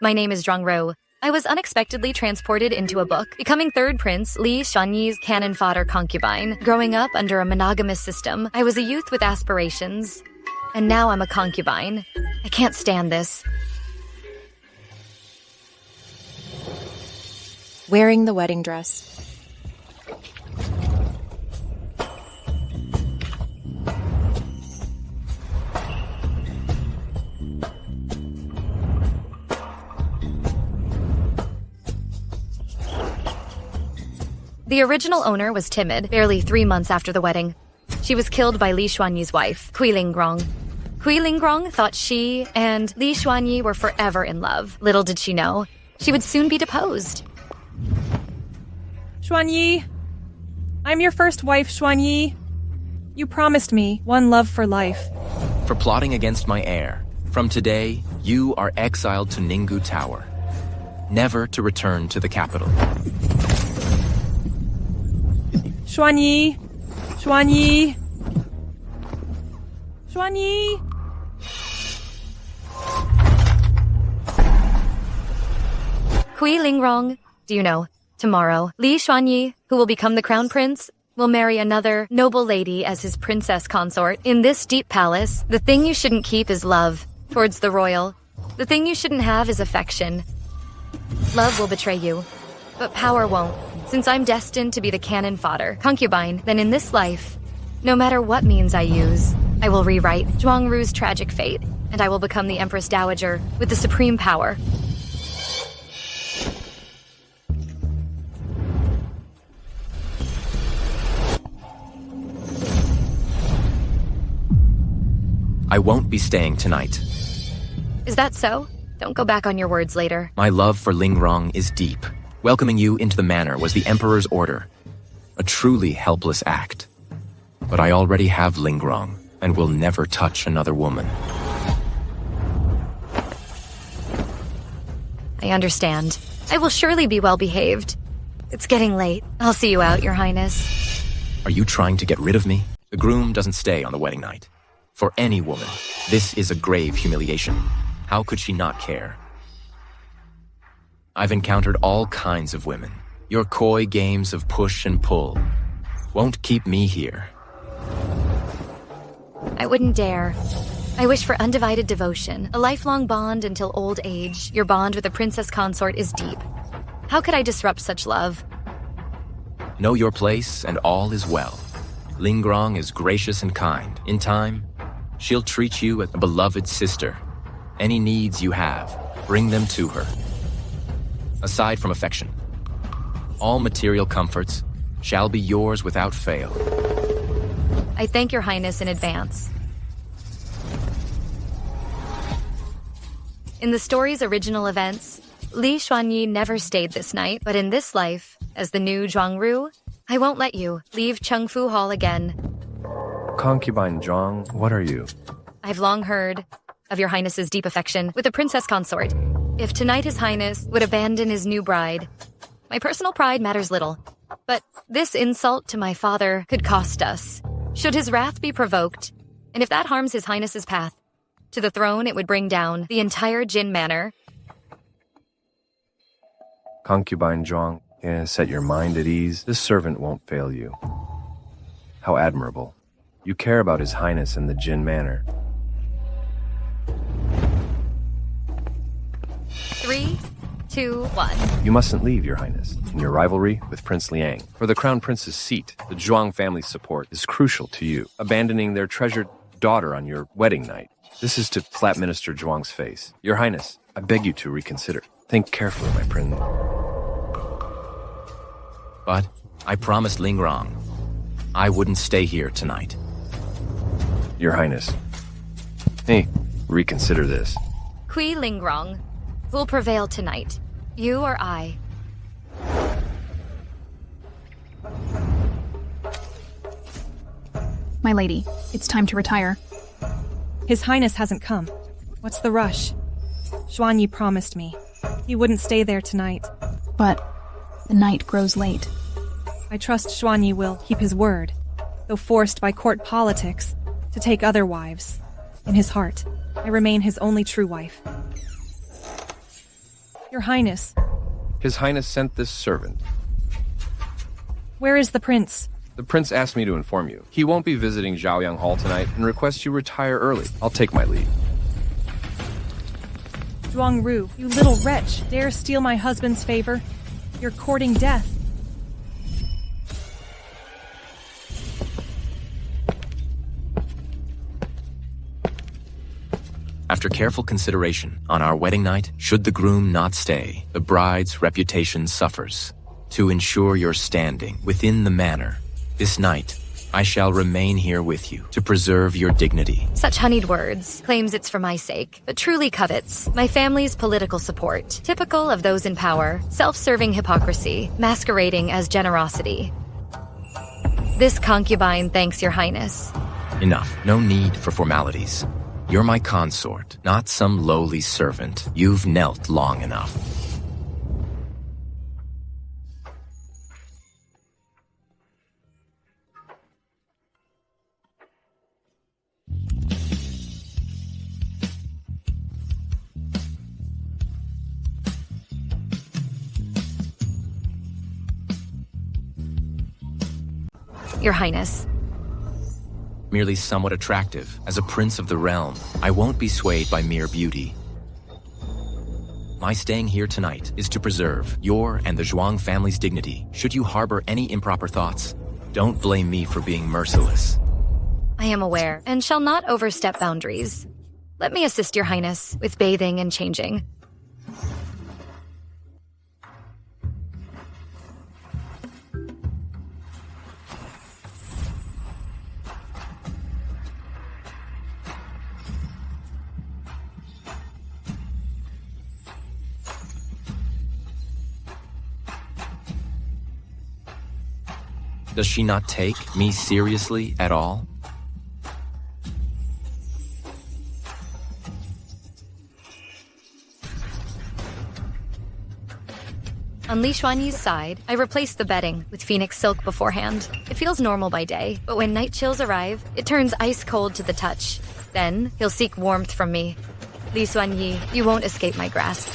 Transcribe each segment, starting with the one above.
My name is Zhongru. I was unexpectedly transported into a book, becoming third prince Li Xuanyi's cannon fodder concubine. Growing up under a monogamous system, I was a youth with aspirations. And now I'm a concubine. I can't stand this. Wearing the wedding dress. The original owner was timid, barely 3 months after the wedding. She was killed by Li Xuanyi's wife, Kui Lingrong. Kui Lingrong thought she and Li Xuanyi were forever in love. Little did she know, she would soon be deposed. Xuanyi, I'm your first wife, Xuanyi. You promised me one love for life. For plotting against my heir, from today, you are exiled to Ninggu Tower, never to return to the capital. Xuanyi! Xuanyi! Xuanyi! Kui Lingrong, do you know, tomorrow, Li Xuanyi, who will become the crown prince, will marry another noble lady as his princess consort. In this deep palace, the thing you shouldn't keep is love towards the royal. The thing you shouldn't have is affection. Love will betray you, but power won't. Since I'm destined to be the cannon fodder, concubine, then in this life, no matter what means I use, I will rewrite Zhuangru's tragic fate, and I will become the Empress Dowager with the supreme power. I won't be staying tonight. Is that so? Don't go back on your words later. My love for Lingrong is deep. Welcoming you into the manor was the Emperor's order. A truly helpless act. But I already have Lingrong, and will never touch another woman. I understand. I will surely be well behaved. It's getting late. I'll see you out, Your Highness. Are you trying to get rid of me? The groom doesn't stay on the wedding night. For any woman, this is a grave humiliation. How could she not care? I've encountered all kinds of women. Your coy games of push and pull won't keep me here. I wouldn't dare. I wish for undivided devotion, a lifelong bond until old age. Your bond with a princess consort is deep. How could I disrupt such love? Know your place, and all is well. Lingrong is gracious and kind. In time, she'll treat you as a beloved sister. Any needs you have, bring them to her. Aside from affection, all material comforts shall be yours without fail. I thank Your Highness in advance. In the story's original events, Li Xuanyi never stayed this night, but in this life, as the new Zhuangru, I won't let you leave Chengfu Hall again. Concubine Zhuang, what are you? I've long heard of Your Highness's deep affection with the princess consort. If tonight His Highness would abandon his new bride, my personal pride matters little. But this insult to my father could cost us. Should his wrath be provoked, and if that harms His Highness's path to the throne, it would bring down the entire Jin Manor. Concubine Zhuang, set your mind at ease. This servant won't fail you. How admirable. You care about His Highness and the Jin Manor. 3, 2, 1. You mustn't leave, Your Highness, in your rivalry with Prince Liang. For the Crown Prince's seat, the Zhuang family's support is crucial to you. Abandoning their treasured daughter on your wedding night. This is to slap Minister Zhuang's face. Your Highness, I beg you to reconsider. Think carefully, my prince. But I promised Lingrong I wouldn't stay here tonight. Your Highness. Hey, reconsider this. Kui Lingrong, who'll prevail tonight? You or I? My lady, it's time to retire. His Highness hasn't come. What's the rush? Xuanyi promised me he wouldn't stay there tonight. But the night grows late. I trust Xuanyi will keep his word, though forced by court politics to take other wives. In his heart, I remain his only true wife. Your Highness, His Highness sent this servant. where is the prince? The prince asked me to inform you. He won't be visiting Zhaoyang Hall tonight and requests you retire early. I'll take my leave. Zhuang Ru, you little wretch, dare steal my husband's favor? You're courting death. After careful consideration, on our wedding night, should the groom not stay, the bride's reputation suffers. To ensure your standing within the manor, this night, I shall remain here with you to preserve your dignity. Such honeyed words, claims it's for my sake, but truly covets my family's political support. Typical of those in power, self-serving hypocrisy, masquerading as generosity. This concubine thanks your highness. Enough. No need for formalities. You're my consort, not some lowly servant. You've knelt long enough. Your Highness. Merely somewhat attractive. As a prince of the realm, I won't be swayed by mere beauty. My staying here tonight is to preserve your and the Zhuang family's dignity. Should you harbor any improper thoughts, don't blame me for being merciless. I am aware, and shall not overstep boundaries. Let me assist your Highness with bathing and changing. Does she not take me seriously at all? On Li Xuanyi's side, I replaced the bedding with phoenix silk beforehand. It feels normal by day, but when night chills arrive, it turns ice cold to the touch. Then, he'll seek warmth from me. Li Xuanyi, you won't escape my grasp.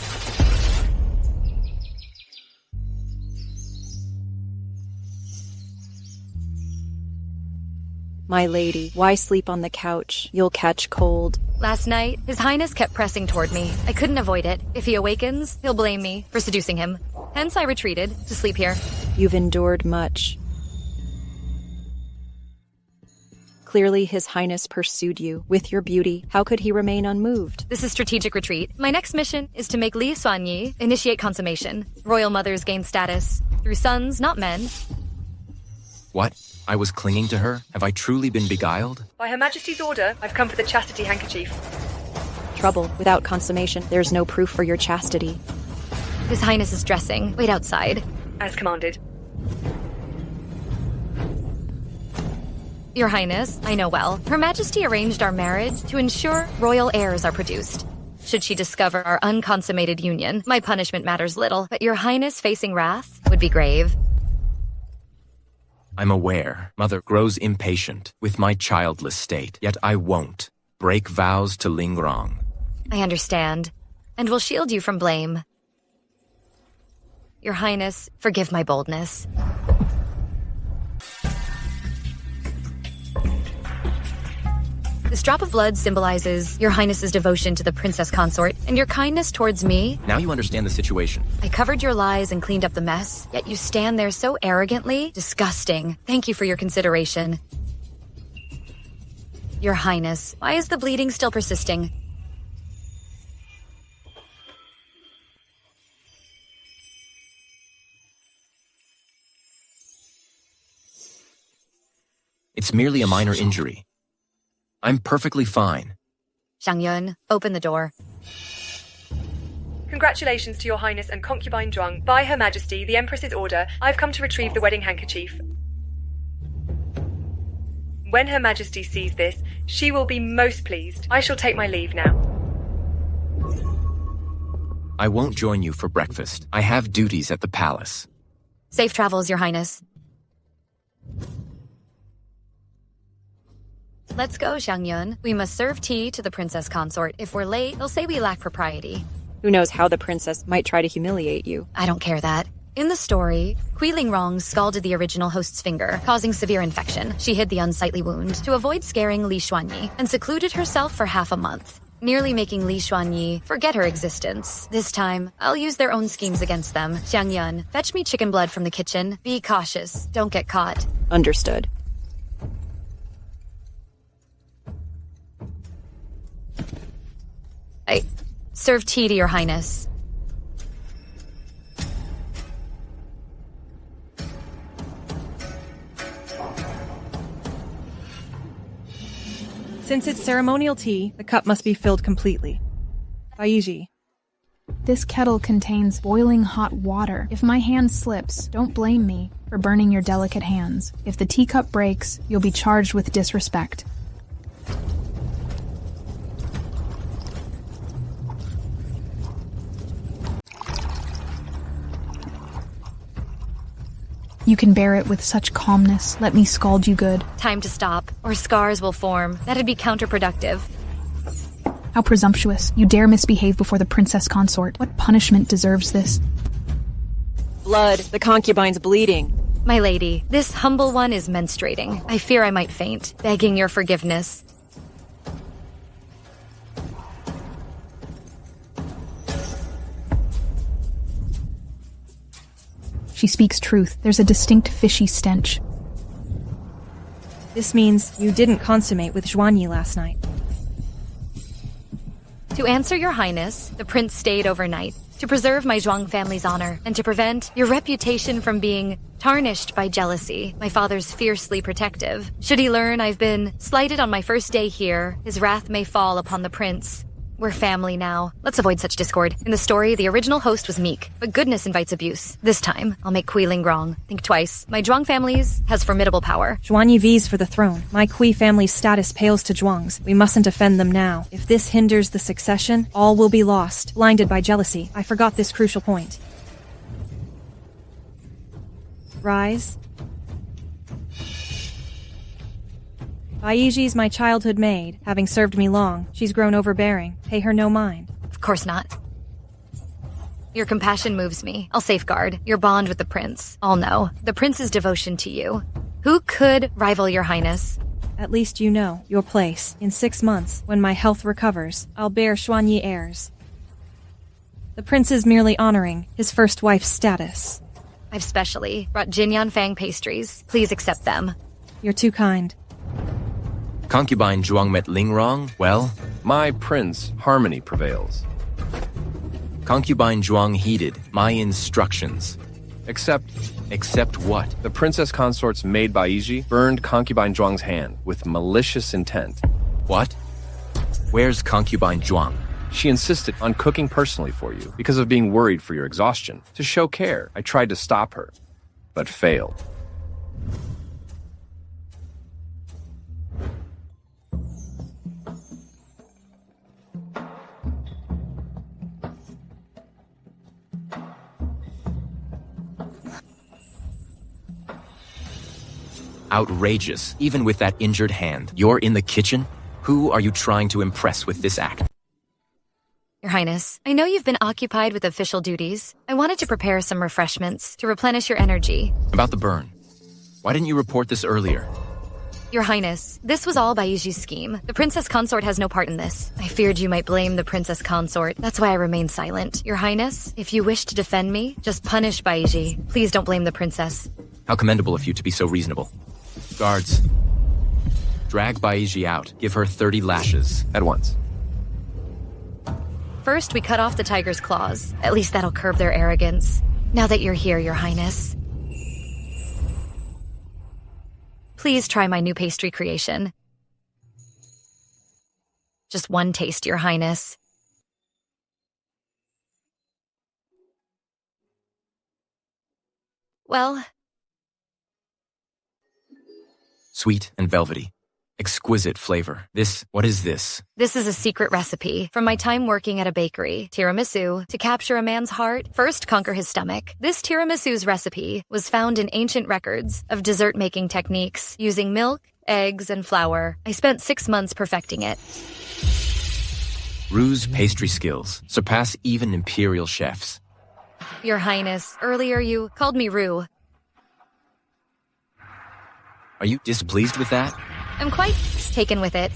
My lady, why sleep on the couch? You'll catch cold. Last night, His Highness kept pressing toward me. I couldn't avoid it. If he awakens, he'll blame me for seducing him. Hence, I retreated to sleep here. You've endured much. Clearly, His Highness pursued you. With your beauty, how could he remain unmoved? This is strategic retreat. My next mission is to make Li Xuanyi initiate consummation. Royal mothers gain status through sons, not men. What? I was clinging to her? Have I truly been beguiled? By Her Majesty's order, I've come for the chastity handkerchief. Trouble. Without consummation, there's no proof for your chastity. His Highness is dressing. Wait outside. As commanded. Your Highness, I know well. Her Majesty arranged our marriage to ensure royal heirs are produced. Should she discover our unconsummated union, my punishment matters little, but Your Highness facing wrath would be grave. I'm aware Mother grows impatient with my childless state, yet I won't break vows to Lingrong. I understand, and will shield you from blame. Your Highness, forgive my boldness. This drop of blood symbolizes Your Highness's devotion to the princess consort and your kindness towards me. Now you understand the situation. I covered your lies and cleaned up the mess, yet you stand there so arrogantly. Disgusting. Thank you for your consideration. Your Highness, why is the bleeding still persisting? It's merely a minor injury. I'm perfectly fine. Zhang Yun, open the door. Congratulations to Your Highness and concubine Zhuang. By Her Majesty, the Empress's order, I've come to retrieve the wedding handkerchief. When Her Majesty sees this, she will be most pleased. I shall take my leave now. I won't join you for breakfast. I have duties at the palace. Safe travels, Your Highness. Let's go, Zhang Yun. We must serve tea to the princess consort. If we're late, they'll say we lack propriety. Who knows how the princess might try to humiliate you. I don't care that. In the story, Kui Lingrong scalded the original host's finger, causing severe infection. She hid the unsightly wound to avoid scaring Li Xuanyi and secluded herself for half a month, nearly making Li Xuanyi forget her existence. This time, I'll use their own schemes against them. Xiang Yun, fetch me chicken blood from the kitchen. Be cautious. Don't get caught. Understood. I serve tea to your highness. Since it's ceremonial tea, the cup must be filled completely. Baiji. This kettle contains boiling hot water. If my hand slips, don't blame me for burning your delicate hands. If the teacup breaks, you'll be charged with disrespect. You can bear it with such calmness. Let me scald you good. Time to stop, or scars will form. That'd be counterproductive. How presumptuous. You dare misbehave before the princess consort. What punishment deserves this? Blood. The concubine's bleeding. My lady, this humble one is menstruating. I fear I might faint, begging your forgiveness. She speaks truth. There's a distinct fishy stench. This means you didn't consummate with Xuanyi last night. To answer your highness, the prince stayed overnight to preserve my Zhuang family's honor and to prevent your reputation from being tarnished by jealousy. My father's fiercely protective. Should he learn I've been slighted on my first day here, his wrath may fall upon the prince. We're family now. Let's avoid such discord. In the story, the original host was meek, but goodness invites abuse. This time, I'll make Kui Lingrong think twice. My Zhuang family's has formidable power. Xuanyi vies for the throne. My Kui family's status pales to Zhuang's. We mustn't offend them now. If this hinders the succession, all will be lost. Blinded by jealousy. I forgot this crucial point. Rise. Baiji's my childhood maid. Having served me long, she's grown overbearing. Pay her no mind. Of course not. Your compassion moves me. I'll safeguard your bond with the prince. I'll know the prince's devotion to you. Who could rival your highness? At least you know your place. In 6 months, when my health recovers, I'll bear Xuanyi heirs. The prince is merely honoring his first wife's status. I've specially brought Jinyan Fang pastries. Please accept them. You're too kind. Concubine Zhuang met Lingrong, well, My prince, harmony prevails. concubine Zhuang heeded my instructions. Except what? the princess consort's maid Baiji burned concubine Zhuang's hand with malicious intent. What? Where's concubine Zhuang? She insisted on cooking personally for you because of being worried for your exhaustion. To show care, I tried to stop her, but failed. Outrageous, even with that injured hand. You're in the kitchen? Who are you trying to impress with this act? Your Highness, I know you've been occupied with official duties. I wanted to prepare some refreshments to replenish your energy. About the burn. Why didn't you report this earlier? Your Highness, this was all Baiji's scheme. The princess consort has no part in this. I feared you might blame the princess consort. That's why I remained silent. Your Highness, if you wish to defend me, just punish Baiji. Please don't blame the princess. How commendable of you to be so reasonable. Guards, drag Baiji out. Give her 30 lashes. At once. First, we cut off the tiger's claws. At least that'll curb their arrogance. Now that you're here, Your Highness. Please try my new pastry creation. Just one taste, Your Highness. Well, Sweet and velvety. Exquisite flavor. What is this? this is a secret recipe from my time working at a bakery. Tiramisu. To capture a man's heart, first conquer his stomach. This tiramisu's recipe was found in ancient records of dessert-making techniques using milk, eggs, and flour. I spent 6 months perfecting it. Ru's pastry skills surpass even imperial chefs. Your Highness, earlier you called me Ru. Are you displeased with that? I'm quite taken with it.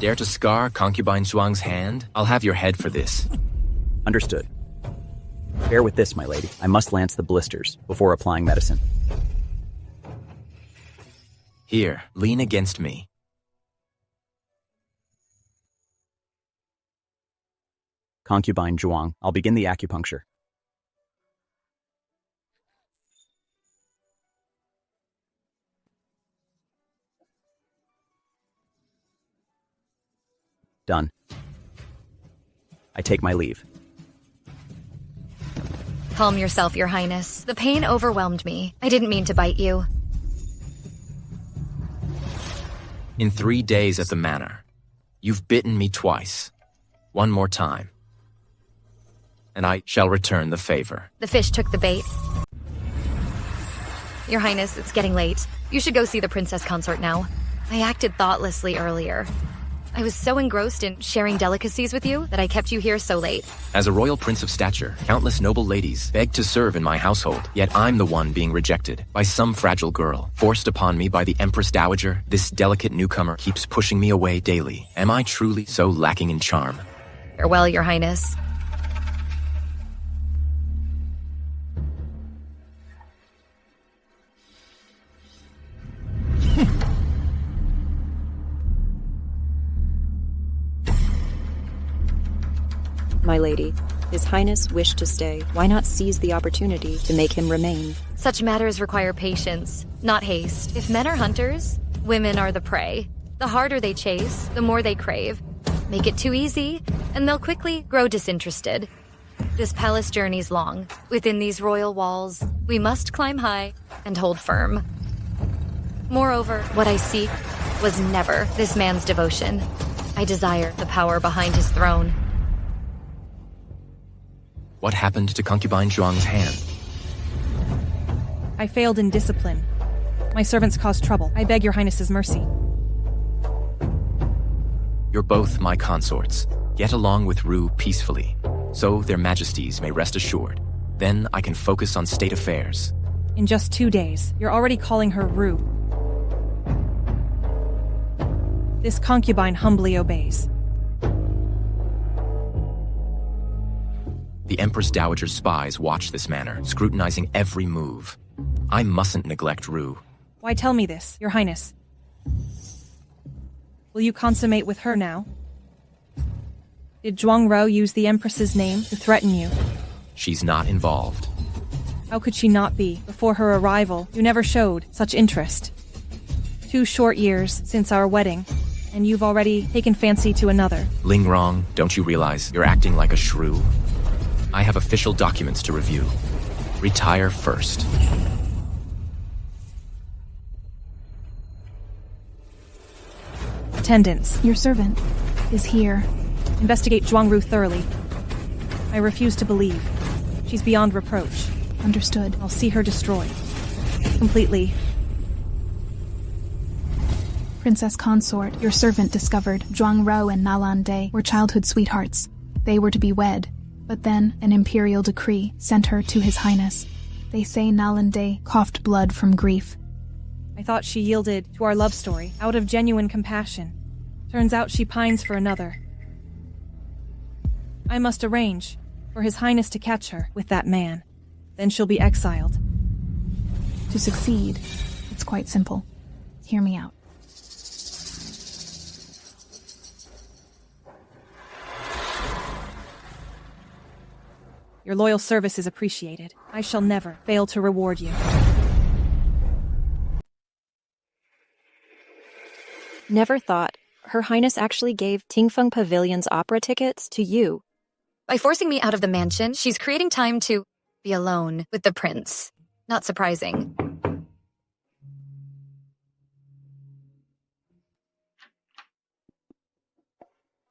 Dare to scar concubine Zhuang's hand? I'll have your head for this. Understood. Bear with this, my lady. I must lance the blisters before applying medicine. Here, lean against me. Concubine Zhuang, I'll begin the acupuncture. Done. I take my leave. Calm yourself, Your Highness. The pain overwhelmed me. I didn't mean to bite you. In 3 days at the manor. You've bitten me twice. One more time. And I shall return the favor. The fish took the bait. Your Highness, it's getting late. You should go see the princess consort now. I acted thoughtlessly earlier. I was so engrossed in sharing delicacies with you that I kept you here so late. As a royal prince of stature, countless noble ladies beg to serve in my household, yet I'm the one being rejected by some fragile girl, forced upon me by the Empress Dowager. This delicate newcomer keeps pushing me away daily. Am I truly so lacking in charm? Farewell, Your Highness. My lady, His Highness wished to stay. Why not seize the opportunity to make him remain? Such matters require patience, not haste. If men are hunters, women are the prey. The harder they chase, the more they crave. Make it too easy, and they'll quickly grow disinterested. This palace journey's long. Within these royal walls, we must climb high and hold firm. Moreover, what I seek was never this man's devotion. I desire the power behind his throne. What happened to concubine Zhuang's hand? I failed in discipline. My servants caused trouble. I beg your highness's mercy. You're both my consorts. Get along with Ru peacefully, so their majesties may rest assured. Then I can focus on state affairs. In just 2 days, you're already calling her Ru. This concubine humbly obeys. The Empress Dowager's spies watch this manor, scrutinizing every move. I mustn't neglect Ru. Why tell me this, your highness? Will you consummate with her now? Did Zhuang Rou use the Empress's name to threaten you? She's not involved. How could she not be? Before her arrival, you never showed such interest. 2 short years since our wedding, and you've already taken fancy to another. Lingrong, don't you realize you're acting like a shrew? I have official documents to review. Retire first. Attendants, Your servant is here. investigate Zhuang Rou thoroughly. I refuse to believe. She's beyond reproach. Understood. I'll see her destroyed. Completely. Princess Consort, your servant discovered Zhuang Rou and Nalan Day were childhood sweethearts. They were to be wed, but then an imperial decree sent her to His Highness. They say Nalan Day coughed blood from grief. I thought she yielded to our love story out of genuine compassion. Turns out she pines for another. I must arrange for His Highness to catch her with that man. Then she'll be exiled. To succeed, it's quite simple. Hear me out. Your loyal service is appreciated. I shall never fail to reward you. Never thought. Her Highness actually gave Tingfeng Pavilion's opera tickets to you. By forcing me out of the mansion, she's creating time to be alone with the prince. Not surprising.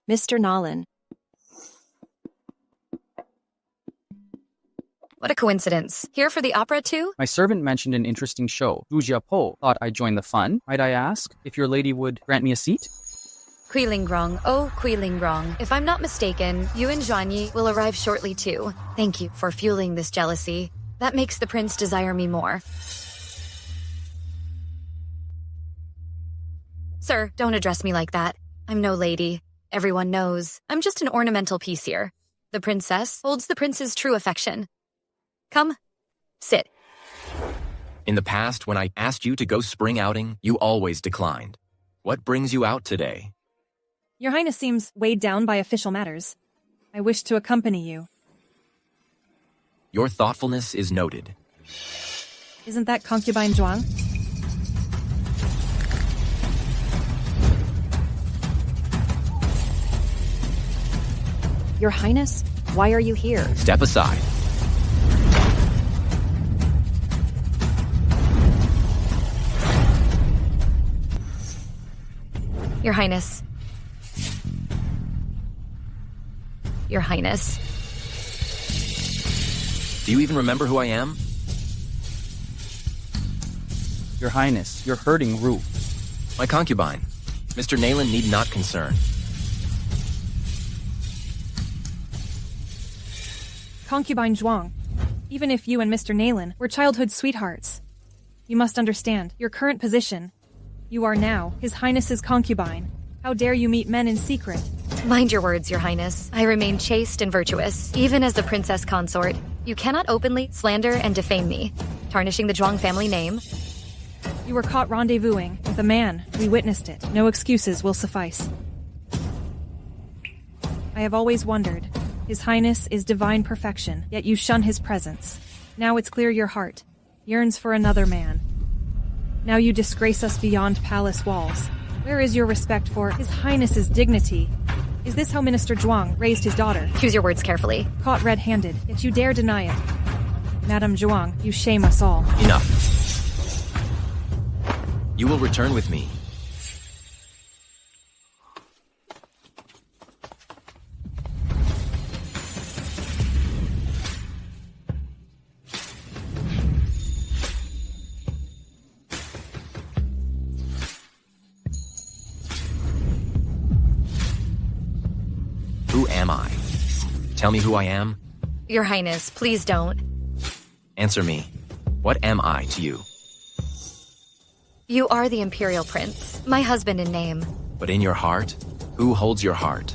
Mr. Nolan. What a coincidence. Here for the opera too? My servant mentioned an interesting show. Bujia Po. Thought I'd join the fun. Might I ask if your lady would grant me a seat? Kui Lingrong, oh Kui Lingrong. If I'm not mistaken, you and Zhuanyi will arrive shortly too. Thank you for fueling this jealousy. That makes the prince desire me more. Sir, don't address me like that. I'm no lady. Everyone knows. I'm just an ornamental piece here. The princess holds the prince's true affection. Come, sit. In the past, when I asked you to go spring outing, you always declined. What brings you out today? Your Highness seems weighed down by official matters. I wish to accompany you. Your thoughtfulness is noted. Isn't that concubine Zhuang? Your Highness, why are you here? Step aside. Your Highness. Your Highness. Do you even remember who I am? Your Highness, you're hurting Ru. My concubine. Mr. Nayland need not concern. Concubine Zhuang. Even if you and Mr. Nayland were childhood sweethearts, you must understand your current position. You are now His Highness's concubine. How dare you meet men in secret? Mind your words, Your Highness. I remain chaste and virtuous, even as the princess consort. You cannot openly slander and defame me, tarnishing the Zhuang family name. You were caught rendezvousing with a man. We witnessed it. No excuses will suffice. I have always wondered. His Highness is divine perfection, yet you shun his presence. Now it's clear your heart yearns for another man. Now you disgrace us beyond palace walls. Where is your respect for His Highness's dignity? Is this how Minister Zhuang raised his daughter? Choose your words carefully. Caught red-handed, yet you dare deny it. Madame Zhuang, you shame us all. Enough. You will return with me. Who am I? Tell me who I am? Your Highness, please don't. Answer me. What am I to you? You are the Imperial Prince, my husband in name. But in your heart? Who holds your heart?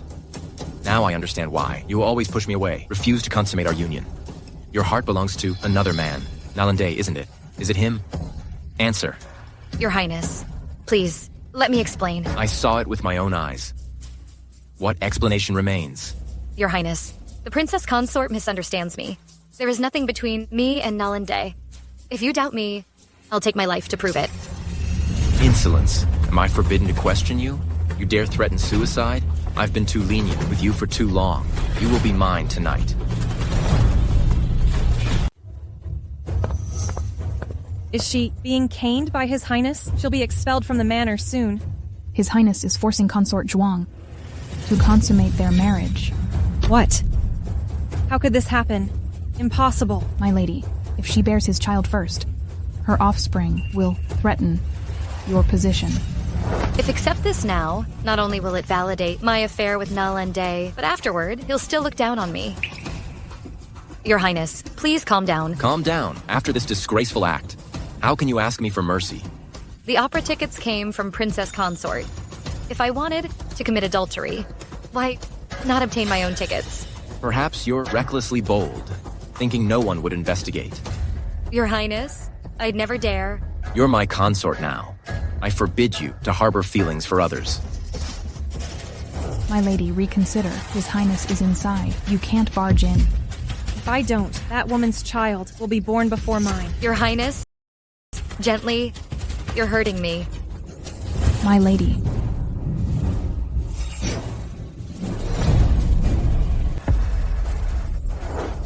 Now I understand why. You always push me away, refuse to consummate our union. Your heart belongs to another man. Nalande, isn't it? Is it him? Answer. Your Highness, please, let me explain. I saw it with my own eyes. What explanation remains? Your Highness, the princess consort misunderstands me. There is nothing between me and Nalande. If you doubt me, I'll take my life to prove it. Insolence. Am I forbidden to question you? You dare threaten suicide? I've been too lenient with you for too long. You will be mine tonight. Is she being caned by His Highness? She'll be expelled from the manor soon. His Highness is forcing consort Zhuang to consummate their marriage. What? How could this happen? Impossible. My lady, if she bears his child first, her offspring will threaten your position. If accept this now, not only will it validate my affair with Nalande, but afterward, he'll still look down on me. Your Highness, please calm down. Calm down. After this disgraceful act, how can you ask me for mercy? The opera tickets came from Princess Consort. If I wanted to commit adultery, why not obtain my own tickets? Perhaps you're recklessly bold, thinking no one would investigate. Your Highness, I'd never dare. You're my consort now. I forbid you to harbor feelings for others. My lady, reconsider. His Highness is inside. You can't barge in. If I don't, that woman's child will be born before mine. Your Highness, gently, you're hurting me. My lady.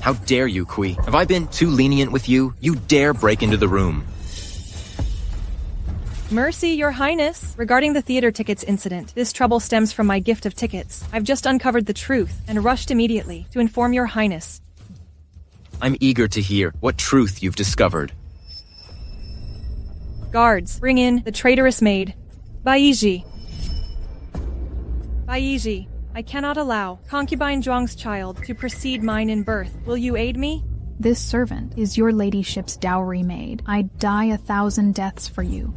How dare you, Kui? Have I been too lenient with you? You dare break into the room. Mercy, Your Highness. Regarding the theater tickets incident, this trouble stems from my gift of tickets. I've just uncovered the truth and rushed immediately to inform Your Highness. I'm eager to hear what truth you've discovered. Guards, bring in the traitorous maid. Baiji. Baiji, I cannot allow concubine Zhuang's child to precede mine in birth. Will you aid me? This servant is your ladyship's dowry maid. I'd die 1,000 deaths for you.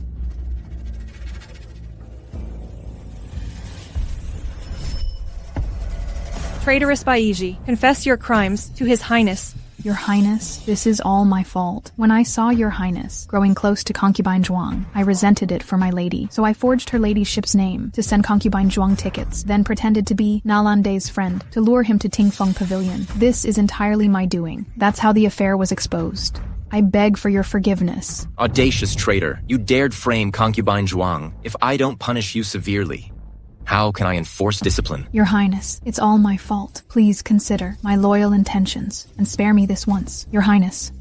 Traitorous Baiji, confess your crimes to His Highness. Your Highness, this is all my fault. When I saw your Highness growing close to concubine Zhuang, I resented it for my lady, so I forged her ladyship's name to send concubine Zhuang tickets, then pretended to be Nalande's friend to lure him to Tingfeng Pavilion. This is entirely my doing. That's how the affair was exposed. I beg for your forgiveness. Audacious traitor, you dared frame concubine Zhuang. If I don't punish you severely, how can I enforce discipline? Your Highness, it's all my fault. Please consider my loyal intentions and spare me this once. Your Highness.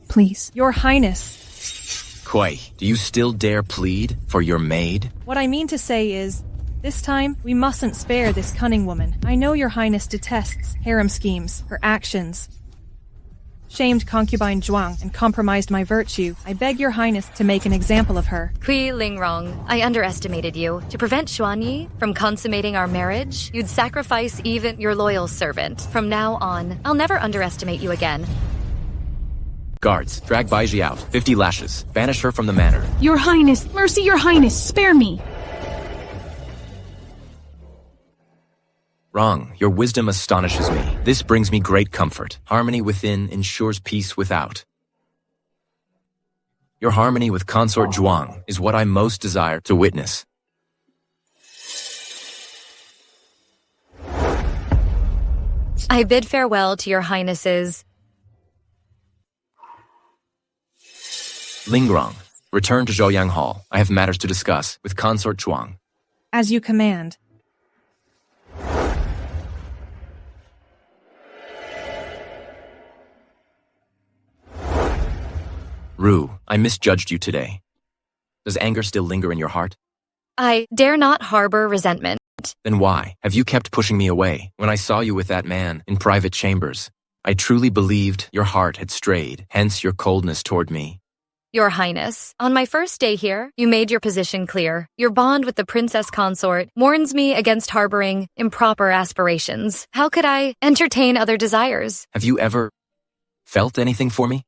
Please. Your Highness. Kuei, do you still dare plead for your maid? What I mean to say is, this time, we mustn't spare this cunning woman. I know your Highness detests harem schemes, her actions. Shamed concubine Zhuang and compromised my virtue. I beg your Highness to make an example of her. Kui Lingrong, I underestimated you. To prevent Xuanyi from consummating our marriage, you'd sacrifice even your loyal servant. From now on, I'll never underestimate you again. Guards, drag Baiji out. 50 lashes. Banish her from the manor. Your Highness, mercy, your Highness, spare me. Wrong. Your wisdom astonishes me. This brings me great comfort. Harmony within ensures peace without. Your harmony with consort Zhuang is what I most desire to witness. I bid farewell to your Highnesses. Lingrong, return to Zhouyang Hall. I have matters to discuss with consort Zhuang. As you command. Ru, I misjudged you today. Does anger still linger in your heart? I dare not harbor resentment. Then why have you kept pushing me away? When I saw you with that man in private chambers, I truly believed your heart had strayed, hence your coldness toward me. Your Highness, on my first day here, you made your position clear. Your bond with the princess consort warns me against harboring improper aspirations. How could I entertain other desires? Have you ever felt anything for me?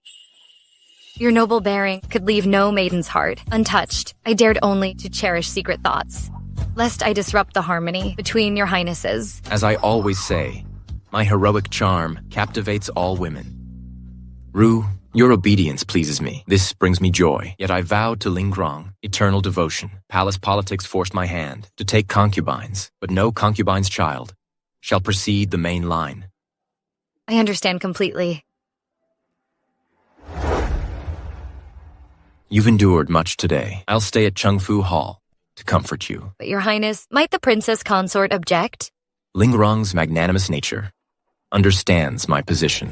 Your noble bearing could leave no maiden's heart untouched. I dared only to cherish secret thoughts, lest I disrupt the harmony between your Highnesses. As I always say, my heroic charm captivates all women. Ru, your obedience pleases me. This brings me joy. Yet I vowed to Lingrong eternal devotion. Palace politics forced my hand to take concubines, but no concubine's child shall precede the main line. I understand completely. You've endured much today. I'll stay at Chengfu Hall to comfort you. But your Highness, might the princess consort object? Lingrong's magnanimous nature understands my position.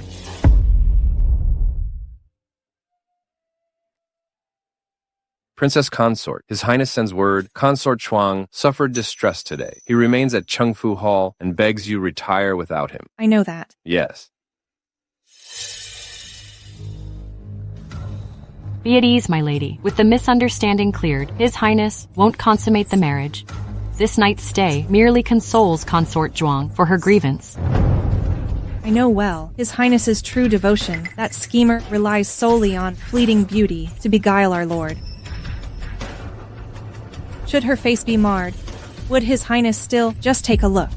Princess Consort. His Highness sends word, Consort Zhuang suffered distress today. He remains at Chengfu Hall and begs you retire without him. I know that. Yes. Be at ease, my lady. With the misunderstanding cleared, His Highness won't consummate the marriage. This night's stay merely consoles Consort Zhuang for her grievance. I know well His Highness's true devotion. That schemer relies solely on fleeting beauty to beguile our lord. Should her face be marred, would His Highness still just take a look?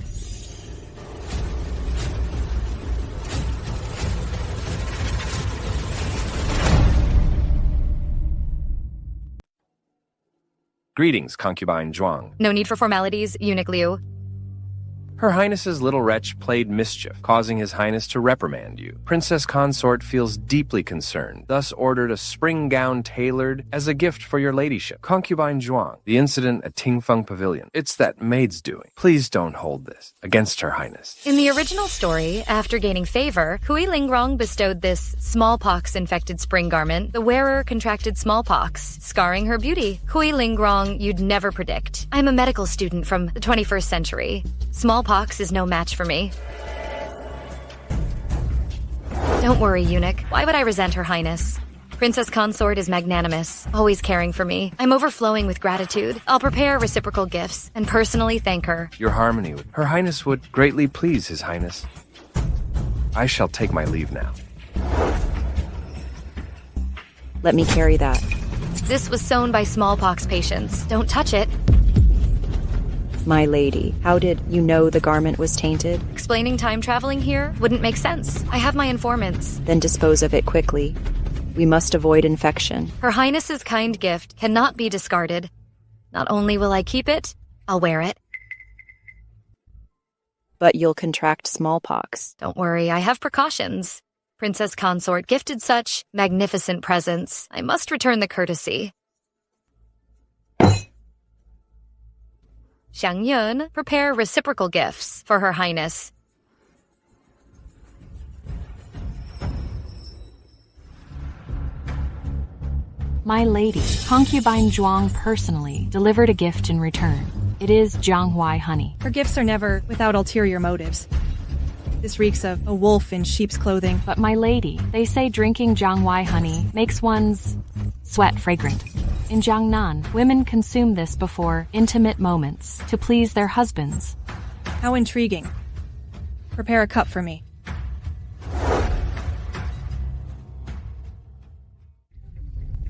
Greetings, concubine Zhuang. No need for formalities, Eunuch Liu. Her Highness's little wretch played mischief, causing His Highness to reprimand you. Princess Consort feels deeply concerned, thus ordered a spring gown tailored as a gift for your ladyship. Concubine Zhuang, the incident at Tingfeng Pavilion. It's that maid's doing. Please don't hold this against Her Highness. In the original story, after gaining favor, Kui Lingrong bestowed this smallpox-infected spring garment. The wearer contracted smallpox, scarring her beauty. Kui Lingrong you'd never predict. I'm a medical student from the 21st century. Smallpox is no match for me. Don't worry, eunuch. Why would I resent Her Highness? Princess Consort is magnanimous, always caring for me. I'm overflowing with gratitude. I'll prepare reciprocal gifts and personally thank her. Your harmony with Her Highness would greatly please His Highness. I shall take my leave now. Let me carry that. This was sewn by smallpox patients. Don't touch it. My lady, how did you know the garment was tainted? Explaining time traveling here wouldn't make sense. I have my informants. Then dispose of it quickly. We must avoid infection. Her Highness's kind gift cannot be discarded. Not only will I keep it, I'll wear it. But you'll contract smallpox. Don't worry, I have precautions. Princess Consort gifted such magnificent presents. I must return the courtesy. Xiang Yun, prepare reciprocal gifts for Her Highness. My lady, concubine Zhuang personally delivered a gift in return. It is Jianghuai honey. Her gifts are never without ulterior motives. This reeks of a wolf in sheep's clothing. But my lady, they say drinking Jianghuai honey makes one's sweat fragrant. In Jiangnan, women consume this before intimate moments to please their husbands. How intriguing. Prepare a cup for me.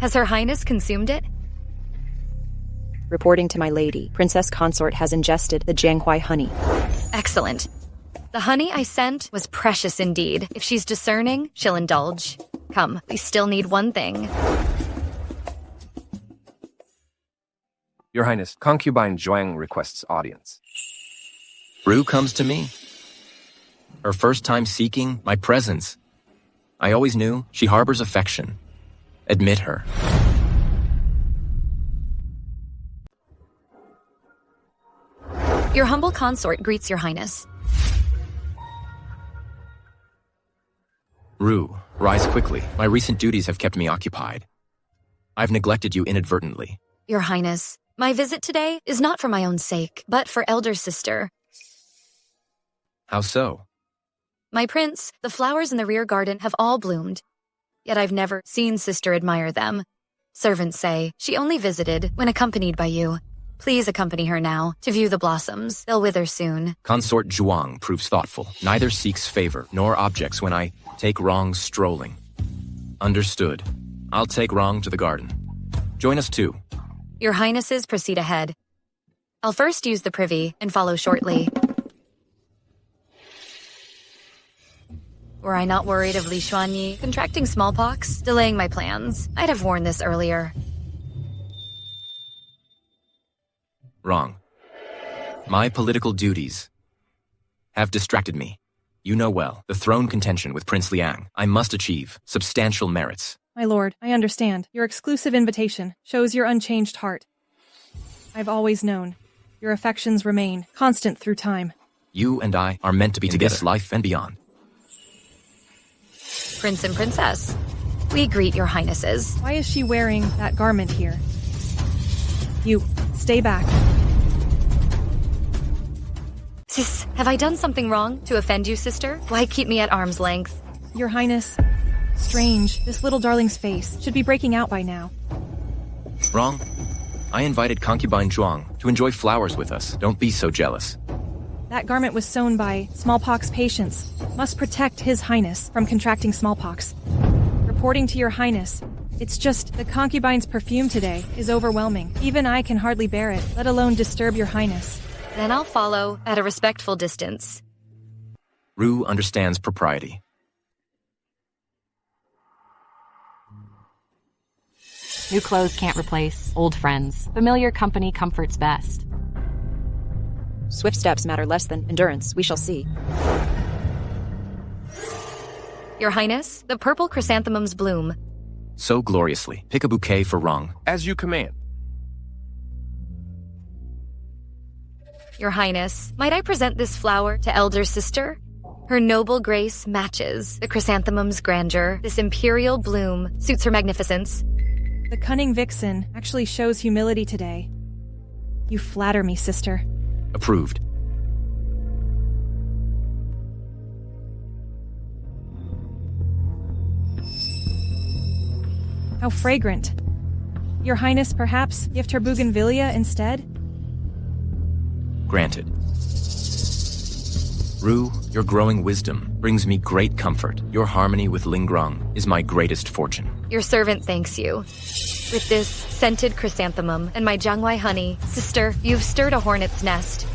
Has Her Highness consumed it? Reporting to my lady, Princess Consort has ingested the Jianghuai honey. Excellent. The honey I sent was precious indeed. If she's discerning, she'll indulge. Come, we still need one thing. Your Highness, concubine Zhuang requests audience. Ru comes to me. Her first time seeking my presence. I always knew she harbors affection. Admit her. Your humble consort greets Your Highness. Ru, rise quickly. My recent duties have kept me occupied. I've neglected you inadvertently. Your Highness, my visit today is not for my own sake, but for elder sister. How so? My prince, the flowers in the rear garden have all bloomed. Yet I've never seen sister admire them. Servants say she only visited when accompanied by you. Please accompany her now to view the blossoms. They'll wither soon. Consort Zhuang proves thoughtful. Neither seeks favor nor objects when I take Rong strolling. Understood. I'll take Rong to the garden. Join us too. Your Highnesses proceed ahead. I'll first use the privy and follow shortly. Were I not worried of Li Xuanyi contracting smallpox, delaying my plans, I'd have worn this earlier. Wrong. My political duties have distracted me. You know well, the throne contention with Prince Liang. I must achieve substantial merits. My lord, I understand. Your exclusive invitation shows your unchanged heart. I've always known. Your affections remain constant through time. You and I are meant to be together in this life and beyond. Prince and Princess, we greet Your Highnesses. Why is she wearing that garment here? You, stay back. Sis, have I done something wrong to offend you, sister? Why keep me at arm's length? Your Highness, strange. This little darling's face should be breaking out by now. Wrong. I invited concubine Zhuang to enjoy flowers with us. Don't be so jealous. That garment was sewn by smallpox patients. Must protect His Highness from contracting smallpox. Reporting to Your Highness, it's just the concubine's perfume today is overwhelming. Even I can hardly bear it, let alone disturb Your Highness. Then I'll follow at a respectful distance. Ru understands propriety. New clothes can't replace old friends. Familiar company comforts best. Swift steps matter less than endurance. We shall see. Your Highness, the purple chrysanthemums bloom. So gloriously. Pick a bouquet for Rong. As you command. Your Highness, might I present this flower to elder sister? Her noble grace matches the chrysanthemum's grandeur. This imperial bloom suits her magnificence. The cunning vixen actually shows humility today. You flatter me, sister. Approved. How fragrant. Your Highness, perhaps gift her bougainvillea instead? Granted. Ru, your growing wisdom brings me great comfort. Your harmony with Lingrong is my greatest fortune. Your servant thanks you. With this scented chrysanthemum and my Jiangwai honey, sister, you've stirred a hornet's nest.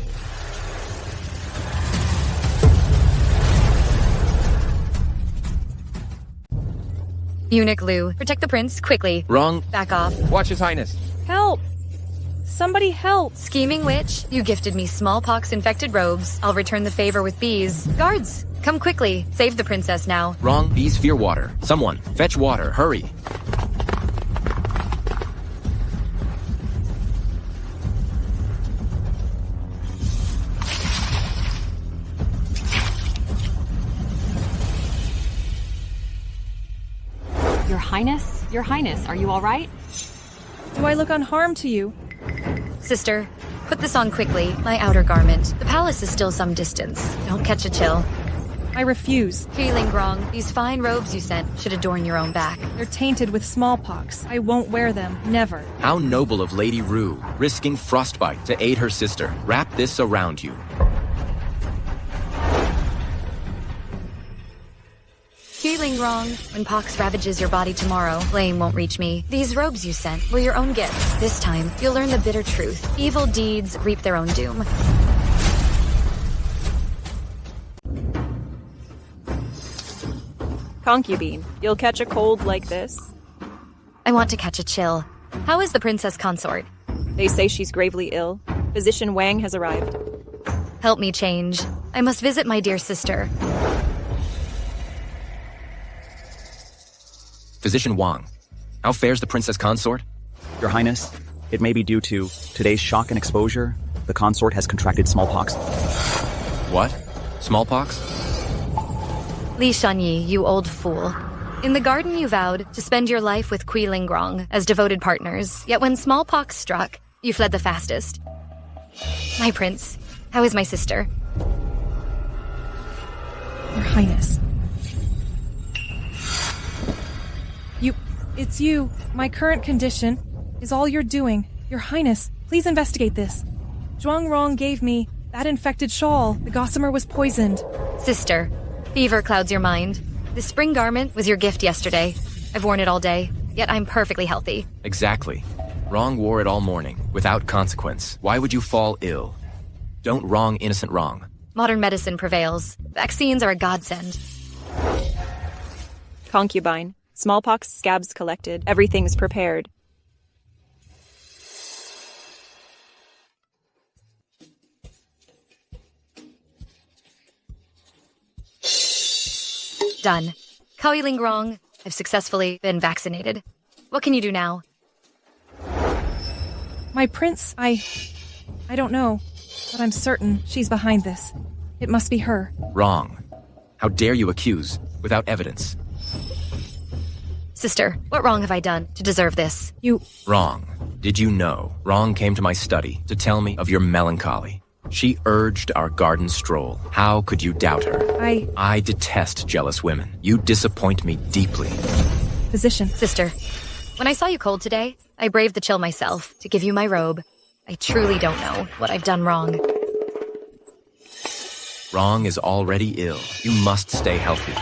Eunuch Lu, protect the prince, quickly. Wrong. Back off. Watch His Highness. Help! Somebody help! Scheming witch, you gifted me smallpox-infected robes. I'll return the favor with bees. Guards, come quickly. Save the princess now. Wrong. Bees fear water. Someone, fetch water. Hurry. Your Highness, are you all right? Do I look unharmed to you? Sister, put this on quickly. My outer garment. The palace is still some distance. Don't catch a chill. I refuse. Feeling wrong. These fine robes you sent should adorn your own back. They're tainted with smallpox. I won't wear them. Never. How noble of Lady Ru, risking frostbite to aid her sister. Wrap this around you. Feeling wrong. When pox ravages your body tomorrow, blame won't reach me. These robes you sent were your own gift. This time, you'll learn the bitter truth. Evil deeds reap their own doom. Concubine, you'll catch a cold like this. I want to catch a chill. How is the princess consort? They say she's gravely ill. Physician Wang has arrived. Help me change. I must visit my dear sister. Physician Wang, how fares the princess consort? Your Highness, it may be due to today's shock and exposure. The consort has contracted smallpox. What? Smallpox? Li Shanyi, you old fool. In the garden you vowed to spend your life with Kui Lingrong as devoted partners, yet when smallpox struck, you fled the fastest. My prince, how is my sister? Your Highness. It's you. My current condition is all you're doing. Your Highness, please investigate this. Zhuang Rong gave me that infected shawl. The gossamer was poisoned. Sister, fever clouds your mind. This spring garment was your gift yesterday. I've worn it all day, yet I'm perfectly healthy. Exactly. Wrong wore it all morning, without consequence. Why would you fall ill? Don't wrong innocent wrong. Modern medicine prevails. Vaccines are a godsend. Concubine, smallpox scabs collected. Everything's prepared. Done. Kui Lingrong, I've successfully been vaccinated. What can you do now? My prince, I don't know, but I'm certain she's behind this. It must be her. Wrong. How dare you accuse without evidence? Sister, what wrong have I done to deserve this? Wrong. Did you know Wrong came to my study to tell me of your melancholy? She urged our garden stroll. How could you doubt her? I detest jealous women. You disappoint me deeply. Physician. Sister, when I saw you cold today, I braved the chill myself to give you my robe. I truly don't know what I've done wrong. Wrong is already ill. You must stay healthy.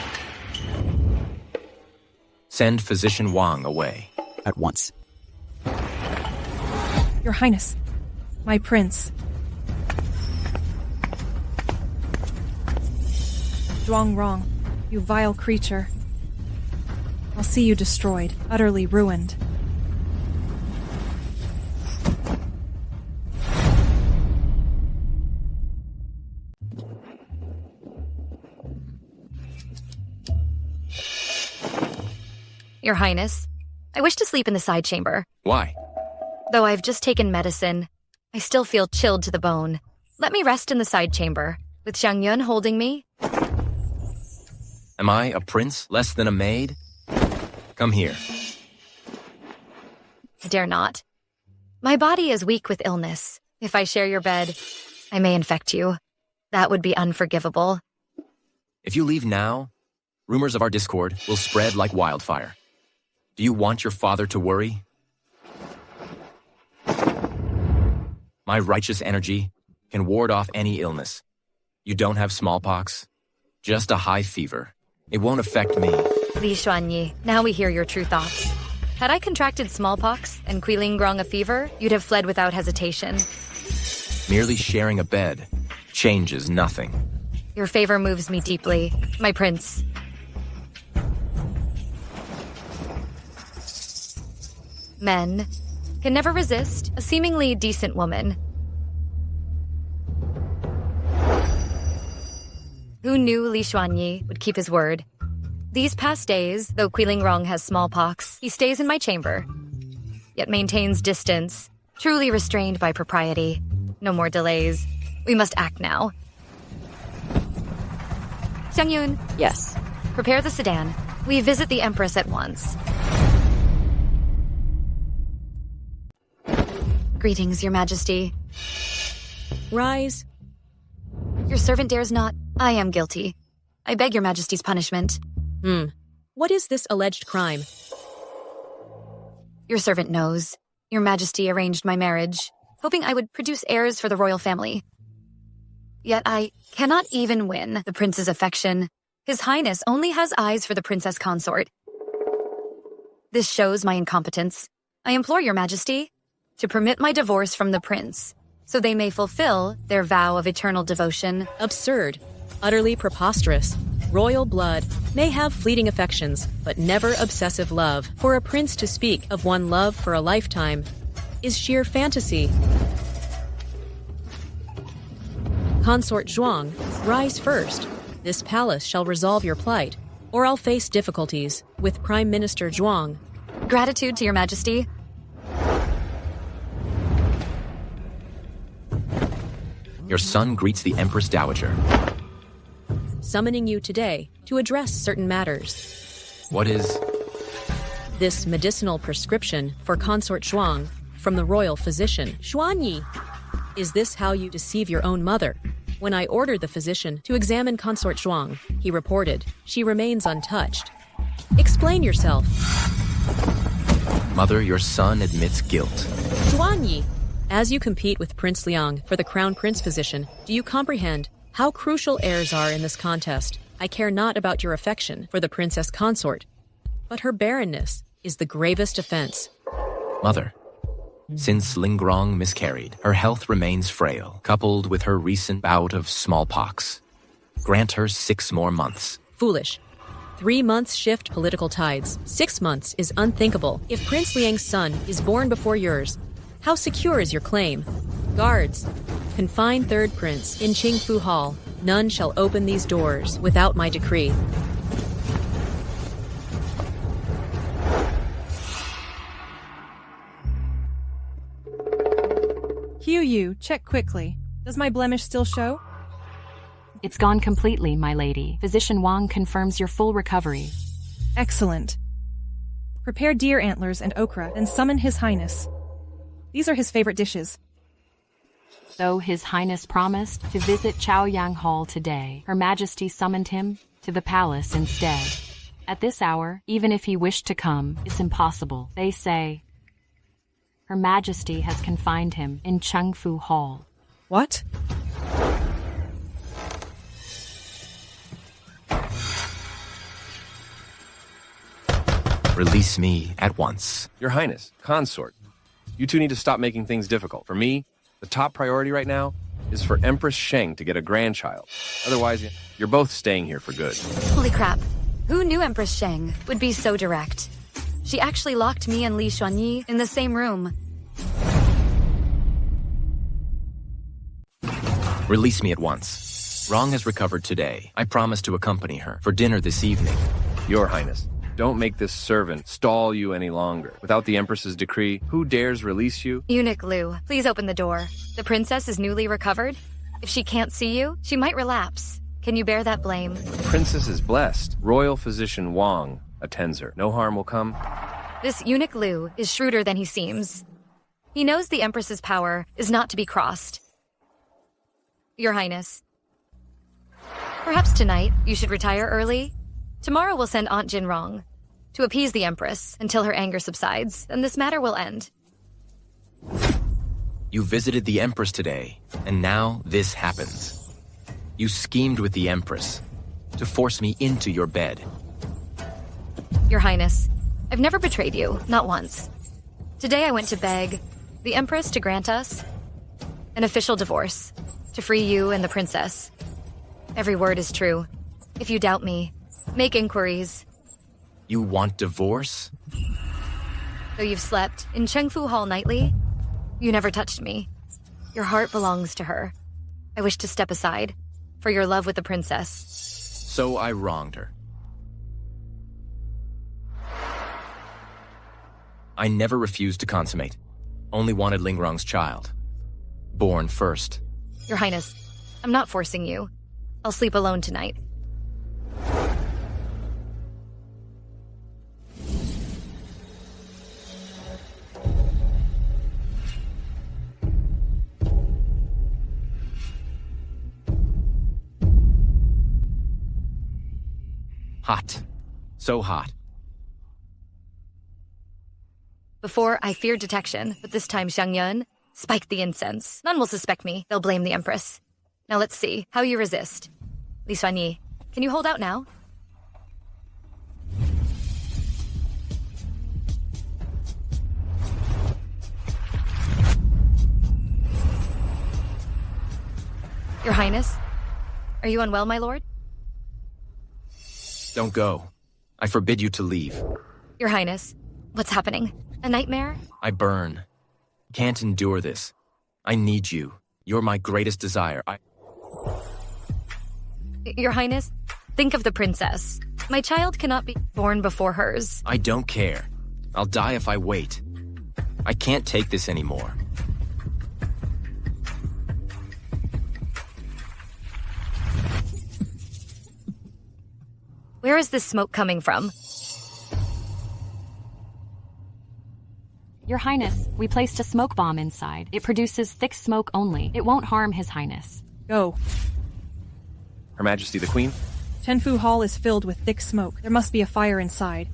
Send Physician Wang away. At once. Your Highness, my prince. Zhuang Rong, you vile creature. I'll see you destroyed, utterly ruined. Your Highness, I wish to sleep in the side chamber. Why? Though I've just taken medicine, I still feel chilled to the bone. Let me rest in the side chamber, with Xiang Yun holding me. Am I a prince less than a maid? Come here. I dare not. My body is weak with illness. If I share your bed, I may infect you. That would be unforgivable. If you leave now, rumors of our discord will spread like wildfire. Do you want your father to worry? My righteous energy can ward off any illness. You don't have smallpox, just a high fever. It won't affect me. Li Xuanyi, now we hear your true thoughts. Had I contracted smallpox and Qilingrong a fever, you'd have fled without hesitation. Merely sharing a bed changes nothing. Your favor moves me deeply, my prince. Men can never resist a seemingly decent woman. Who knew Li Xuanyi would keep his word? These past days, though Qilingrong has smallpox, he stays in my chamber, yet maintains distance, truly restrained by propriety. No more delays. We must act now. Xiangyun, Yes. prepare the sedan. We visit the Empress at once. Greetings, Your Majesty. Rise. Your servant dares not. I am guilty. I beg Your Majesty's punishment. What is this alleged crime? Your servant knows. Your Majesty arranged my marriage, hoping I would produce heirs for the royal family. Yet I cannot even win the prince's affection. His Highness only has eyes for the princess consort. This shows my incompetence. I implore Your Majesty to permit my divorce from the prince, so they may fulfill their vow of eternal devotion. Absurd. Utterly preposterous. Royal blood may have fleeting affections, but never obsessive love. For a prince to speak of one love for a lifetime is sheer fantasy. Consort Zhuang, rise first. This palace shall resolve your plight, or I'll face difficulties with Prime Minister Zhuang. Gratitude to Your Majesty. Your son greets the Empress Dowager. Summoning you today to address certain matters. What is... This medicinal prescription for Consort Zhuang from the royal physician, Xuanyi. Is this how you deceive your own mother? When I ordered the physician to examine Consort Zhuang, he reported she remains untouched. Explain yourself. Mother, your son admits guilt. Xuanyi, as you compete with Prince Liang for the crown prince position, do you comprehend how crucial heirs are in this contest? I care not about your affection for the princess consort, but her barrenness is the gravest offense. Mother, since Lingrong miscarried, her health remains frail, coupled with her recent bout of smallpox. Grant her 6 more months. Foolish. 3 months shift political tides. 6 months is unthinkable. If Prince Liang's son is born before yours, how secure is your claim? Guards, confine third prince in Qingfu Hall. None shall open these doors without my decree. Yu, check quickly. Does my blemish still show? It's gone completely, my lady. Physician Wang confirms your full recovery. Excellent. Prepare deer antlers and okra and summon His Highness. These are his favorite dishes. Though His Highness promised to visit Chaoyang Hall today, Her Majesty summoned him to the palace instead. At this hour, even if he wished to come, it's impossible. They say Her Majesty has confined him in Chengfu Hall. What? Release me at once. Your Highness, consort. You two need to stop making things difficult. For me, the top priority right now is for Empress Sheng to get a grandchild. Otherwise, you're both staying here for good. Holy crap. Who knew Empress Sheng would be so direct? She actually locked me and Li Xuanyi in the same room. Release me at once. Rong has recovered today. I promise to accompany her for dinner this evening. Your Highness, don't make this servant stall you any longer. Without the Empress's decree, who dares release you? Eunuch Liu, please open the door. The princess is newly recovered. If she can't see you, she might relapse. Can you bear that blame? The princess is blessed. Royal physician Wang attends her. No harm will come. This Eunuch Liu is shrewder than he seems. He knows the Empress's power is not to be crossed. Your Highness, perhaps tonight you should retire early. Tomorrow we'll send Aunt Jinrong. to appease the Empress until her anger subsides, and this matter will end. You visited the Empress today, and now this happens. You schemed with the Empress to force me into your bed. Your Highness, I've never betrayed you, not once. Today I went to beg the Empress to grant us an official divorce, to free you and the princess. Every word is true. If you doubt me, make inquiries. You want divorce? Though you've slept in Chengfu Hall nightly, you never touched me. Your heart belongs to her. I wish to step aside for your love with the princess. So I wronged her. I never refused to consummate. Only wanted Lingrong's child. Born first. Your Highness, I'm not forcing you. I'll sleep alone tonight. Hot. So hot. Before, I feared detection, but this time Xiang Yun spiked the incense. None will suspect me. They'll blame the Empress. Now let's see how you resist. Li Xuanyi, can you hold out now? Your Highness, are you unwell, my lord? Don't go. I forbid you to leave. Your Highness, what's happening? A nightmare? I burn. Can't endure this. I need you. You're my greatest desire. Your Highness, think of the princess. My child cannot be born before hers. I don't care. I'll die if I wait. I can't take this anymore. Where is this smoke coming from? Your Highness, we placed a smoke bomb inside. It produces thick smoke only. It won't harm His Highness. Go. Her Majesty the Queen? Chengfu Hall is filled with thick smoke. There must be a fire inside.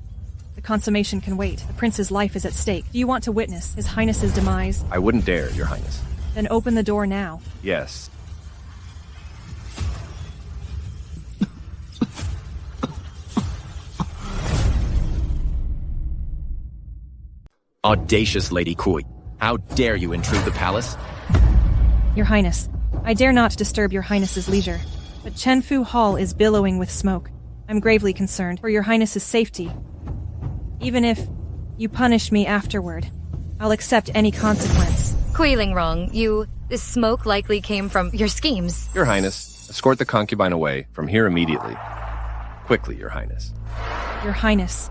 The consummation can wait. The prince's life is at stake. Do you want to witness His Highness's demise? I wouldn't dare, Your Highness. Then open the door now. Yes. Audacious Lady Kui. How dare you intrude the palace? Your Highness, I dare not disturb Your Highness's leisure, but Chengfu Hall is billowing with smoke. I'm gravely concerned for Your Highness's safety. Even if you punish me afterward, I'll accept any consequence. Kui Lingrong, this smoke likely came from your schemes. Your Highness, escort the concubine away from here immediately. Quickly, Your Highness. Your Highness.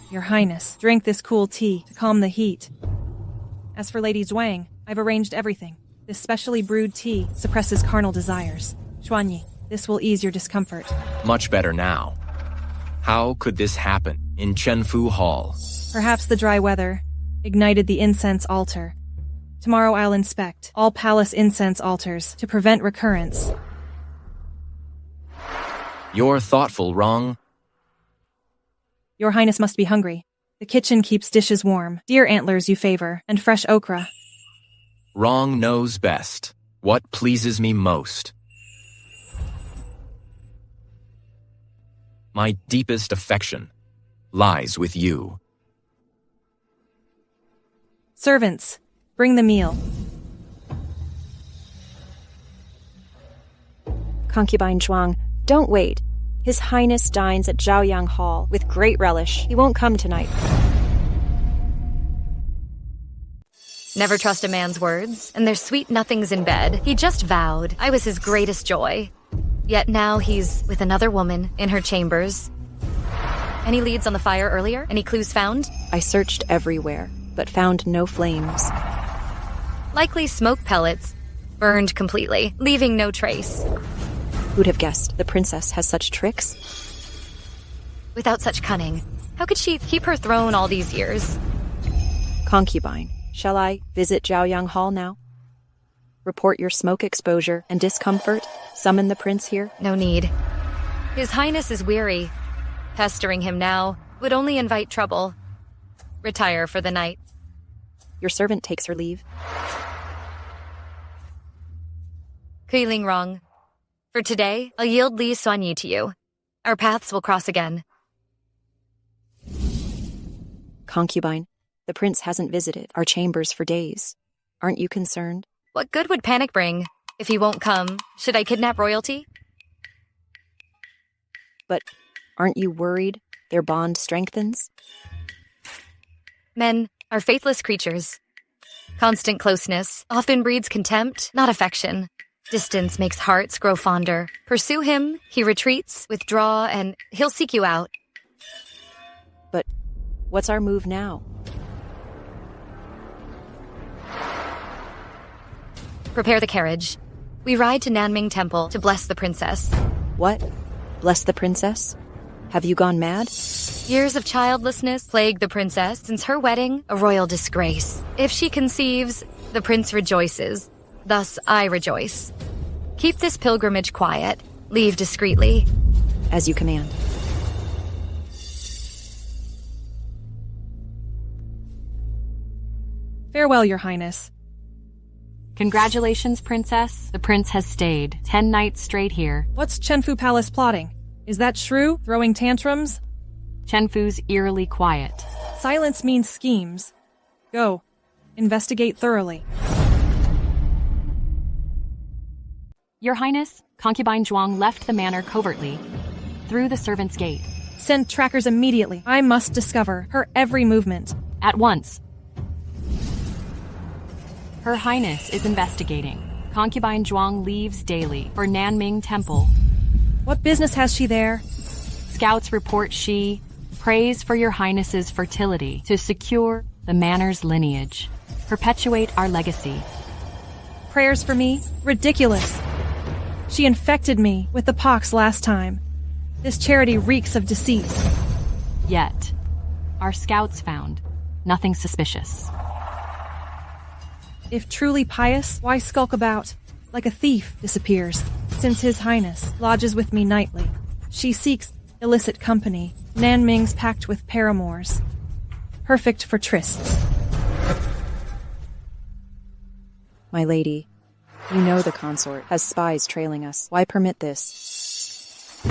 Your Highness, drink this cool tea to calm the heat. As for Lady Zhuang, I've arranged everything. This specially brewed tea suppresses carnal desires. Xuanyi, this will ease your discomfort. Much better now. How could this happen in Chengfu Hall? Perhaps the dry weather ignited the incense altar. Tomorrow I'll inspect all palace incense altars to prevent recurrence. You're thoughtful, Rong. Your Highness must be hungry. The kitchen keeps dishes warm, deer antlers you favor, and fresh okra. Rong knows best. What pleases me most? My deepest affection lies with you. Servants, bring the meal. Concubine Zhuang, don't wait. His Highness dines at Zhaoyang Hall with great relish. He won't come tonight. Never trust a man's words, and there's sweet nothings in bed. He just vowed I was his greatest joy. Yet now he's with another woman in her chambers. Any leads on the fire earlier? Any clues found? I searched everywhere, but found no flames. Likely smoke pellets, burned completely, leaving no trace. Who'd have guessed the princess has such tricks? Without such cunning, how could she keep her throne all these years? Concubine, shall I visit Zhaoyang Hall now? report your smoke exposure and discomfort, summon the prince here? No need. His Highness is weary. Pestering him now would only invite trouble. Retire for the night. Your servant takes her leave. Feeling wrong. For today, I'll yield Li Xuanyi to you. Our paths will cross again. Concubine, the prince hasn't visited our chambers for days. Aren't you concerned? What good would panic bring? If he won't come, should I kidnap royalty? But aren't you worried their bond strengthens? Men are faithless creatures. Constant closeness often breeds contempt, not affection. Distance makes hearts grow fonder. Pursue him, he retreats, withdraw, and he'll seek you out. But what's our move now? Prepare the carriage. We ride to Nanming Temple to bless the princess. What? Bless the princess? Have you gone mad? Years of childlessness plague the princess since her wedding, a royal disgrace. If she conceives, the prince rejoices. Thus I rejoice. Keep this pilgrimage quiet. Leave discreetly. As you command. Farewell, Your Highness. Congratulations, Princess. The prince has stayed 10 nights straight here. What's Chenfu Palace plotting? Is that shrew throwing tantrums? Chenfu's eerily quiet. Silence means schemes. Go. Investigate thoroughly. Your Highness, concubine Zhuang left the manor covertly, through the servants' gate. Send trackers immediately. I must discover her every movement. At once. Her Highness is investigating. Concubine Zhuang leaves daily for Nanming Temple. What business has she there? Scouts report she prays for Your Highness's fertility to secure the manor's lineage, perpetuate our legacy. Prayers for me? Ridiculous. She infected me with the pox last time. This charity reeks of deceit. Yet, our scouts found nothing suspicious. If truly pious, why skulk about? Like a thief disappears, since His Highness lodges with me nightly. She seeks illicit company, Nanming's packed with paramours. Perfect for trysts. My lady, you know the consort has spies trailing us. Why permit this?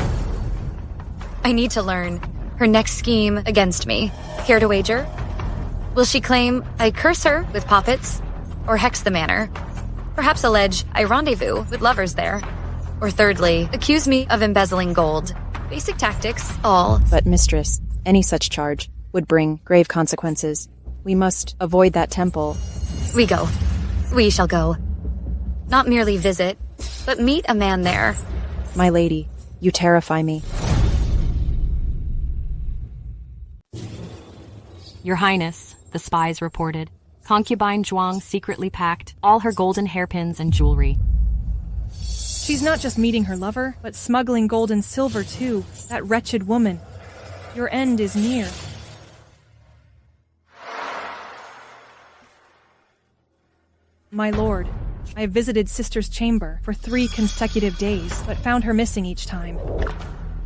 I need to learn her next scheme against me. Care to wager? Will she claim I curse her with poppets? Or hex the manor? Perhaps allege I rendezvous with lovers there. Or thirdly, accuse me of embezzling gold. Basic tactics, all. But mistress, any such charge would bring grave consequences. We must avoid that temple. We go. We shall go. Not merely visit, but meet a man there. My lady, you terrify me. Your Highness, the spies reported. Concubine Zhuang secretly packed all her golden hairpins and jewelry. She's not just meeting her lover, but smuggling gold and silver too. That wretched woman. Your end is near. My lord, I have visited Sister's chamber for 3 consecutive days, but found her missing each time.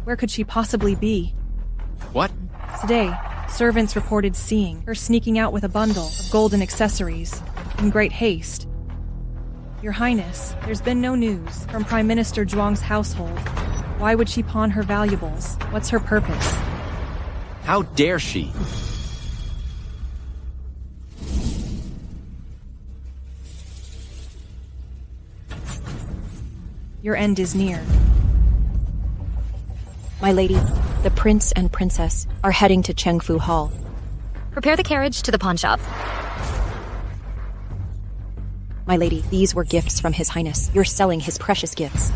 Where could she possibly be? What? Today, servants reported seeing her sneaking out with a bundle of golden accessories in great haste. Your Highness, there's been no news from Prime Minister Zhuang's household. Why would she pawn her valuables? What's her purpose? How dare she? Your end is near. My lady, the prince and princess are heading to Chengfu Hall. Prepare the carriage to the pawnshop. My lady, these were gifts from His Highness. You're selling his precious gifts.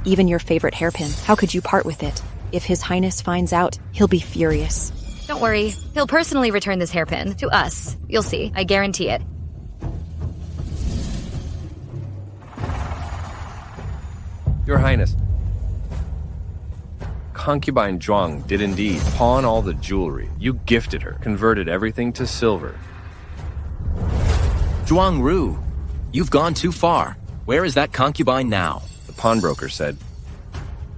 Even your favorite hairpin. How could you part with it? If His Highness finds out, he'll be furious. Don't worry. He'll personally return this hairpin to us. You'll see. I guarantee it. Your Highness. Concubine Zhuang did indeed pawn all the jewelry. You gifted her, converted everything to silver. Zhuang Ru, You've gone too far. Where is that concubine now? The pawnbroker said.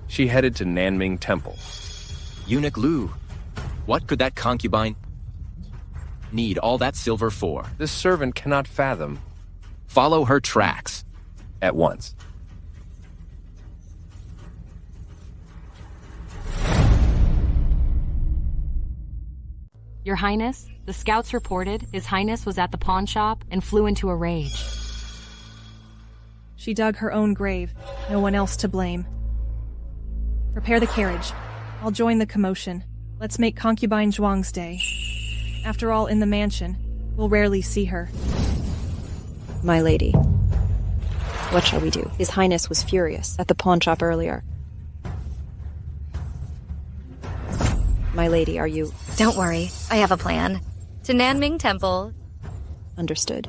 She headed to Nanming Temple. Eunuch Lu, what could that concubine need all that silver for? This servant cannot fathom. Follow her tracks. At once. Your Highness, the scouts reported His Highness was at the pawn shop and flew into a rage. She dug her own grave. No one else to blame. Prepare the carriage. I'll join the commotion. Let's make concubine Zhuang's day. After all, in the mansion, we'll rarely see her. My lady. What shall we do? His Highness was furious at the pawn shop earlier. My lady, are you... Don't worry, I have a plan. To Nanming Temple. Understood.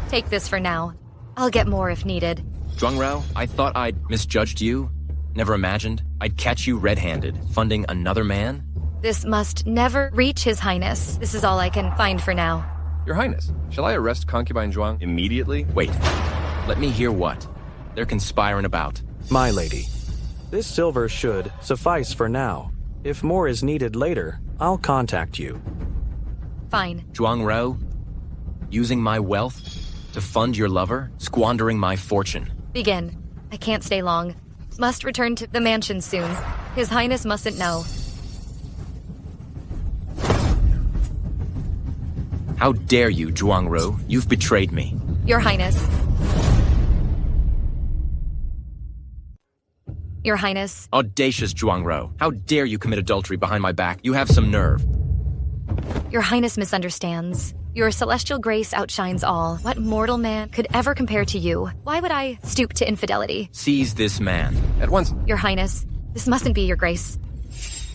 Take this for now. I'll get more if needed. Zhuangrao, I thought I'd misjudged you. Never imagined I'd catch you red-handed, funding another man. This must never reach His Highness. This is all I can find for now. Your Highness, shall I arrest concubine Zhuang immediately? Wait, let me hear what. They're conspiring about. My lady, this silver should suffice for now. If more is needed later, I'll contact you. Fine. Zhuangrao, using my wealth to fund your lover, squandering my fortune. Begin. I can't stay long. Must return to the mansion soon. His Highness mustn't know. How dare you, Zhuangrao? You've betrayed me. Your Highness. Your Highness. Audacious Zhuangrao. How dare you commit adultery behind my back? You have some nerve. Your Highness misunderstands. Your celestial grace outshines all. What mortal man could ever compare to you? Why would I stoop to infidelity? Seize this man. At once. Your Highness, this mustn't be your grace.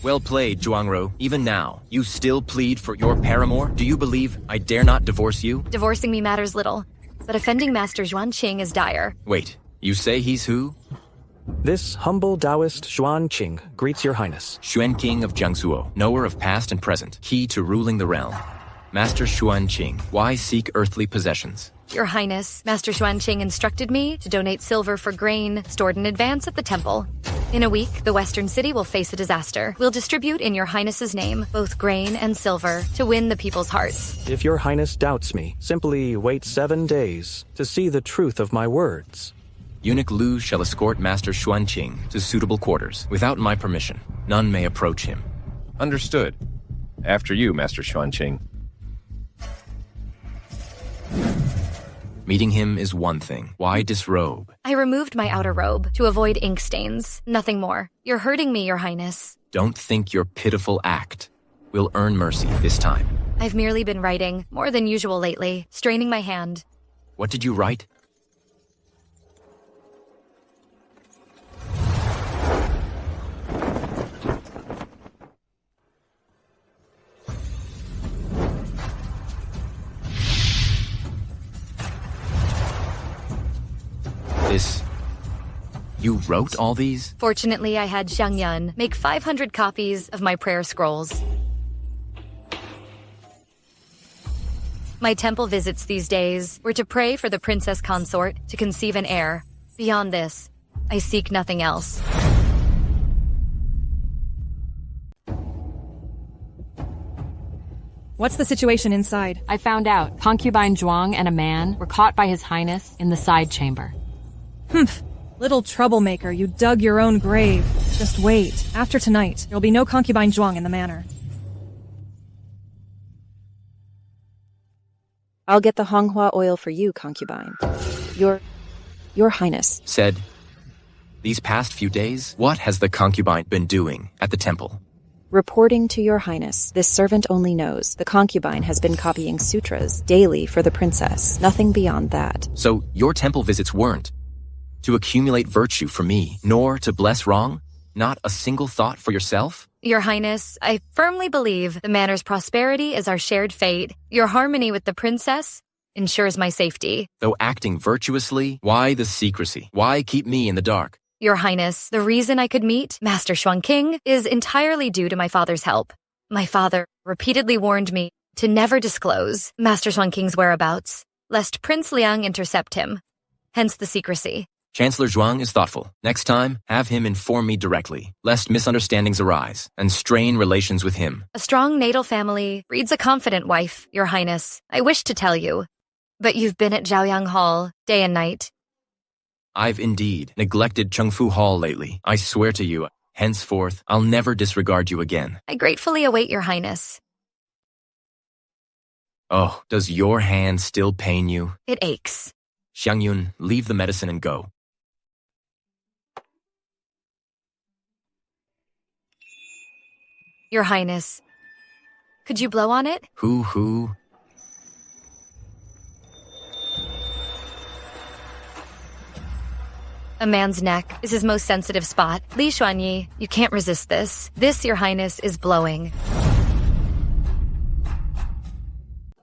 Well played, Zhuangrao. Even now, you still plead for your paramour? Do you believe I dare not divorce you? Divorcing me matters little, but offending Master Xuanqing is dire. Wait, you say he's who? This humble Taoist Xuanqing greets your Highness. Xuanqing of Jiangsuo, knower of past and present, key to ruling the realm. Master Xuanqing, why seek earthly possessions? Your Highness, Master Xuanqing instructed me to donate silver for grain stored in advance at the temple. In a week, the Western City will face a disaster. We'll distribute in your Highness's name both grain and silver to win the people's hearts. If your Highness doubts me, simply wait 7 days to see the truth of my words. Eunuch Lu shall escort Master Xuanqing to suitable quarters. Without my permission, none may approach him. Understood. After you, Master Xuanqing. Meeting him is one thing. Why disrobe? I removed my outer robe to avoid ink stains. Nothing more. You're hurting me, Your Highness. Don't think your pitiful act will earn mercy this time. I've merely been writing, more than usual lately, straining my hand. What did you write? You wrote all these? Fortunately, I had Xiang Yun make 500 copies of my prayer scrolls. My temple visits these days were to pray for the princess consort to conceive an heir. Beyond this, I seek nothing else. What's the situation inside? I found out concubine Zhuang and a man were caught by His Highness in the side chamber. Humph. Little troublemaker, you dug your own grave. Just wait. After tonight, there'll be no concubine Zhuang in the manor. I'll get the Honghua oil for you, concubine. Your Highness. Said, these past few days, what has the concubine been doing at the temple? Reporting to your Highness, this servant only knows the concubine has been copying sutras daily for the princess. Nothing beyond that. So your temple visits weren't to accumulate virtue for me, nor to bless wrong? Not a single thought for yourself? Your Highness, I firmly believe the manor's prosperity is our shared fate. Your harmony with the princess ensures my safety. Though acting virtuously, why the secrecy? Why keep me in the dark? Your Highness, the reason I could meet Master Xuanqing is entirely due to my father's help. My father repeatedly warned me to never disclose Master Swan King's whereabouts, lest Prince Liang intercept him. Hence the secrecy. Chancellor Zhuang is thoughtful. Next time, have him inform me directly, lest misunderstandings arise and strain relations with him. A strong natal family breeds a confident wife, Your Highness. I wish to tell you. But you've been at Zhaoyang Hall, day and night. I've indeed neglected Chengfu Hall lately. I swear to you, henceforth, I'll never disregard you again. I gratefully await Your Highness. Oh, does your hand still pain you? It aches. Xiangyun, leave the medicine and go. Your Highness, could you blow on it? Who? A man's neck is his most sensitive spot. Li Xuanyi, you can't resist this. This, Your Highness, is blowing.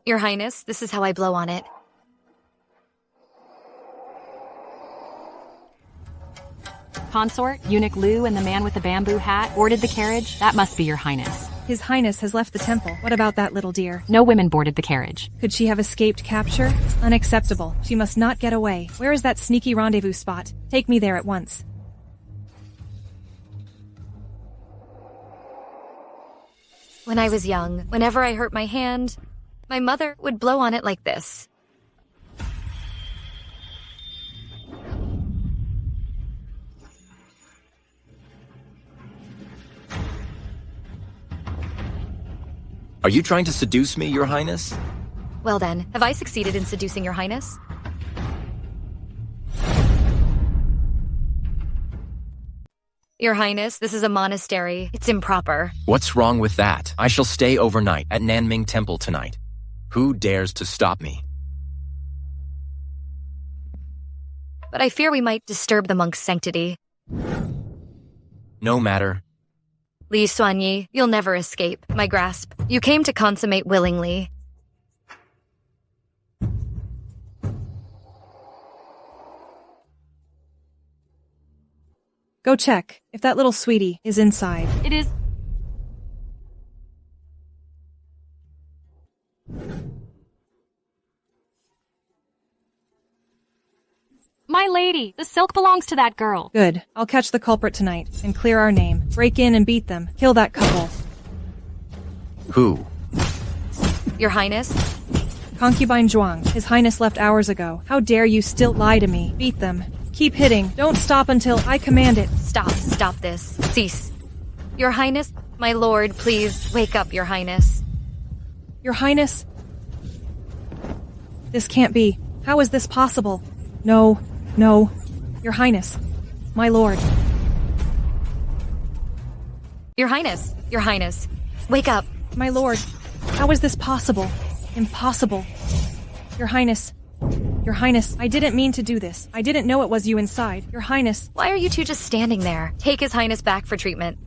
Your Highness, this is how I blow on it. Consort, Eunuch Lu, and the man with the bamboo hat boarded the carriage? That must be Your Highness. His Highness has left the temple. What about that little dear? No women boarded the carriage. Could she have escaped capture? Unacceptable. She must not get away. Where is that sneaky rendezvous spot? Take me there at once. When I was young, whenever I hurt my hand, my mother would blow on it like this. Are you trying to seduce me, Your Highness? Well then, have I succeeded in seducing Your Highness? Your Highness, this is a monastery. It's improper. What's wrong with that? I shall stay overnight at Nanming Temple tonight. Who dares to stop me? But I fear we might disturb the monk's sanctity. No matter. Li Xuanyi, you'll never escape my grasp. You came to consummate willingly. Go check if that little sweetie is inside. It is... My lady, the silk belongs to that girl. Good. I'll catch the culprit tonight and clear our name. Break in and beat them. Kill that couple. Who? Your Highness? Concubine Zhuang. His Highness left hours ago. How dare you still lie to me? Beat them. Keep hitting. Don't stop until I command it. Stop this. Cease. Your Highness? My lord, please, wake up, Your Highness. Your Highness? This can't be. How is this possible? No. Your Highness. My lord. Your Highness. Your Highness. Wake up. My lord. How is this possible? Impossible. Your Highness. Your Highness, I didn't mean to do this. I didn't know it was you inside. Your Highness. Why are you two just standing there? Take His Highness back for treatment.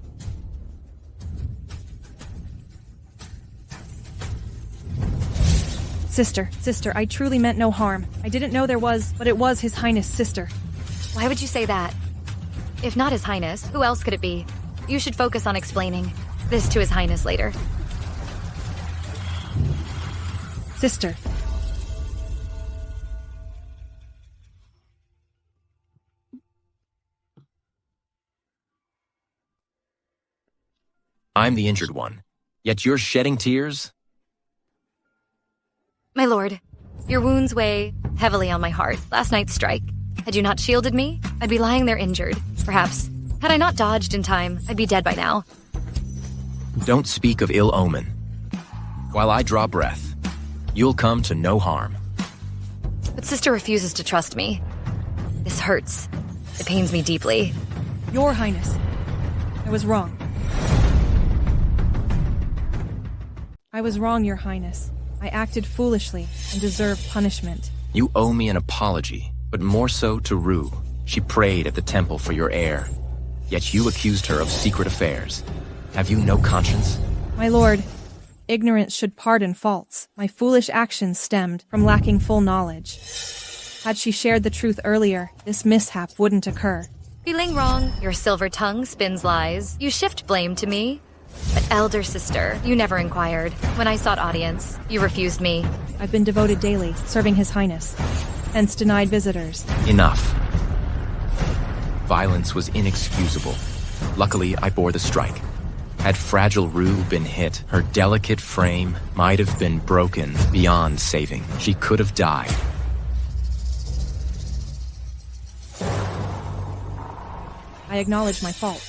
Sister, I truly meant no harm. I didn't know there was, but it was His Highness' sister. Why would you say that? If not His Highness, who else could it be? You should focus on explaining this to His Highness later. Sister. I'm the injured one. Yet you're shedding tears? My lord, your wounds weigh heavily on my heart. Last night's strike. Had you not shielded me, I'd be lying there injured. Perhaps, had I not dodged in time, I'd be dead by now. Don't speak of ill omen. While I draw breath, you'll come to no harm. But sister refuses to trust me. This hurts. It pains me deeply. Your Highness. I was wrong. I was wrong, Your Highness. I acted foolishly and deserve punishment. You owe me an apology, but more so to Rue. She prayed at the temple for your heir. Yet you accused her of secret affairs. Have you no conscience? My lord, ignorance should pardon faults. My foolish actions stemmed from lacking full knowledge. Had she shared the truth earlier, this mishap wouldn't occur. Feeling wrong, your silver tongue spins lies. You shift blame to me. But elder sister, you never inquired. When I sought audience, you refused me. I've been devoted daily, serving His Highness, hence denied visitors. Enough. Violence was inexcusable. Luckily, I bore the strike. Had fragile Rue been hit, her delicate frame might have been broken beyond saving. She could have died. I acknowledge my fault.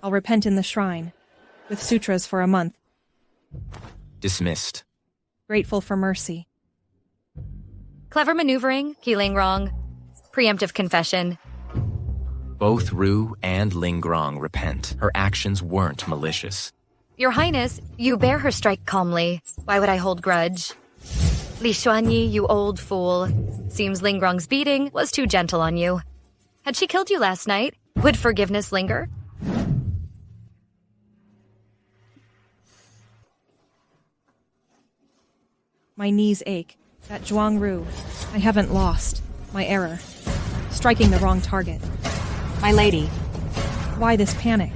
I'll repent in the shrine, with sutras for a month, Dismissed. grateful for mercy. Clever maneuvering, healing wrong. Preemptive confession. Both Rue and Lingrong repent. Her actions weren't malicious. Your Highness, you bear her strike calmly. Why would I hold grudge? Li Xuanyi, you old fool. Seems Lingrong's beating was too gentle on you. Had she killed you last night, would forgiveness linger? My knees ache. That Zhuang Ru. I haven't lost. My error. Striking the wrong target. My lady, Why this panic?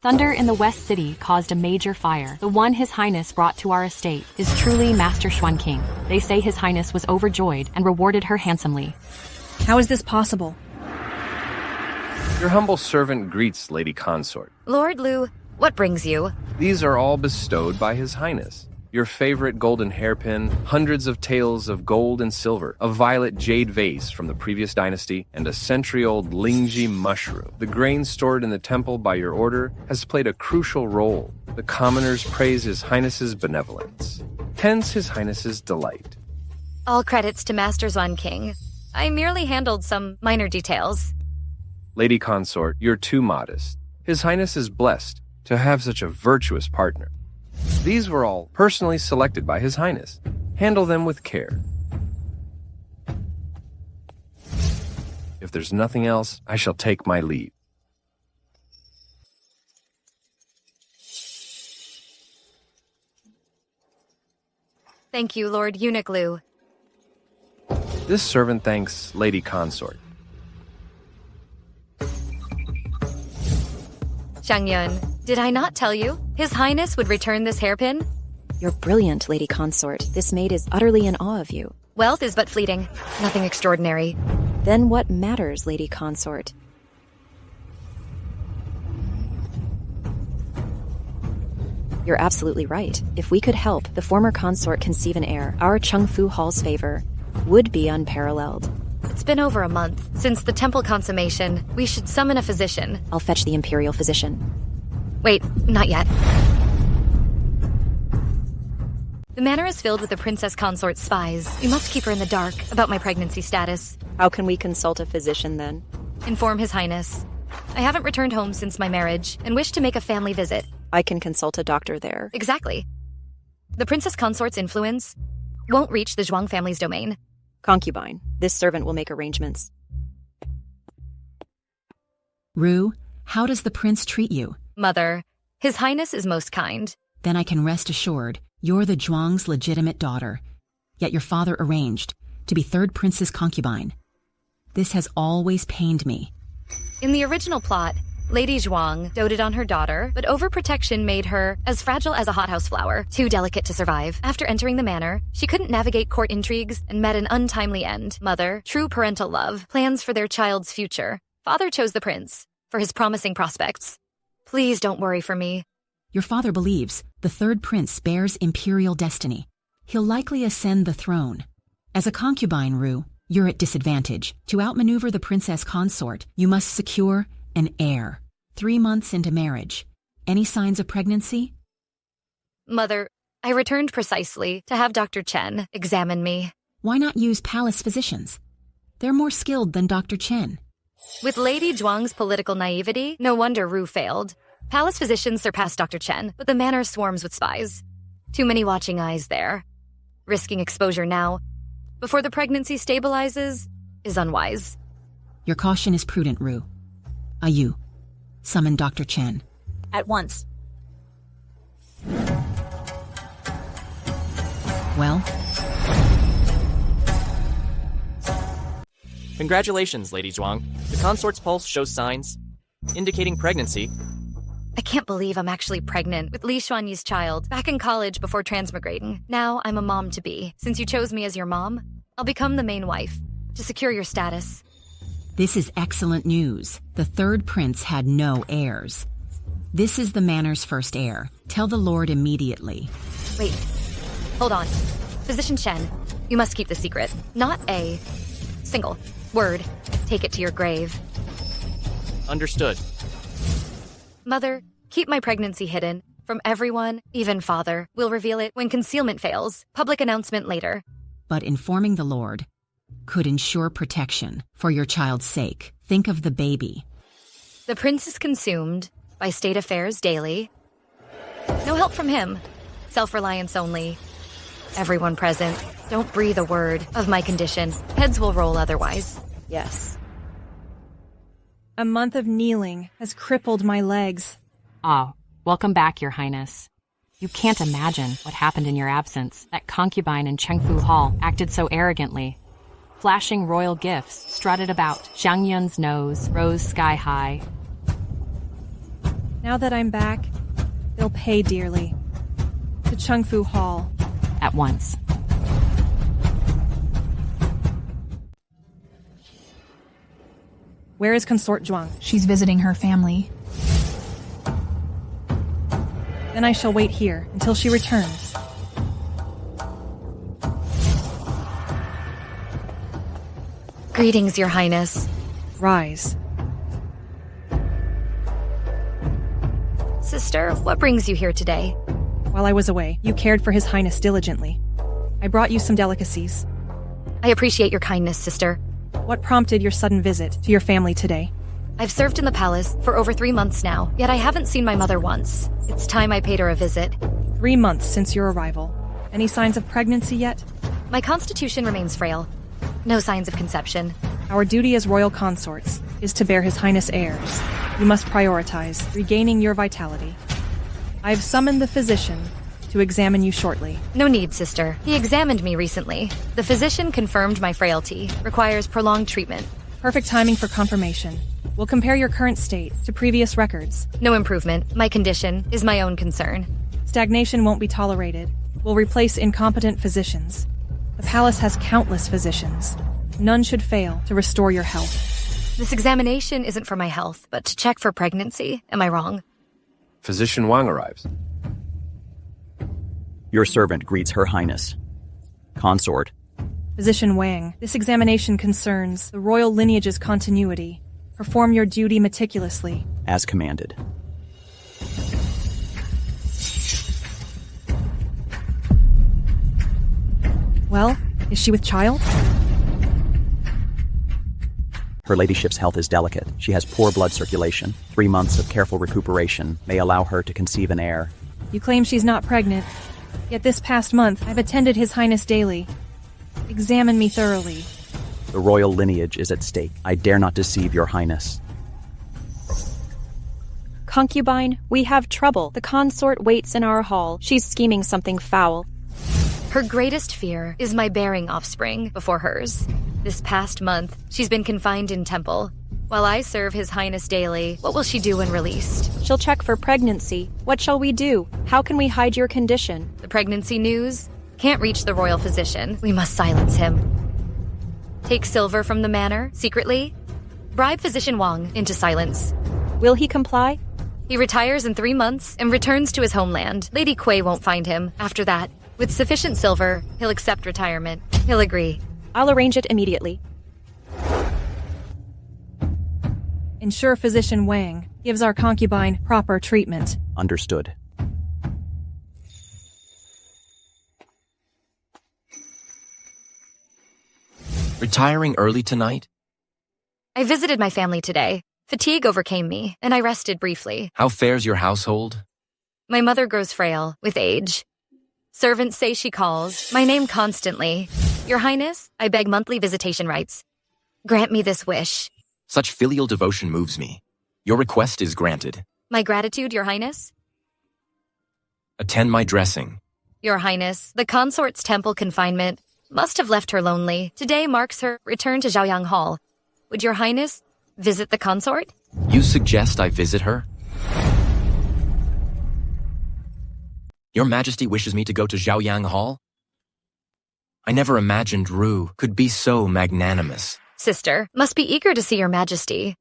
thunder in the West City caused a major fire. The one His Highness brought to our estate is truly Master Xuan King. They say His Highness was overjoyed and rewarded her handsomely. How is this possible? Your humble servant greets Lady Consort. Lord Lu, what brings you? These are all bestowed by His Highness. Your favorite golden hairpin, hundreds of taels of gold and silver, a violet jade vase from the previous dynasty, and a century-old Lingji mushroom. The grain stored in the temple by your order has played a crucial role. The commoners praise His Highness's benevolence. Hence His Highness's delight. All credits to Master Xuan King. I merely handled some minor details. Lady Consort, you're too modest. His Highness is blessed to have such a virtuous partner. These were all personally selected by His Highness. Handle them with care. If there's nothing else, I shall take my leave. Thank you, Lord Eunuch Lu. This servant thanks Lady Consort. Xiang Yun, did I not tell you? His Highness would return this hairpin? You're brilliant, Lady Consort. This maid is utterly in awe of you. Wealth is but fleeting. Nothing extraordinary. Then what matters, Lady Consort? You're absolutely right. If we could help the former consort conceive an heir, our Chengfu Hall's favor would be unparalleled. It's been over a month. Since the temple consummation, we should summon a physician. I'll fetch the imperial physician. Wait, not yet. The manor is filled with the princess consort's spies. We must keep her in the dark about my pregnancy status. How can we consult a physician then? Inform His Highness. I haven't returned home since my marriage and wish to make a family visit. I can consult a doctor there. Exactly. The princess consort's influence won't reach the Zhuang family's domain. Concubine, this servant will make arrangements. Rue, how does the prince treat you? Mother, His Highness is most kind. Then I can rest assured you're the Zhuang's legitimate daughter, yet your father arranged to be third prince's concubine. This has always pained me. In the original plot, Lady Zhuang doted on her daughter, but overprotection made her as fragile as a hothouse flower, too delicate to survive. After entering the manor, she couldn't navigate court intrigues and met an untimely end. Mother, true parental love, plans for their child's future. Father chose the prince for his promising prospects. Please don't worry for me. Your father believes the third prince bears imperial destiny. He'll likely ascend the throne. As a concubine, Rue, you're at disadvantage. To outmaneuver the princess consort, you must secure an heir. 3 months into marriage. Any signs of pregnancy? Mother, I returned precisely to have Dr. Chen examine me. Why not use palace physicians? They're more skilled than Dr. Chen. With Lady Zhuang's political naivety, no wonder Ru failed. Palace physicians surpassed Dr. Chen, but the manor swarms with spies. Too many watching eyes there. Risking exposure now, before the pregnancy stabilizes, is unwise. Your caution is prudent, Rue. Ayu, summon Dr. Chen. At once. Well? Congratulations, Lady Zhuang. The consort's pulse shows signs indicating pregnancy. I can't believe I'm actually pregnant with Li Xuanyi's child, back in college before transmigrating. Now I'm a mom-to-be. Since you chose me as your mom, I'll become the main wife, to secure your status. This is excellent news. The third prince had no heirs. This is the manor's first heir. Tell the lord immediately. Wait, hold on. Physician Shen, you must keep the secret. Not a single word. Take it to your grave. Understood. Mother, keep my pregnancy hidden. From everyone, even father, will reveal it when concealment fails. Public announcement later. But informing the lord could ensure protection for your child's sake. Think of the baby. The prince is consumed by state affairs daily. No help from him. Self-reliance only. Everyone present, don't breathe a word of my condition. Heads will roll otherwise. Yes. A month of kneeling has crippled my legs. Ah, welcome back, Your Highness. You can't imagine what happened in your absence. That concubine in Chengfu Hall acted so arrogantly. Flashing royal gifts strutted about. Zhang Yun's nose rose sky high. Now that I'm back, they'll pay dearly. To Chengfu Hall. At once. Where is Consort Zhuang? She's visiting her family. Then I shall wait here until she returns. Greetings, Your Highness. Rise. Sister, what brings you here today? While I was away, you cared for His Highness diligently. I brought you some delicacies. I appreciate your kindness, sister. What prompted your sudden visit to your family today? I've served in the palace for over 3 months now, yet I haven't seen my mother once. It's time I paid her a visit. 3 months since your arrival. Any signs of pregnancy yet? My constitution remains frail. No signs of conception. Our duty as royal consorts is to bear His Highness heirs. You must prioritize regaining your vitality. I've summoned the physician to examine you shortly. No need, sister. He examined me recently. The physician confirmed my frailty. Requires prolonged treatment. Perfect timing for confirmation. We'll compare your current state to previous records. No improvement. My condition is my own concern. Stagnation won't be tolerated. We'll replace incompetent physicians. The palace has countless physicians. None should fail to restore your health. This examination isn't for my health, but to check for pregnancy. Am I wrong? Physician Wang arrives. Your servant greets Her Highness. Consort. Physician Wang, this examination concerns the royal lineage's continuity. Perform your duty meticulously. As commanded. Well, is she with child? Her ladyship's health is delicate. She has poor blood circulation. 3 months of careful recuperation may allow her to conceive an heir. You claim she's not pregnant. Yet this past month, I've attended His Highness daily. Examine me thoroughly. The royal lineage is at stake. I dare not deceive Your Highness. Concubine, we have trouble. The consort waits in our hall. She's scheming something foul. Her greatest fear is my bearing offspring before hers. This past month, she's been confined in temple. While I serve His Highness daily, what will she do when released? She'll check for pregnancy. What shall we do? How can we hide your condition? The pregnancy news can't reach the royal physician. We must silence him. Take silver from the manor, secretly. Bribe Physician Wang into silence. Will he comply? He retires in 3 months and returns to his homeland. Lady Kuei won't find him. After that, with sufficient silver, he'll accept retirement. He'll agree. I'll arrange it immediately. Ensure Physician Wang gives our concubine proper treatment. Understood. Retiring early tonight? I visited my family today. Fatigue overcame me, and I rested briefly. How fares your household? My mother grows frail with age. Servants say she calls my name constantly. Your Highness, I beg monthly visitation rights. Grant me this wish. Such filial devotion moves me. Your request is granted. My gratitude, Your Highness. Attend my dressing. Your Highness, the consort's temple confinement must have left her lonely. Today marks her return to Zhaoyang Hall. Would your highness visit the consort? You suggest I visit her? Your Majesty wishes me to go to Zhaoyang Hall? I never imagined Ru could be so magnanimous. Sister, must be eager to see your majesty.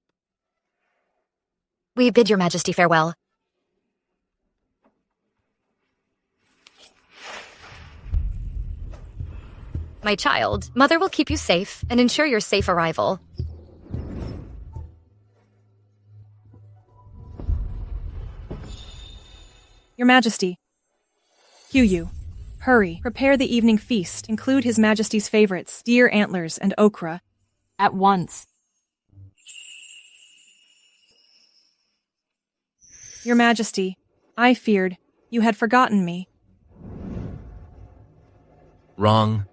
We bid your majesty farewell. My child, mother will keep you safe and ensure your safe arrival. Your Majesty. Yu, hurry, prepare the evening feast. Include His Majesty's favorites, deer antlers and okra. At once. Your Majesty, I feared you had forgotten me. Wrong.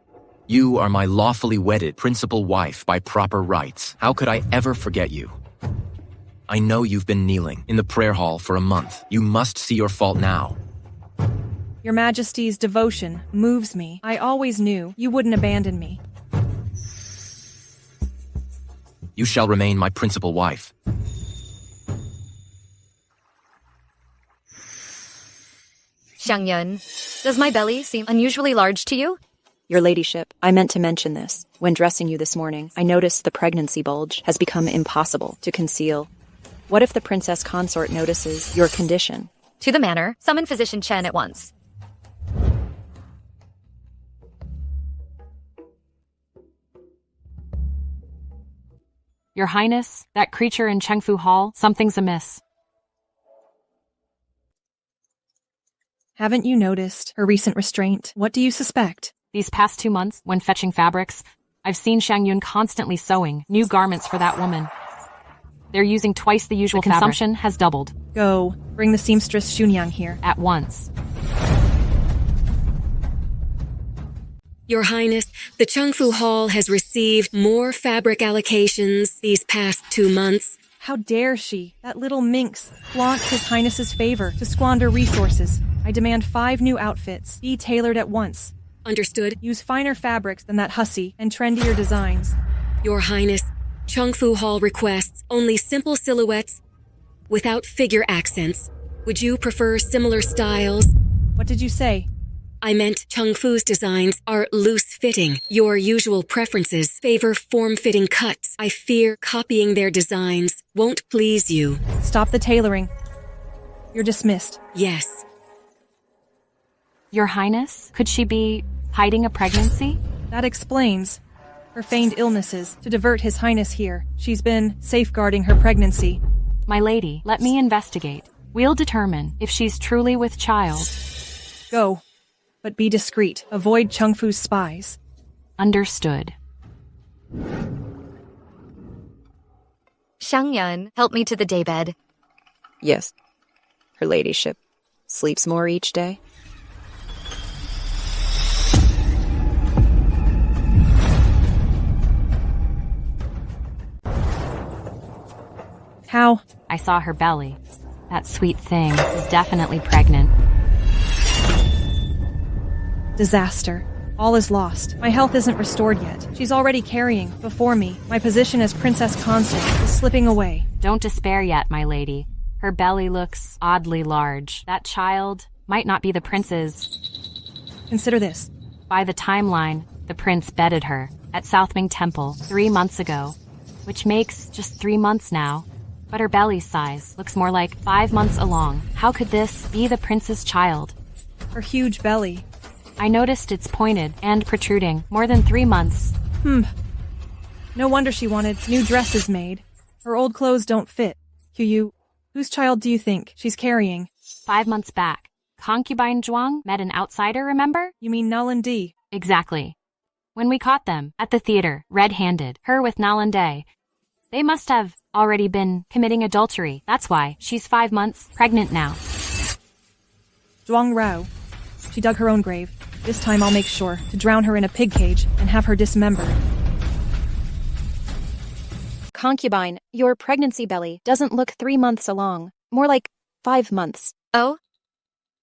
You are my lawfully wedded principal wife by proper rights. How could I ever forget you? I know you've been kneeling in the prayer hall for a month. You must see your fault now. Your Majesty's devotion moves me. I always knew you wouldn't abandon me. You shall remain my principal wife. Xiangyun, does my belly seem unusually large to you? Your ladyship, I meant to mention this. When dressing you this morning, I noticed the pregnancy bulge has become impossible to conceal. What if the princess consort notices your condition? To the manor, summon Physician Chen at once. Your Highness, that creature in Chengfu Hall, something's amiss. Haven't you noticed her recent restraint? What do you suspect? These past 2 months, when fetching fabrics, I've seen Xiangyun constantly sewing new garments for that woman. They're using twice the usual fabric. Consumption has doubled. Go, bring the seamstress Xunyang here. At once. Your Highness, the Chengfu Hall has received more fabric allocations these past 2 months. How dare she, that little minx, flaunt His Highness's favor to squander resources. I demand 5 new outfits, be tailored at once. Understood. Use finer fabrics than that hussy and trendier designs. Your Highness, Chengfu Hall requests only simple silhouettes without figure accents. Would you prefer similar styles? What did you say? I meant Chengfu's designs are loose-fitting. Your usual preferences favor form-fitting cuts. I fear copying their designs won't please you. Stop the tailoring. You're dismissed. Yes. Your Highness, could she be hiding a pregnancy? That explains her feigned illnesses to divert His Highness here. She's been safeguarding her pregnancy. My lady, let me investigate. We'll determine if she's truly with child. Go, but be discreet. Avoid Chengfu's spies. Understood. Xiangyun, help me to the daybed. Yes. Her ladyship sleeps more each day. How? I saw her belly. That sweet thing is definitely pregnant. Disaster. All is lost. My health isn't restored yet. She's already carrying, before me, my position as princess consort is slipping away. Don't despair yet, my lady. Her belly looks oddly large. That child might not be the prince's. Consider this. By the timeline, the prince bedded her at Southming Temple 3 months ago, which makes just 3 months now. But her belly size looks more like 5 months along. How could this be the prince's child? Her huge belly. I noticed it's pointed and protruding more than 3 months. No wonder she wanted new dresses made. Her old clothes don't fit. Yu, whose child do you think she's carrying? 5 months back, concubine Zhuang met an outsider, remember? You mean Nalandi? Exactly. When we caught them at the theater, red-handed, her with Nalande, they must have already been committing adultery. That's why she's 5 months pregnant now. Zhuang Rao. She dug her own grave. This time I'll make sure to drown her in a pig cage and have her dismembered. Concubine, your pregnancy belly doesn't look 3 months along. More like 5 months. Oh?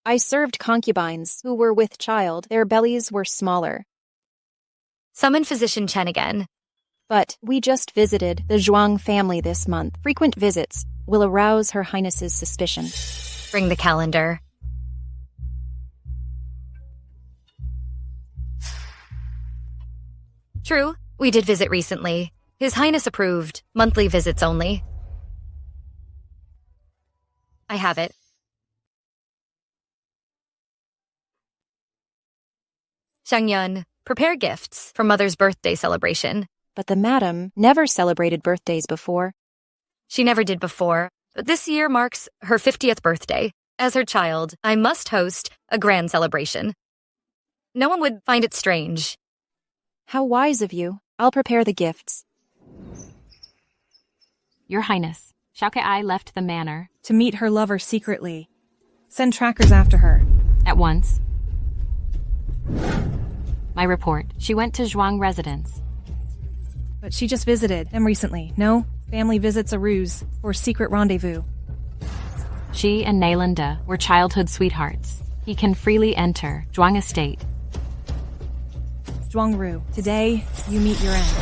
I served concubines who were with child. Their bellies were smaller. Summon Physician Chen again. But we just visited the Zhuang family this month. Frequent visits will arouse Her Highness's suspicion. Bring the calendar. True, we did visit recently. His Highness approved. Monthly visits only. I have it. Xiangyun, prepare gifts for Mother's birthday celebration. But the madam never celebrated birthdays before. She never did before, but this year marks her 50th birthday. As her child, I must host a grand celebration. No one would find it strange. How wise of you. I'll prepare the gifts. Your Highness, Xiaoke left the manor. To meet her lover secretly. Send trackers after her. At once. My report. She went to Zhuang residence. But she just visited them recently. No? Family visits a ruse or secret rendezvous. She and Nalanda were childhood sweethearts. He can freely enter Zhuang estate. Zhuangru, today you meet your end.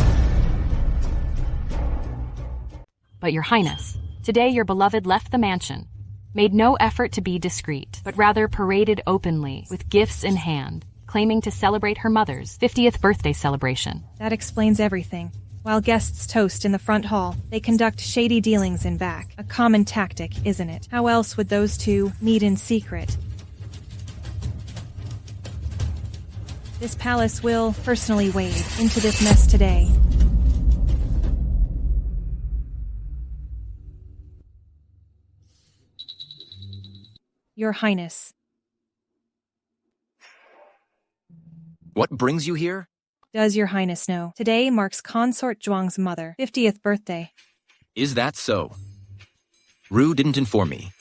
But Your Highness, today your beloved left the mansion, made no effort to be discreet, but rather paraded openly with gifts in hand, claiming to celebrate her mother's 50th birthday celebration. That explains everything. While guests toast in the front hall, they conduct shady dealings in back. A common tactic, isn't it? How else would those two meet in secret? This palace will personally wade into this mess today. Your Highness. What brings you here? Does Your Highness know? Today marks Consort Zhuang's mother, 50th birthday. Is that so? Ru didn't inform me.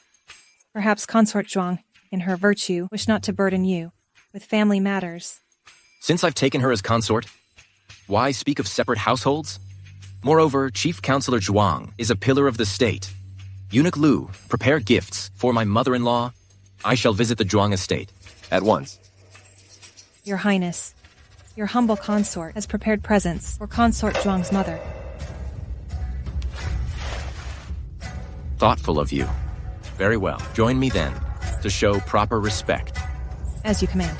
Perhaps Consort Zhuang, in her virtue, wished not to burden you with family matters. Since I've taken her as consort, why speak of separate households? Moreover, Chief Counselor Zhuang is a pillar of the state. Eunuch Lu, prepare gifts for my mother-in-law. I shall visit the Zhuang estate. At once. Your Highness, your humble consort has prepared presents for Consort Zhuang's mother. Thoughtful of you. Very well. Join me then, to show proper respect. As you command.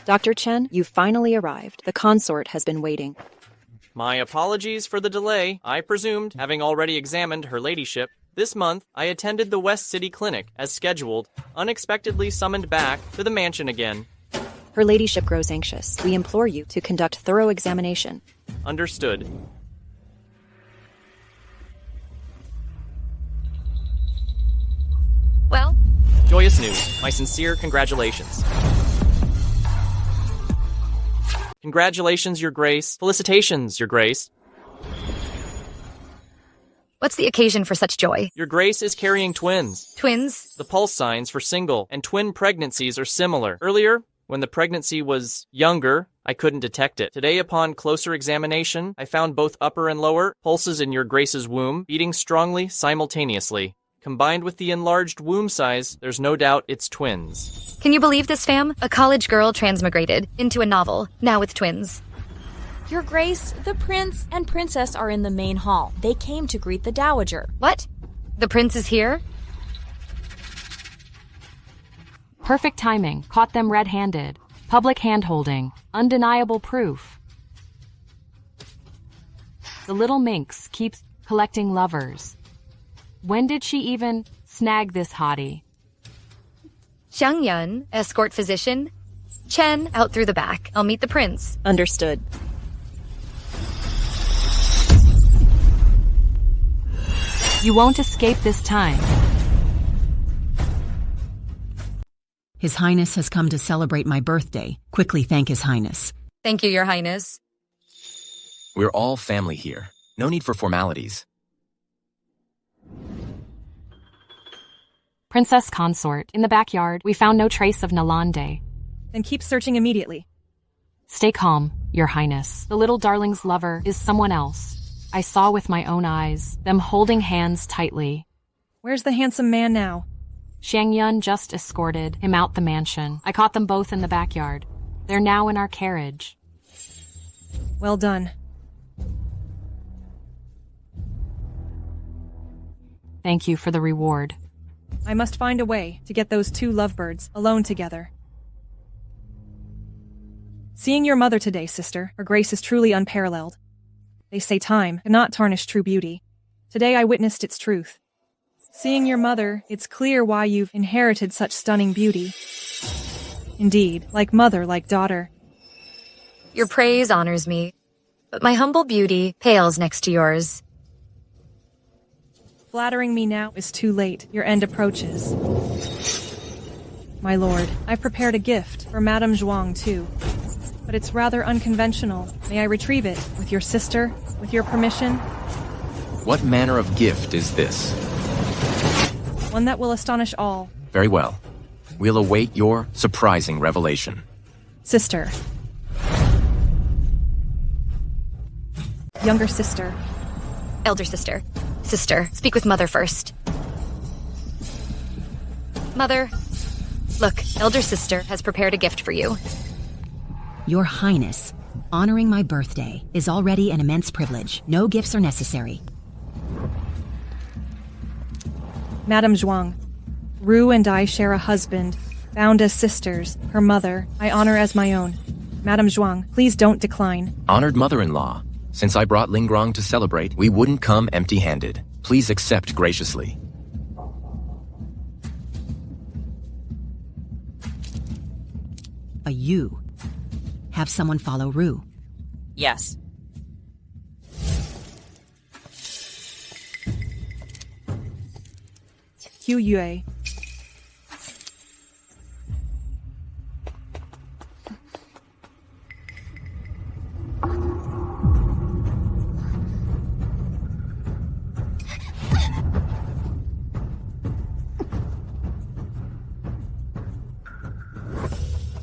Dr. Chen, you finally arrived. The consort has been waiting. My apologies for the delay. I presumed, having already examined her ladyship, this month I attended the West City Clinic as scheduled, unexpectedly summoned back to the mansion again. Her ladyship grows anxious. We implore you to conduct thorough examination. Understood. Well? Joyous news. My sincere congratulations. Congratulations, Your Grace. Felicitations, Your Grace. What's the occasion for such joy? Your Grace is carrying twins. Twins? The pulse signs for single and twin pregnancies are similar. Earlier, when the pregnancy was younger, I couldn't detect it. Today, upon closer examination, I found both upper and lower pulses in Your Grace's womb beating strongly simultaneously. Combined with the enlarged womb size, there's no doubt it's twins. Can you believe this, fam? A college girl transmigrated into a novel, now with twins. Your Grace, the prince and princess are in the main hall. They came to greet the dowager. What? The prince is here? Perfect timing. Caught them red-handed. Public hand-holding. Undeniable proof. The little minx keeps collecting lovers. When did she even snag this hottie? Xiangyun, escort physician. Chen, out through the back. I'll meet the prince. Understood. You won't escape this time. His Highness has come to celebrate my birthday. Quickly thank His Highness. Thank you, Your Highness. We're all family here. No need for formalities. Princess Consort. In the backyard, we found no trace of Nalande. Then keep searching immediately. Stay calm, Your Highness. The little darling's lover is someone else. I saw with my own eyes, them holding hands tightly. Where's the handsome man now? Xiangyun just escorted him out the mansion. I caught them both in the backyard. They're now in our carriage. Well done. Thank you for the reward. I must find a way to get those two lovebirds alone together. Seeing your mother today, sister, her grace is truly unparalleled. They say time cannot tarnish true beauty. Today I witnessed its truth. Seeing your mother, it's clear why you've inherited such stunning beauty. Indeed, like mother, like daughter. Your praise honors me, but my humble beauty pales next to yours. Flattering me now is too late. Your end approaches. My lord, I've prepared a gift for Madame Zhuang, too. But it's rather unconventional. May I retrieve it with your sister, with your permission? What manner of gift is this? One that will astonish all. Very well. We'll await your surprising revelation. Sister. Younger sister. Elder sister. Sister, speak with mother first. Mother, look, elder sister has prepared a gift for you. Your Highness, honoring my birthday is already an immense privilege. No gifts are necessary. Madame Zhuang, Ru and I share a husband, bound as sisters. Her mother, I honor as my own. Madame Zhuang, please don't decline. Honored mother-in-law, since I brought Lingrong to celebrate, we wouldn't come empty-handed. Please accept graciously. A you. Have someone follow Ru. Yes. Hu Yue.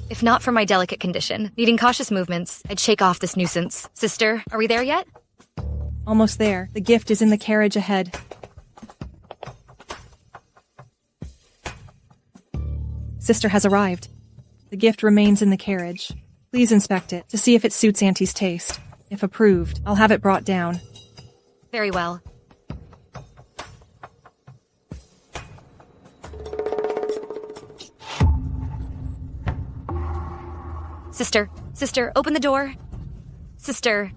If not for my delicate condition, needing cautious movements, I'd shake off this nuisance. Sister, are we there yet? Almost there. The gift is in the carriage ahead. Sister has arrived. The gift remains in the carriage. Please inspect it to see if it suits Auntie's taste. If approved, I'll have it brought down. Very well. Sister, open the door. Sister.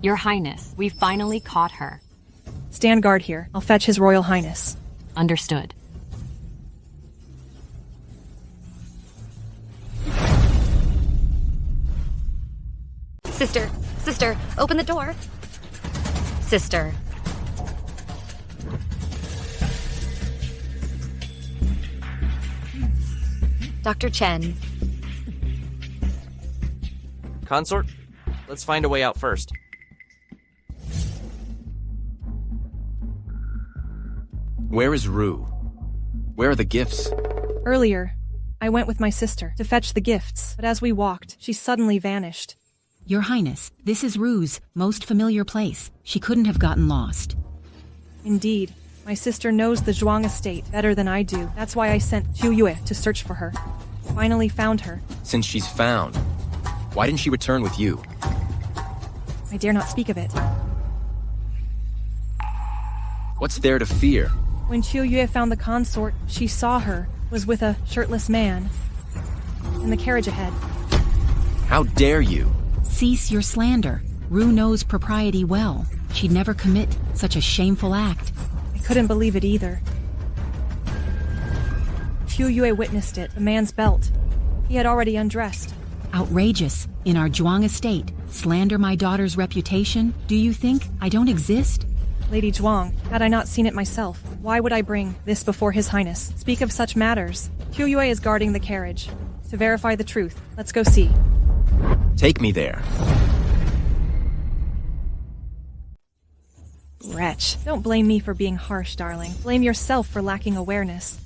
Your Highness, we finally caught her. Stand guard here. I'll fetch His Royal Highness. Understood. Sister, open the door. Sister. Dr. Chen. Consort, let's find a way out first. Where is Ru? Where are the gifts? Earlier, I went with my sister to fetch the gifts, but as we walked, she suddenly vanished. Your Highness, this is Ru's most familiar place. She couldn't have gotten lost. Indeed. My sister knows the Zhuang estate better than I do. That's why I sent Hu Yue to search for her. Finally found her. Since she's found, why didn't she return with you? I dare not speak of it. What's there to fear? When Hu Yue found the consort, she saw her, was with a shirtless man. In the carriage ahead. How dare you? Cease your slander. Ru knows propriety well. She'd never commit such a shameful act. Couldn't believe it either. Hu Yue witnessed it, the man's belt. He had already undressed. Outrageous. In our Zhuang estate. Slander my daughter's reputation? Do you think I don't exist? Lady Zhuang, had I not seen it myself, why would I bring this before His Highness? Speak of such matters. Hu Yue is guarding the carriage. To verify the truth, let's go see. Take me there. Wretch. Don't blame me for being harsh, darling. Blame yourself for lacking awareness.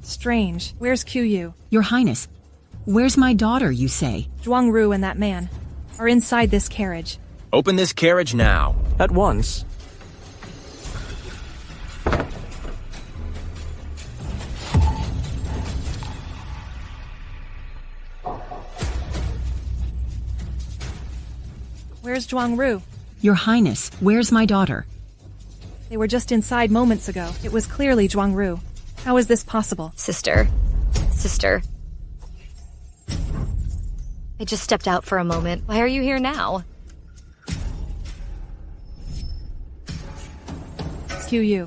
Strange. Where's Qiu? Your Highness, where's my daughter, you say? Zhuang Ru and that man are inside this carriage. Open this carriage now. At once. Where's Zhuang Ru? Your Highness, where's my daughter? They were just inside moments ago. It was clearly Zhuang Ru. How is this possible? Sister. I just stepped out for a moment. Why are you here now? QU.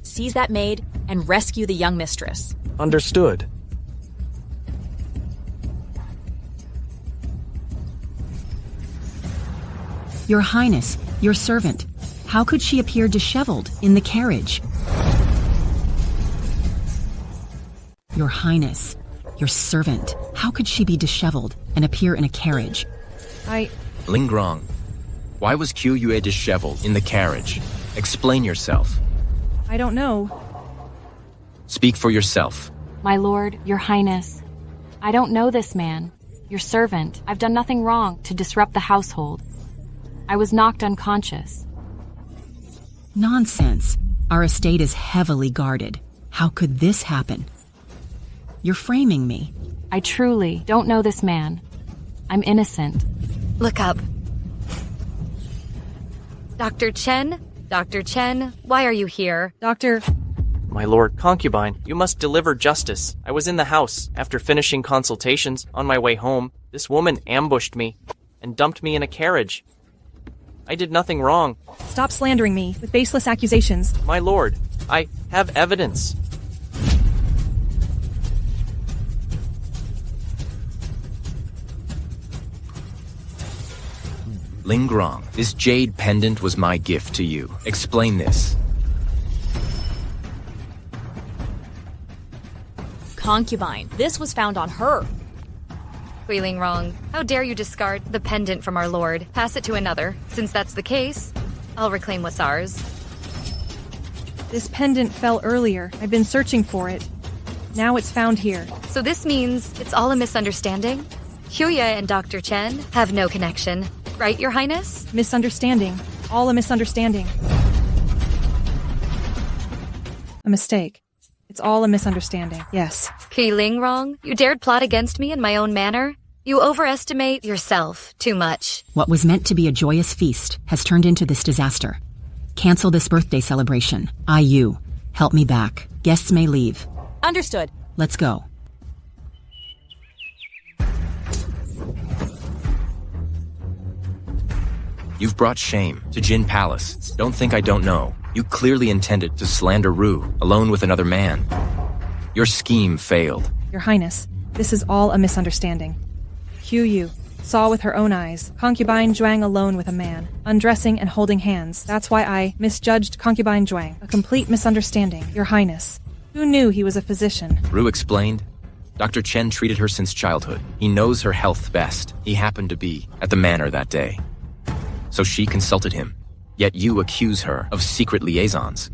Seize that maid and rescue the young mistress. Understood. Your Highness, your servant. How could she appear disheveled in the carriage? Your Highness, your servant. How could she be disheveled and appear in a carriage? Lingrong, why was Qiuyue disheveled in the carriage? Explain yourself. I don't know. Speak for yourself. My lord, your highness, I don't know this man. Your servant. I've done nothing wrong to disrupt the household. I was knocked unconscious. Nonsense. Our estate is heavily guarded. How could this happen? You're framing me. I truly don't know this man. I'm innocent. Look up. Dr. Chen? Dr. Chen, why are you here? My lord, concubine, you must deliver justice. I was in the house. After finishing consultations, on my way home, this woman ambushed me and dumped me in a carriage. I did nothing wrong. Stop slandering me with baseless accusations. My lord, I have evidence. Lingrong, this jade pendant was my gift to you. Explain this. Concubine. This was found on her. Huiling wrong. How dare you discard the pendant from our lord? Pass it to another. Since that's the case, I'll reclaim what's ours. This pendant fell earlier. I've been searching for it. Now it's found here. So this means it's all a misunderstanding? Huya and Dr. Chen have no connection. Right, Your Highness? Misunderstanding. All a misunderstanding. A mistake. It's all a misunderstanding. Yes. Keeling wrong? You dared plot against me in my own manner? You overestimate yourself too much. What was meant to be a joyous feast has turned into this disaster. Cancel this birthday celebration. You. Help me back. Guests may leave. Understood. Let's go. You've brought shame to Jin Palace. Don't think I don't know. You clearly intended to slander Ru, alone with another man. Your scheme failed. Your Highness, this is all a misunderstanding. Yu saw with her own eyes concubine Zhuang alone with a man, undressing and holding hands. That's why I misjudged concubine Zhuang. A complete misunderstanding, Your Highness. Who knew he was a physician? Ru explained. Dr. Chen treated her since childhood. He knows her health best. He happened to be at the manor that day. So she consulted him. Yet you accuse her of secret liaisons.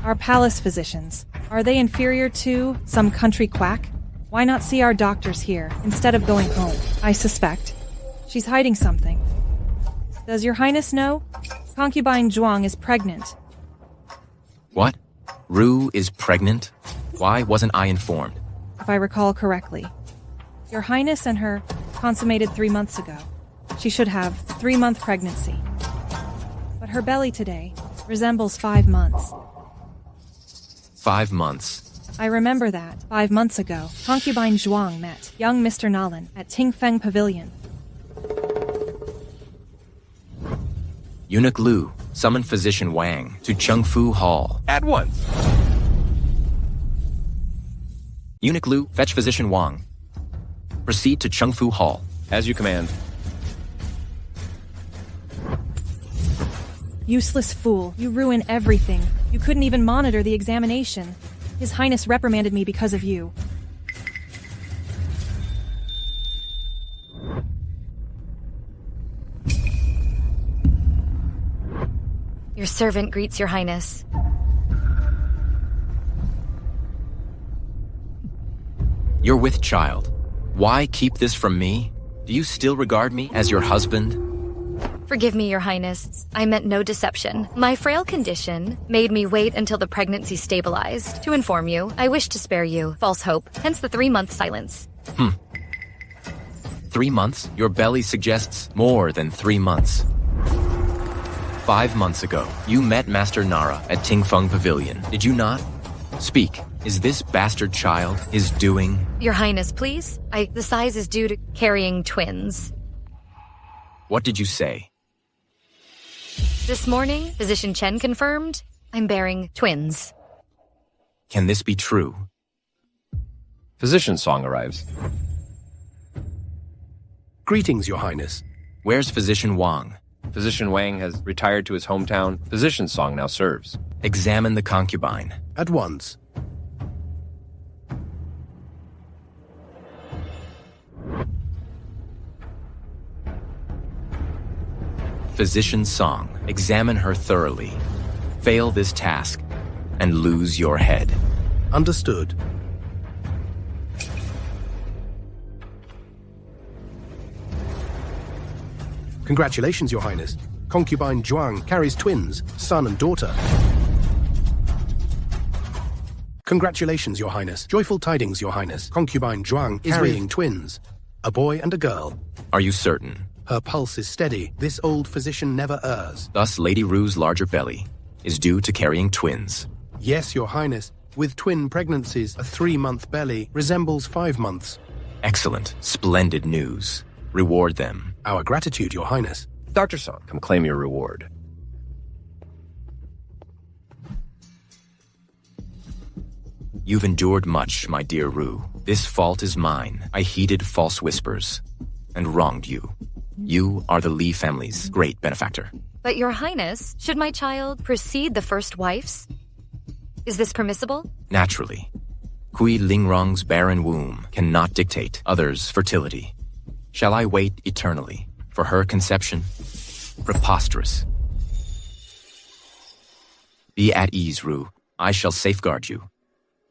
Our palace physicians. Are they inferior to some country quack? Why not see our doctors here instead of going home? I suspect she's hiding something. Does Your Highness know? Concubine Zhuang is pregnant. What? Ru is pregnant? Why wasn't I informed? If I recall correctly. Your Highness and her consummated 3 months ago. She should have a 3-month pregnancy. But her belly today resembles 5 months. 5 months. I remember that 5 months ago, concubine Zhuang met young Mr. Nalan at Tingfeng Pavilion. Eunuch Lu, summon physician Wang to Chengfu Hall. At once. Eunuch Lu, fetch physician Wang. Proceed to Chengfu Hall. As you command. Useless fool. You ruin everything. You couldn't even monitor the examination. His Highness reprimanded me because of you. Your servant greets Your Highness. You're with child. Why keep this from me? Do you still regard me as your husband? Forgive me, Your Highness. I meant no deception. My frail condition made me wait until the pregnancy stabilized. To inform you, I wish to spare you false hope, hence the 3-month silence. 3 months? Your belly suggests more than 3 months. 5 months ago, you met Master Nara at Tingfeng Pavilion, did you not? Speak. Is this bastard child his doing? Your Highness, please? The size is due to carrying twins. What did you say? This morning, Physician Chen confirmed I'm bearing twins. Can this be true? Physician Song arrives. Greetings, Your Highness. Where's Physician Wang? Physician Wang has retired to his hometown. Physician Song now serves. Examine the concubine. At once. Physician Song, examine her thoroughly. Fail this task, and lose your head. Understood. Congratulations, Your Highness. Concubine Zhuang carries twins, son and daughter. Congratulations, Your Highness. Joyful tidings, Your Highness. Concubine Zhuang carrying twins, a boy and a girl. Are you certain? Her pulse is steady. This old physician never errs. Thus, Lady Rue's larger belly is due to carrying twins. Yes, Your Highness. With twin pregnancies, a 3-month belly resembles 5 months. Excellent. Splendid news. Reward them. Our gratitude, Your Highness. Dr. Song, come claim your reward. You've endured much, my dear Rue. This fault is mine. I heeded false whispers and wronged you. You are the Li family's great benefactor. But Your Highness, should my child precede the first wife's? Is this permissible? Naturally. Kui Lingrong's barren womb cannot dictate others' fertility. Shall I wait eternally for her conception? Preposterous. Be at ease, Rue. I shall safeguard you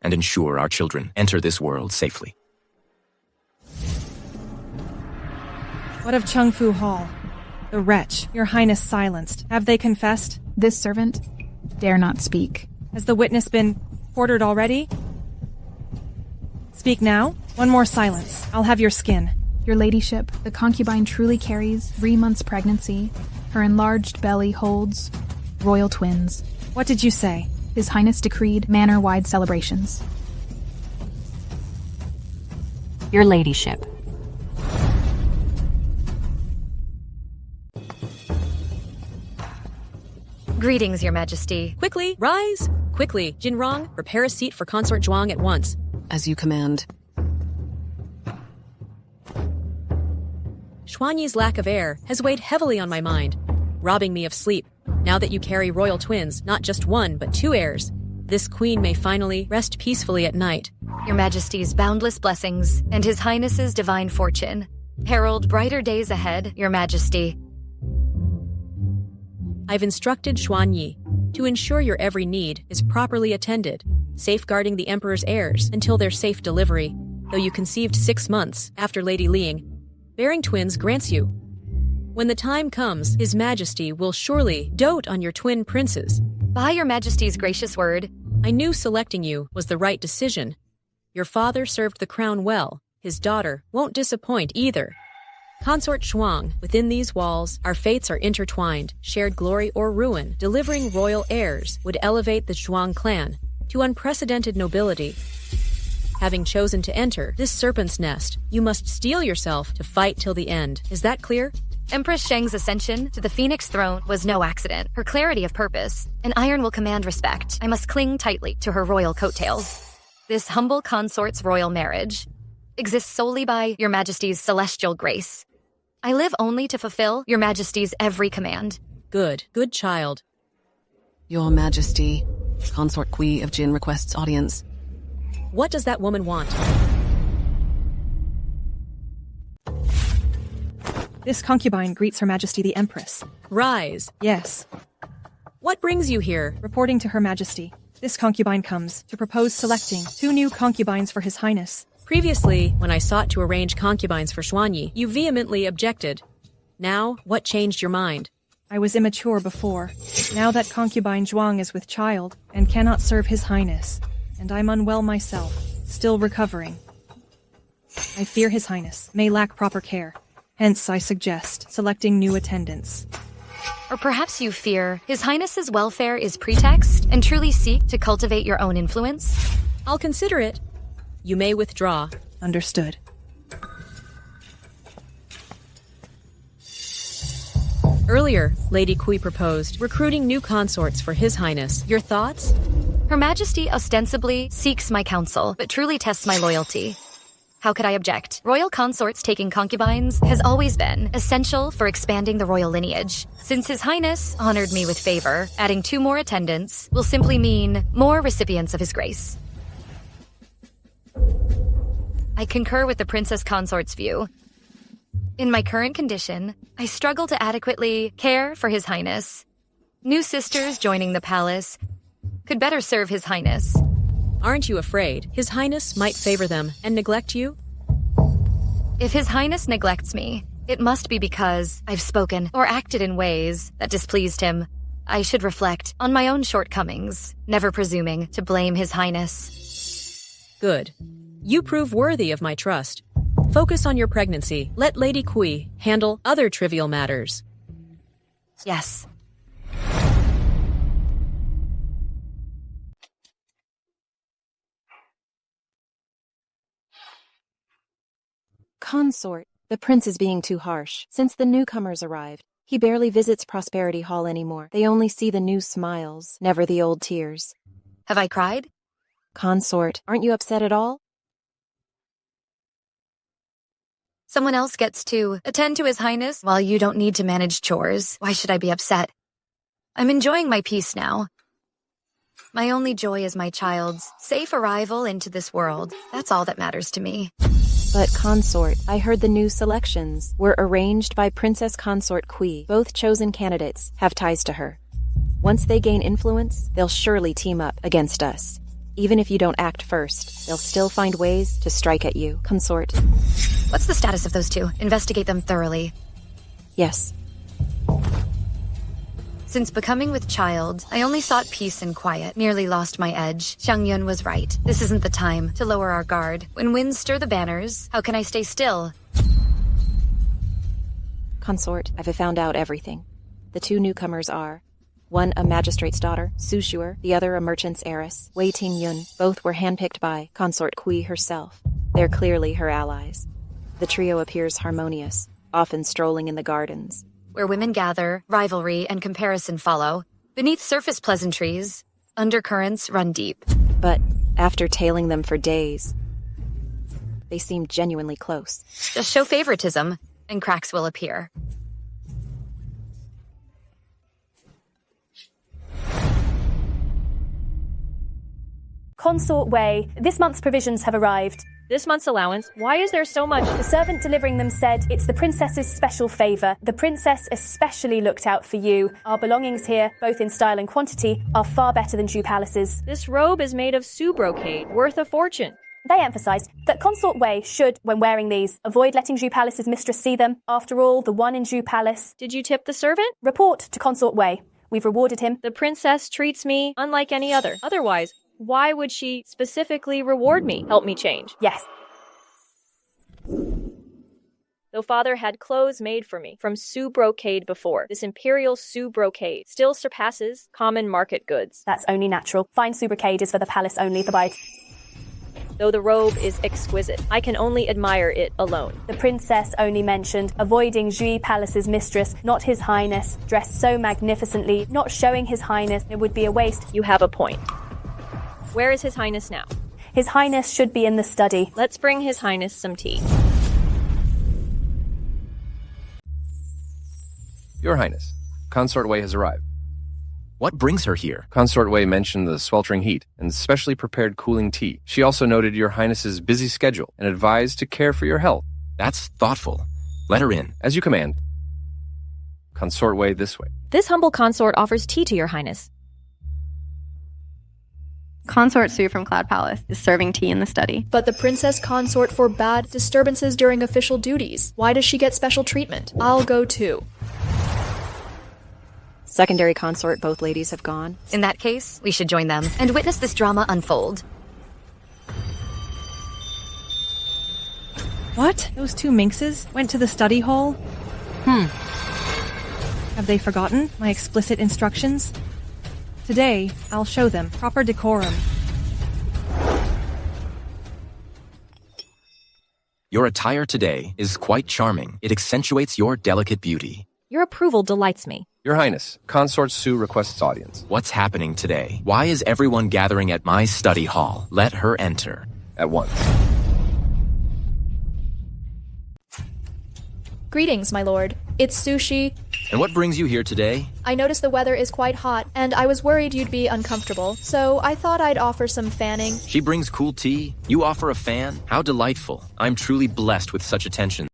and ensure our children enter this world safely. What of Chengfu Hall? The wretch, Your Highness silenced. Have they confessed? This servant dare not speak. Has the witness been ordered already? Speak now. One more silence. I'll have your skin. Your ladyship, the concubine truly carries 3 months pregnancy. Her enlarged belly holds royal twins. What did you say? His Highness decreed manor-wide celebrations. Your ladyship. Greetings, Your Majesty. Quickly, rise! Quickly, Jinrong, prepare a seat for Consort Zhuang at once. As you command. Xuanyi's lack of heir has weighed heavily on my mind, robbing me of sleep. Now that you carry royal twins, not just 1, but 2 heirs, this queen may finally rest peacefully at night. Your Majesty's boundless blessings and His Highness's divine fortune herald brighter days ahead, Your Majesty. I've instructed Xuanyi to ensure your every need is properly attended, safeguarding the Emperor's heirs until their safe delivery, though you conceived 6 months after Lady Ling. Bearing twins grants you. When the time comes, His Majesty will surely dote on your twin princes. By Your Majesty's gracious word, I knew selecting you was the right decision. Your father served the crown well. His daughter won't disappoint either. Consort Zhuang, within these walls, our fates are intertwined. Shared glory or ruin, delivering royal heirs would elevate the Zhuang clan to unprecedented nobility. Having chosen to enter this serpent's nest, you must steel yourself to fight till the end. Is that clear? Empress Sheng's ascension to the Phoenix throne was no accident. Her clarity of purpose, an iron will command respect. I must cling tightly to her royal coattails. This humble consort's royal marriage exists solely by Your Majesty's celestial grace. I live only to fulfill Your Majesty's every command. Good child. Your Majesty, Consort Kui of Jin requests audience. What does that woman want? This concubine greets Her Majesty the Empress. Rise. Yes. What brings you here? Reporting to Her Majesty. This concubine comes to propose selecting 2 new concubines for His Highness. Previously, when I sought to arrange concubines for Xuanyi, you vehemently objected. Now, what changed your mind? I was immature before. Now that concubine Zhuang is with child and cannot serve his highness, and I'm unwell myself, still recovering. I fear his highness may lack proper care. Hence, I suggest selecting new attendants. Or perhaps you fear His Highness's welfare is pretext and truly seek to cultivate your own influence? I'll consider it. You may withdraw. Understood. Earlier, Lady Kui proposed recruiting new consorts for His Highness. Your thoughts? Her Majesty ostensibly seeks my counsel, but truly tests my loyalty. How could I object? Royal consorts taking concubines has always been essential for expanding the royal lineage. Since His Highness honored me with favor, adding 2 more attendants will simply mean more recipients of His grace. I concur with the Princess Consort's view. In my current condition, I struggle to adequately care for His Highness. New sisters joining the palace could better serve His Highness. Aren't you afraid His Highness might favor them and neglect you? If His Highness neglects me, it must be because I've spoken or acted in ways that displeased him. I should reflect on my own shortcomings, never presuming to blame His Highness. Good. You prove worthy of my trust. Focus on your pregnancy. Let Lady Kui handle other trivial matters. Yes. Consort. The prince is being too harsh. Since the newcomers arrived, he barely visits Prosperity Hall anymore. They only see the new smiles, never the old tears. Have I cried? Consort, aren't you upset at all? Someone else gets to attend to His Highness while you don't need to manage chores. Why should I be upset? I'm enjoying my peace now. My only joy is my child's safe arrival into this world. That's all that matters to me. But consort, I heard the new selections were arranged by Princess Consort Kui. Both chosen candidates have ties to her. Once they gain influence, they'll surely team up against us. Even if you don't act first, they'll still find ways to strike at you, consort. What's the status of those 2? Investigate them thoroughly. Yes. Since becoming with child, I only sought peace and quiet, merely lost my edge. Xiang Yun was right. This isn't the time to lower our guard. When winds stir the banners, how can I stay still? Consort, I've found out everything. The 2 newcomers are one a magistrate's daughter, Su Shuer, the other a merchant's heiress, Wei Ting Yun. Both were handpicked by Consort Kui herself. They're clearly her allies. The trio appears harmonious, often strolling in the gardens. Where women gather, rivalry and comparison follow. Beneath surface pleasantries, undercurrents run deep. But after tailing them for days, they seem genuinely close. Just show favoritism, and cracks will appear. Consort Wei, this month's provisions have arrived. This month's allowance? Why is there so much? The servant delivering them said it's the princess's special favor. The princess especially looked out for you. Our belongings here, both in style and quantity, are far better than Zhu Palace's. This robe is made of Su brocade, worth a fortune. They emphasized that Consort Wei should, when wearing these, avoid letting Zhu Palace's mistress see them. After all, the one in Zhu Palace... Did you tip the servant? Report to Consort Wei. We've rewarded him. The princess treats me unlike any other. Otherwise, why would she specifically reward me? Help me change. Yes. Though father had clothes made for me from Su brocade before, this imperial Su brocade still surpasses common market goods. That's only natural. Fine Su brocade is for the palace only, Though the robe is exquisite, I can only admire it alone. The princess only mentioned avoiding Zhui Palace's mistress, not His Highness, dressed so magnificently, not showing His Highness. It would be a waste. You have a point. Where is His Highness now? His Highness should be in the study. Let's bring His Highness some tea. Your Highness, Consort Wei has arrived. What brings her here? Consort Wei mentioned the sweltering heat and specially prepared cooling tea. She also noted your Highness's busy schedule and advised to care for your health. That's thoughtful. Let her in. As you command. Consort Wei this way. This humble consort offers tea to your Highness. Consort Su from Cloud Palace is serving tea in the study. But the princess consort forbade disturbances during official duties. Why does she get special treatment? I'll go too. Secondary consort, both ladies have gone. In that case, we should join them and witness this drama unfold. What? Those two minxes went to the study hall? Have they forgotten my explicit instructions? Today, I'll show them proper decorum. Your attire today is quite charming. It accentuates your delicate beauty. Your approval delights me. Your Highness, Consort Su requests audience. What's happening today? Why is everyone gathering at my study hall? Let her enter. At once. Greetings, my lord. It's Sushi. And what brings you here today? I noticed the weather is quite hot, and I was worried you'd be uncomfortable, so I thought I'd offer some fanning. She brings cool tea. You offer a fan? How delightful. I'm truly blessed with such attention.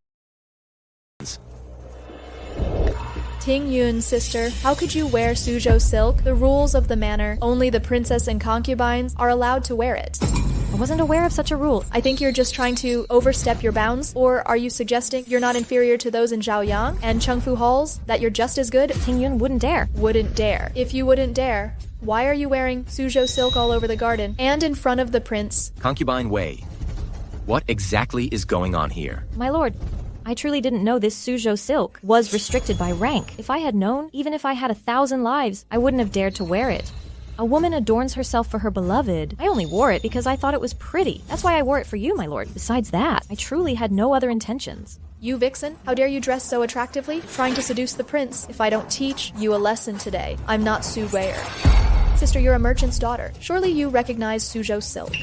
Ting Yun, sister, how could you wear sujo silk? The rules of the manor, only the princess and concubines are allowed to wear it. I wasn't aware of such a rule. I think you're just trying to overstep your bounds, or are you suggesting you're not inferior to those in Zhaoyang and Chengfu halls? That you're just as good? Ting Yun wouldn't dare. Wouldn't dare. If you wouldn't dare, why are you wearing sujo silk all over the garden and in front of the prince? Concubine Wei, what exactly is going on here? My lord, I truly didn't know this sujo silk was restricted by rank. If I had known, even if I had 1,000 lives, I wouldn't have dared to wear it. A woman adorns herself for her beloved. I only wore it because I thought it was pretty. That's why I wore it for you, my lord. Besides that, I truly had no other intentions. You, vixen? How dare you dress so attractively? Trying to seduce the prince. If I don't teach you a lesson today, I'm not Su Wei. Sister, you're a merchant's daughter. Surely you recognize sujo silk.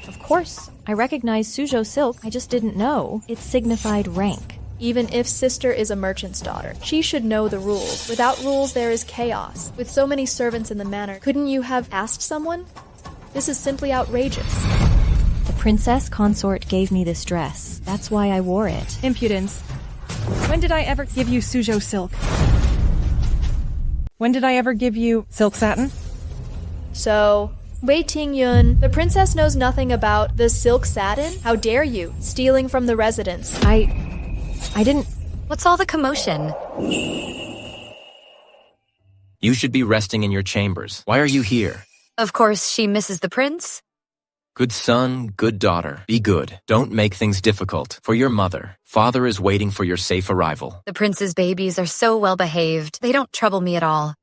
Of course. I recognize sujo silk. I just didn't know it signified rank. Even if sister is a merchant's daughter, she should know the rules. Without rules, there is chaos. With so many servants in the manor, couldn't you have asked someone? This is simply outrageous. The princess consort gave me this dress. That's why I wore it. Impudence. When did I ever give you sujo silk? When did I ever give you silk satin? So, Wei Tingyun, the princess knows nothing about the silk satin? How dare you, stealing from the residents? I didn't... What's all the commotion? You should be resting in your chambers. Why are you here? Of course, she misses the prince. Good son, good daughter. Be good. Don't make things difficult. For your mother. Father is waiting for your safe arrival. The prince's babies are so well behaved. They don't trouble me at all.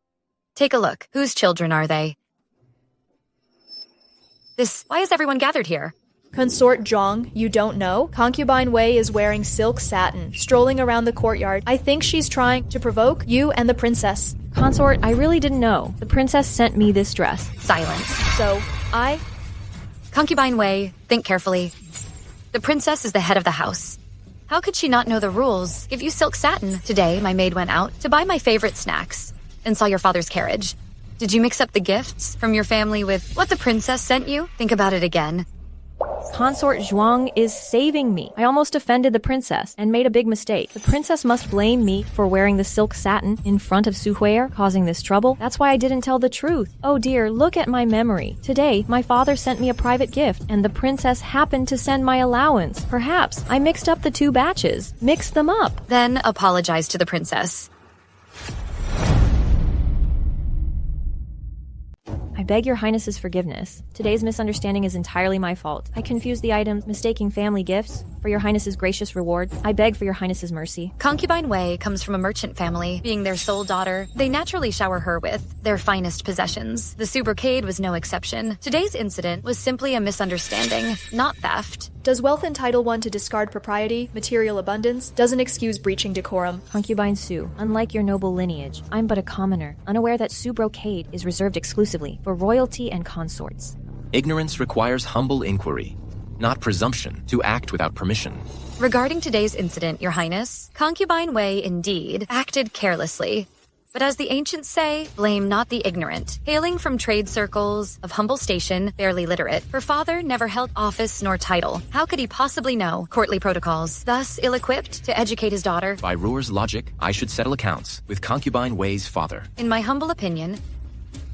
Take a look. Whose children are they? Why is everyone gathered here? Consort Zhang, you don't know? Concubine Wei is wearing silk satin, strolling around the courtyard. I think she's trying to provoke you and the princess. Consort, I really didn't know. The princess sent me this dress. Silence. So, Concubine Wei, think carefully. The princess is the head of the house. How could she not know the rules? Give you silk satin. Today, my maid went out to buy my favorite snacks and saw your father's carriage. Did you mix up the gifts from your family with what the princess sent you? Think about it again. Consort Zhuang is saving me. I almost offended the princess and made a big mistake. The princess must blame me for wearing the silk satin in front of Su Huier, causing this trouble. That's why I didn't tell the truth. Oh dear, look at my memory. Today, my father sent me a private gift, and the princess happened to send my allowance. Perhaps I mixed up the two batches. Mixed them up. Then apologize to the princess. I beg your highness's forgiveness. Today's misunderstanding is entirely my fault. I confused the items, mistaking family gifts for your highness's gracious reward. I beg for your highness's mercy. Concubine Wei comes from a merchant family. Being their sole daughter, they naturally shower her with their finest possessions. The sobriquet was no exception. Today's incident was simply a misunderstanding, not theft. Does wealth entitle one to discard propriety, material abundance? Doesn't excuse breaching decorum. Concubine Su, unlike your noble lineage, I'm but a commoner, unaware that Su brocade is reserved exclusively for royalty and consorts. Ignorance requires humble inquiry, not presumption, to act without permission. Regarding today's incident, Your Highness, Concubine Wei indeed acted carelessly. But as the ancients say, blame not the ignorant. Hailing from trade circles, of humble station, barely literate, her father never held office nor title. How could he possibly know courtly protocols? Thus, ill-equipped to educate his daughter. By Ruer's logic, I should settle accounts with Concubine Wei's father. In my humble opinion,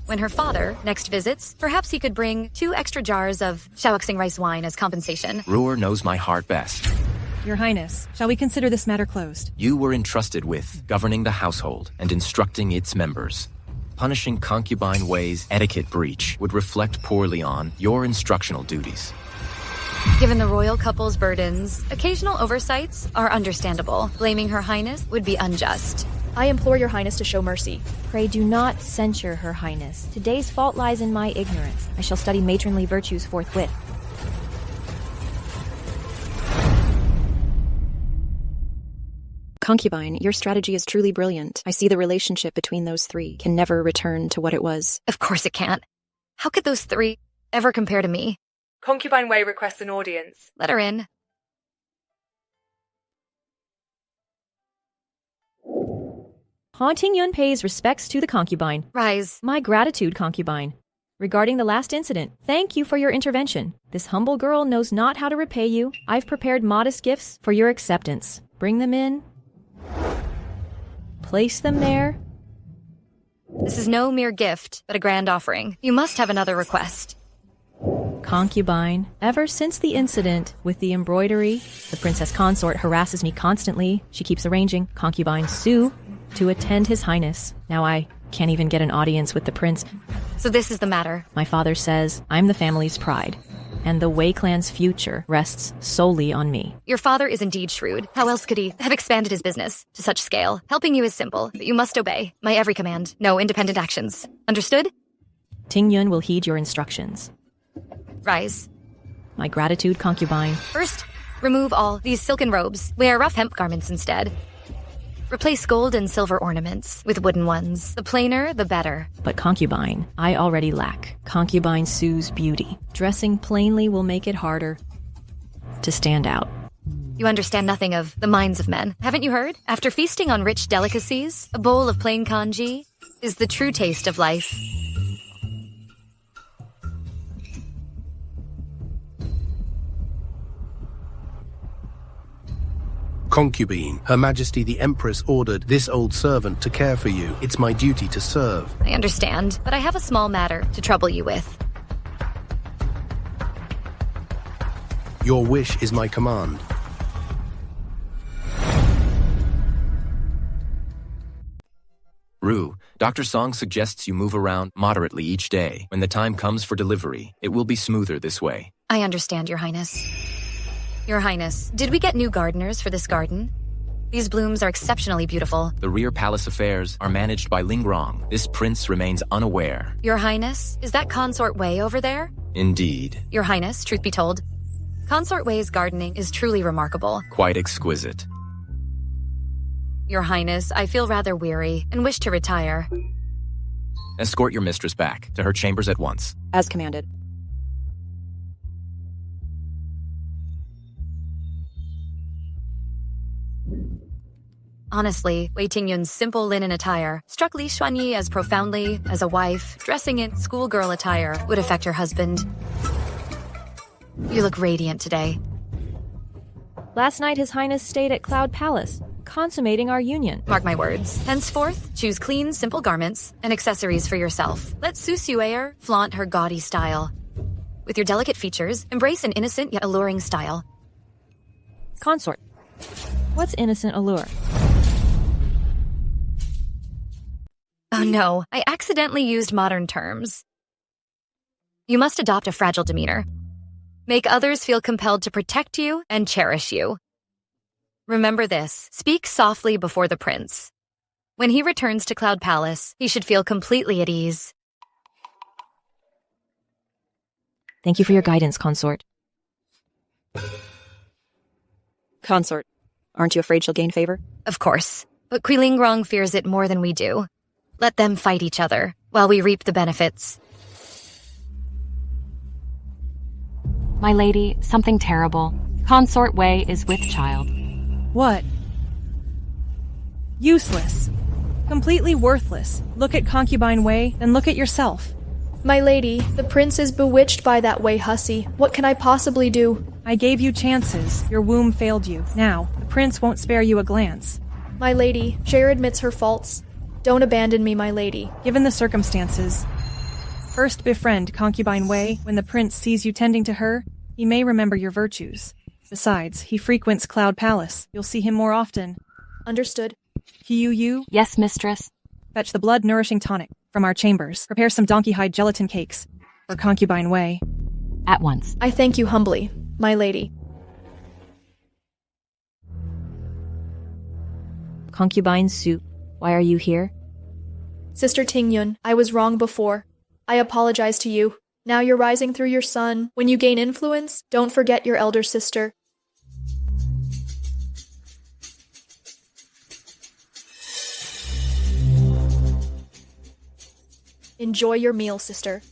When her father next visits, perhaps he could bring 2 extra jars of shaoxing rice wine as compensation. Ruhr knows my heart best. Your Highness, shall we consider this matter closed? You were entrusted with governing the household and instructing its members. Punishing concubine Wei's etiquette breach would reflect poorly on your instructional duties. Given the royal couple's burdens, occasional oversights are understandable. Blaming Her Highness would be unjust. I implore your Highness to show mercy. Pray do not censure Her Highness. Today's fault lies in my ignorance. I shall study matronly virtues forthwith. Concubine, your strategy is truly brilliant. I see the relationship between those 3 can never return to what it was. Of course it can't. How could those 3 ever compare to me? Concubine Wei requests an audience. Let her in. Han Tingyun pays respects to the concubine. Rise. My gratitude, concubine. Regarding the last incident, thank you for your intervention. This humble girl knows not how to repay you. I've prepared modest gifts for your acceptance. Bring them in. Place them there. This is no mere gift, but a grand offering. You must have another request. Concubine, ever since the incident with the embroidery, the princess consort harasses me constantly. She keeps arranging concubine Su to attend His Highness. Now I can't even get an audience with the prince. So this is the matter. My father says I'm the family's pride, and the Wei clan's future rests solely on me. Your father is indeed shrewd. How else could he have expanded his business to such scale? Helping you is simple, but you must obey my every command. No independent actions. Understood? Tingyun will heed your instructions. Rise. My gratitude, concubine. First, remove all these silken robes. Wear rough hemp garments instead. Replace gold and silver ornaments with wooden ones. The plainer, the better. But concubine, I already lack concubine Su's beauty. Dressing plainly will make it harder to stand out. You understand nothing of the minds of men. Haven't you heard? After feasting on rich delicacies, a bowl of plain congee is the true taste of life. Concubine, Her Majesty the Empress ordered this old servant to care for you. It's my duty to serve. I understand, but I have a small matter to trouble you with. Your wish is my command. Ru, Dr. Song suggests you move around moderately each day. When the time comes for delivery, it will be smoother this way. I understand, Your Highness. Your Highness, did we get new gardeners for this garden? These blooms are exceptionally beautiful. The rear palace affairs are managed by Lingrong. This prince remains unaware. Your Highness, is that Consort Wei over there? Indeed. Your Highness, truth be told, Consort Wei's gardening is truly remarkable. Quite exquisite. Your Highness, I feel rather weary and wish to retire. Escort your mistress back to her chambers at once. As commanded. Honestly, Wei Tingyun's simple linen attire struck Li Xuanyi as profoundly as a wife dressing in schoolgirl attire would affect her husband. You look radiant today. Last night His Highness stayed at Cloud Palace, consummating our union. Mark my words. Henceforth, choose clean, simple garments and accessories for yourself. Let Su Suayer flaunt her gaudy style. With your delicate features, embrace an innocent yet alluring style. Consort, what's innocent allure? Oh no, I accidentally used modern terms. You must adopt a fragile demeanor. Make others feel compelled to protect you and cherish you. Remember this, speak softly before the prince. When he returns to Cloud Palace, he should feel completely at ease. Thank you for your guidance, consort. Consort, aren't you afraid she'll gain favor? Of course, but Qilingrong fears it more than we do. Let them fight each other, while we reap the benefits. My lady, something terrible. Consort Wei is with child. What? Useless. Completely worthless. Look at concubine Wei, then look at yourself. My lady, the prince is bewitched by that Wei hussy. What can I possibly do? I gave you chances. Your womb failed you. Now, the prince won't spare you a glance. My lady, Cher admits her faults. Don't abandon me, my lady. Given the circumstances, First befriend concubine Wei. When the prince sees you tending to her, he may remember your virtues. Besides, he frequents Cloud Palace. You'll see him more often. Understood. Yu. Yes, mistress. Fetch the blood-nourishing tonic from our chambers. Prepare some donkey hide gelatin cakes for concubine Wei. At once. I thank you humbly, my lady. Concubine Su, why are you here? Sister Tingyun, I was wrong before. I apologize to you. Now you're rising through your son. When you gain influence, don't forget your elder sister. Enjoy your meal, sister.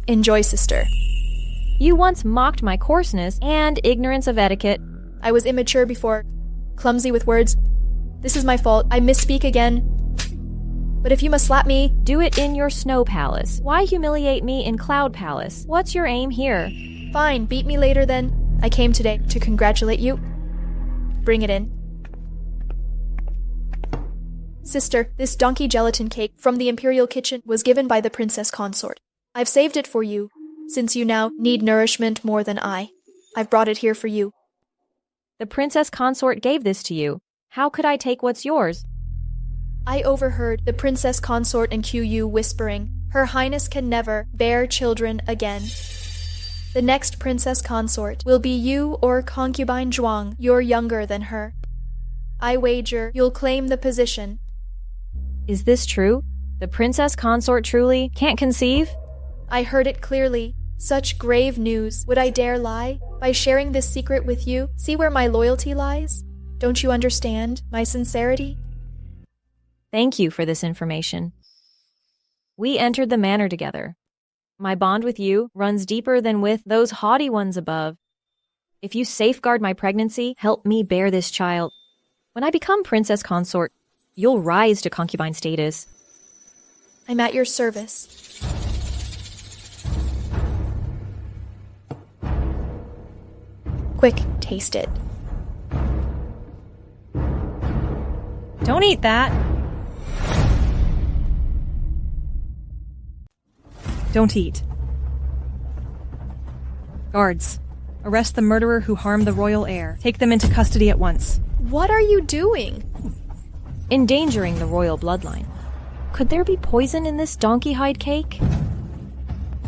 Enjoy, sister. You once mocked my coarseness and ignorance of etiquette. I was immature before, clumsy with words. This is my fault. I misspeak again. But if you must slap me, do it in your snow palace. Why humiliate me in Cloud Palace? What's your aim here? Fine, beat me later then. I came today to congratulate you. Bring it in. Sister, this donkey gelatin cake from the imperial kitchen was given by the princess consort. I've saved it for you, since you now need nourishment more than I. I've brought it here for you. The princess consort gave this to you. How could I take what's yours? I overheard the princess consort and Qiu whispering, Her Highness can never bear children again. The next princess consort will be you or concubine Zhuang. You're younger than her. I wager you'll claim the position. Is this true? The princess consort truly can't conceive? I heard it clearly. Such grave news. Would I dare lie? By sharing this secret with you, see where my loyalty lies? Don't you understand my sincerity? Thank you for this information. We entered the manor together. My bond with you runs deeper than with those haughty ones above. If you safeguard my pregnancy, help me bear this child. When I become princess consort, you'll rise to concubine status. I'm at your service. Quick, taste it. Don't eat that. Don't eat. Guards, arrest the murderer who harmed the royal heir. Take them into custody at once. What are you doing? Endangering the royal bloodline. Could there be poison in this donkey hide cake?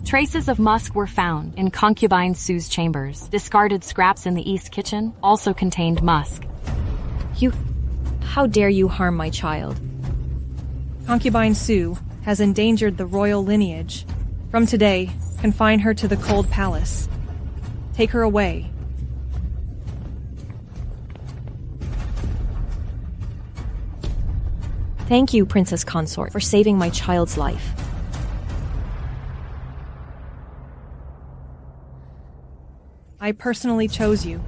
Traces of musk were found in concubine Su's chambers. Discarded scraps in the east kitchen also contained musk. How dare you harm my child? Concubine Su has endangered the royal lineage. From today, confine her to the cold palace. Take her away. Thank you, Princess Consort, for saving my child's life. I personally chose you.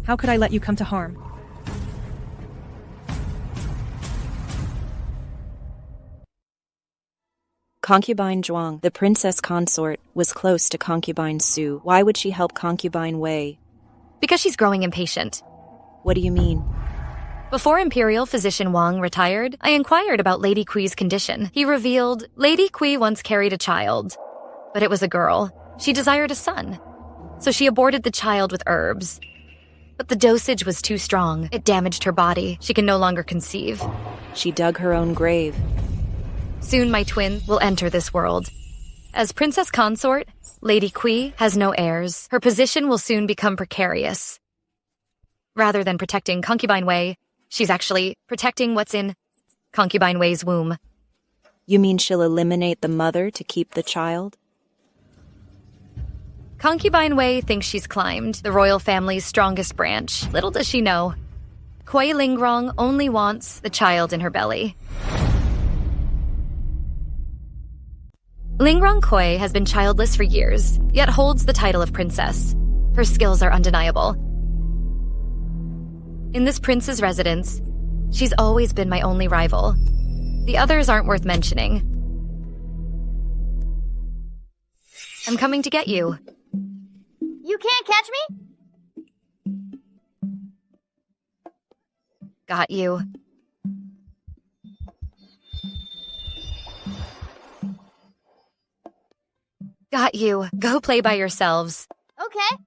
How could I let you come to harm? Concubine Zhuang, the princess consort, was close to concubine Su. Why would she help concubine Wei? Because she's growing impatient. What do you mean? Before Imperial Physician Wang retired, I inquired about Lady Kui's condition. He revealed Lady Kui once carried a child, but it was a girl. She desired a son, so she aborted the child with herbs. But the dosage was too strong. It damaged her body. She can no longer conceive. She dug her own grave. Soon my twin will enter this world. As princess consort, Lady Kui has no heirs. Her position will soon become precarious. Rather than protecting concubine Wei, she's actually protecting what's in concubine Wei's womb. You mean she'll eliminate the mother to keep the child? Concubine Wei thinks she's climbed the royal family's strongest branch. Little does she know, Kuei Lingrong only wants the child in her belly. Lingrong Kuei has been childless for years, yet holds the title of princess. Her skills are undeniable. In this prince's residence, she's always been my only rival. The others aren't worth mentioning. I'm coming to get you. You can't catch me? Got you. Got you. Go play by yourselves. Okay.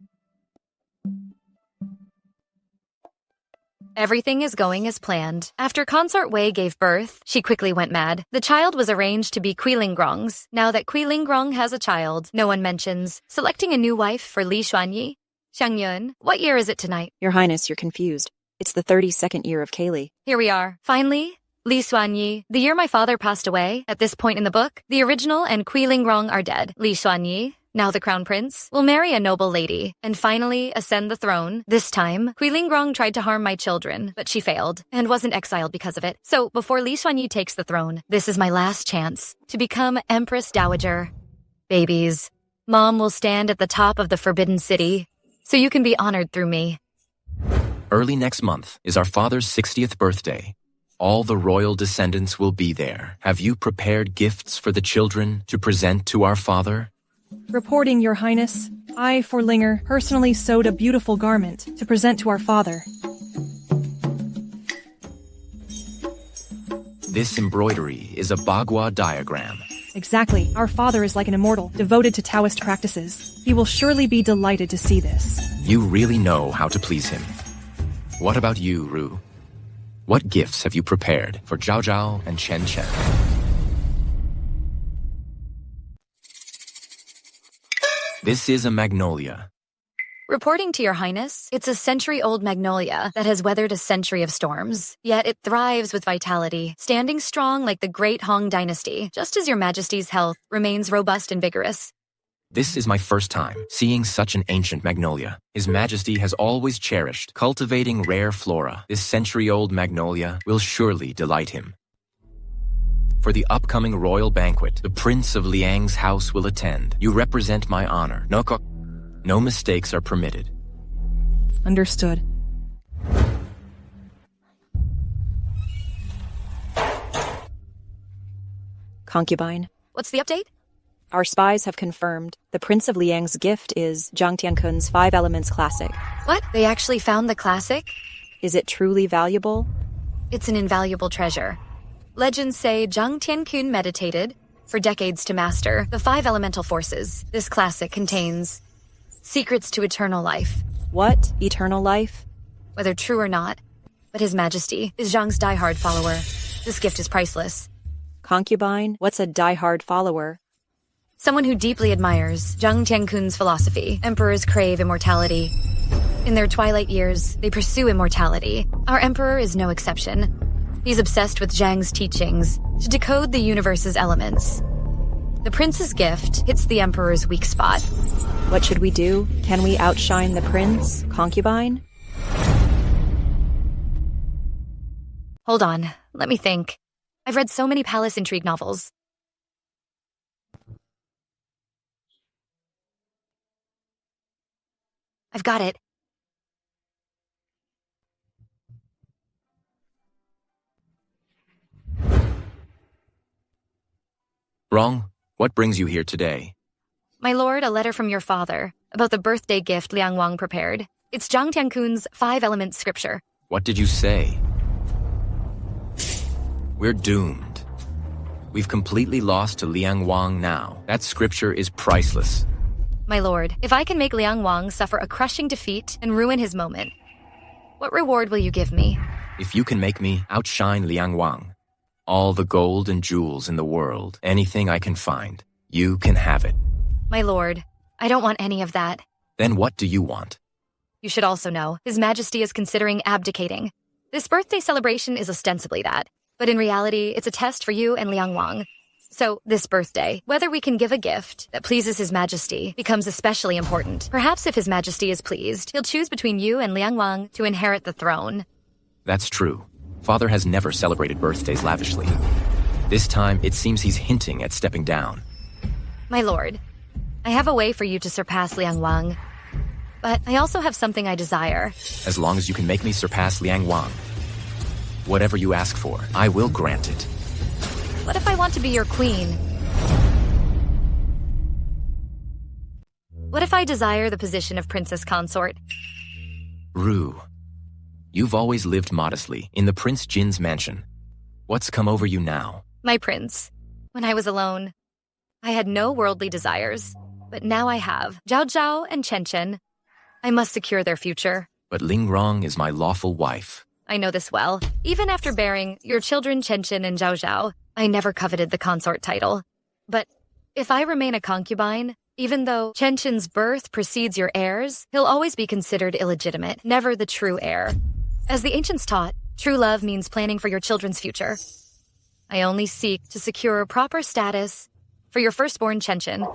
Everything is going as planned. After Consort Wei gave birth, she quickly went mad. The child was arranged to be Kui Lingrong's. Now that Kui Lingrong has a child, no one mentions selecting a new wife for Li Xuanyi. Xiangyun, what year is it tonight? Your Highness, you're confused. It's the 32nd year of Kaylee. Here we are. Finally, Li Xuanyi. The year my father passed away, at this point in the book, the original and Kui Lingrong are dead. Li Xuanyi, now the crown prince, will marry a noble lady and finally ascend the throne. This time, Kui Lingrong tried to harm my children, but she failed and wasn't exiled because of it. So before Li Xuanyi takes the throne, this is my last chance to become Empress Dowager. Babies, Mom will stand at the top of the Forbidden City, so you can be honored through me. Early next month is our father's 60th birthday. All the royal descendants will be there. Have you prepared gifts for the children to present to our father? Reporting, Your Highness. I, for Linger, personally sewed a beautiful garment to present to our father. This embroidery is a Bagua diagram. Exactly. Our father is like an immortal, devoted to Taoist practices. He will surely be delighted to see this. You really know how to please him. What about you, Ru? What gifts have you prepared for Zhao Zhao and Chen Chen? This is a magnolia. Reporting to Your Highness, it's a century-old magnolia that has weathered a century of storms. Yet it thrives with vitality, standing strong like the great Hong dynasty, just as Your Majesty's health remains robust and vigorous. This is my first time seeing such an ancient magnolia. His Majesty has always cherished cultivating rare flora. This century-old magnolia will surely delight him. For the upcoming royal banquet, the Prince of Liang's house will attend. You represent my honor. No mistakes are permitted. Understood. Concubine. What's the update? Our spies have confirmed the Prince of Liang's gift is Zhang Tiankun's 5 Elements Classic. What? They actually found the classic? Is it truly valuable? It's an invaluable treasure. Legends say Zhang Tiankun meditated for decades to master the 5 elemental forces. This classic contains secrets to eternal life. What? Eternal life? Whether true or not, but His Majesty is Zhang's diehard follower. This gift is priceless. Concubine? What's a diehard follower? Someone who deeply admires Zhang Tiankun's philosophy. Emperors crave immortality. In their twilight years, they pursue immortality. Our emperor is no exception. He's obsessed with Zhang's teachings to decode the universe's elements. The prince's gift hits the emperor's weak spot. What should we do? Can we outshine the prince? Concubine? Hold on, let me think. I've read so many palace intrigue novels. I've got it. Wrong. What brings you here today? My lord, a letter from your father about the birthday gift Liang Wang prepared. It's Zhang Tiankun's 5 Elements scripture. What did you say? We're doomed. We've completely lost to Liang Wang now. That scripture is priceless. My lord, if I can make Liang Wang suffer a crushing defeat and ruin his moment, what reward will you give me? If you can make me outshine Liang Wang, all the gold and jewels in the world, anything I can find, you can have it. My lord, I don't want any of that. Then what do you want? You should also know, His Majesty is considering abdicating. This birthday celebration is ostensibly that, but in reality, it's a test for you and Liang Wang. So, this birthday, whether we can give a gift that pleases His Majesty becomes especially important. Perhaps if His Majesty is pleased, he'll choose between you and Liang Wang to inherit the throne. That's true. Father has never celebrated birthdays lavishly. This time, it seems he's hinting at stepping down. My lord, I have a way for you to surpass Liang Wang. But I also have something I desire. As long as you can make me surpass Liang Wang. Whatever you ask for, I will grant it. What if I want to be your queen? What if I desire the position of princess consort? Ru, you've always lived modestly in the Prince Jin's mansion. What's come over you now? My prince. When I was alone, I had no worldly desires. But now I have Zhao Zhao and Chen Chen. I must secure their future. But Lingrong is my lawful wife. I know this well. Even after bearing your children Chen Chen and Zhao Zhao, I never coveted the consort title. But if I remain a concubine, even though Chen Chen's birth precedes your heirs, he'll always be considered illegitimate, never the true heir. As the ancients taught, true love means planning for your children's future. I only seek to secure proper status for your firstborn Chen Chen.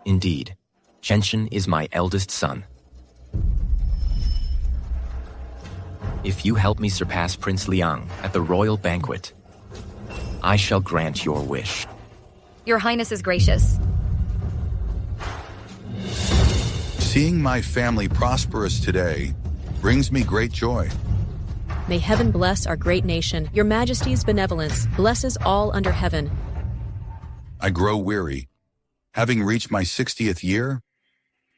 Indeed, Chen Chen is my eldest son. If you help me surpass Prince Liang at the royal banquet, I shall grant your wish. Your Highness is gracious. Seeing my family prosperous today brings me great joy. May heaven bless our great nation. Your Majesty's benevolence blesses all under heaven. I grow weary. Having reached my 60th year,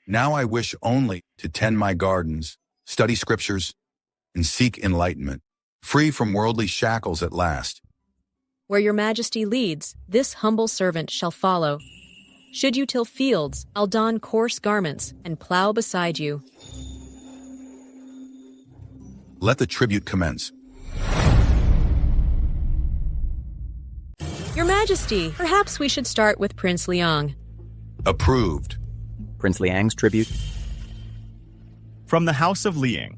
now I wish only to tend my gardens, study scriptures, and seek enlightenment, free from worldly shackles at last. Where your Majesty leads, this humble servant shall follow. Should you till fields, I'll don coarse garments and plow beside you. Let the tribute commence. Your Majesty, perhaps we should start with Prince Liang. Approved. Prince Liang's tribute. From the House of Liang.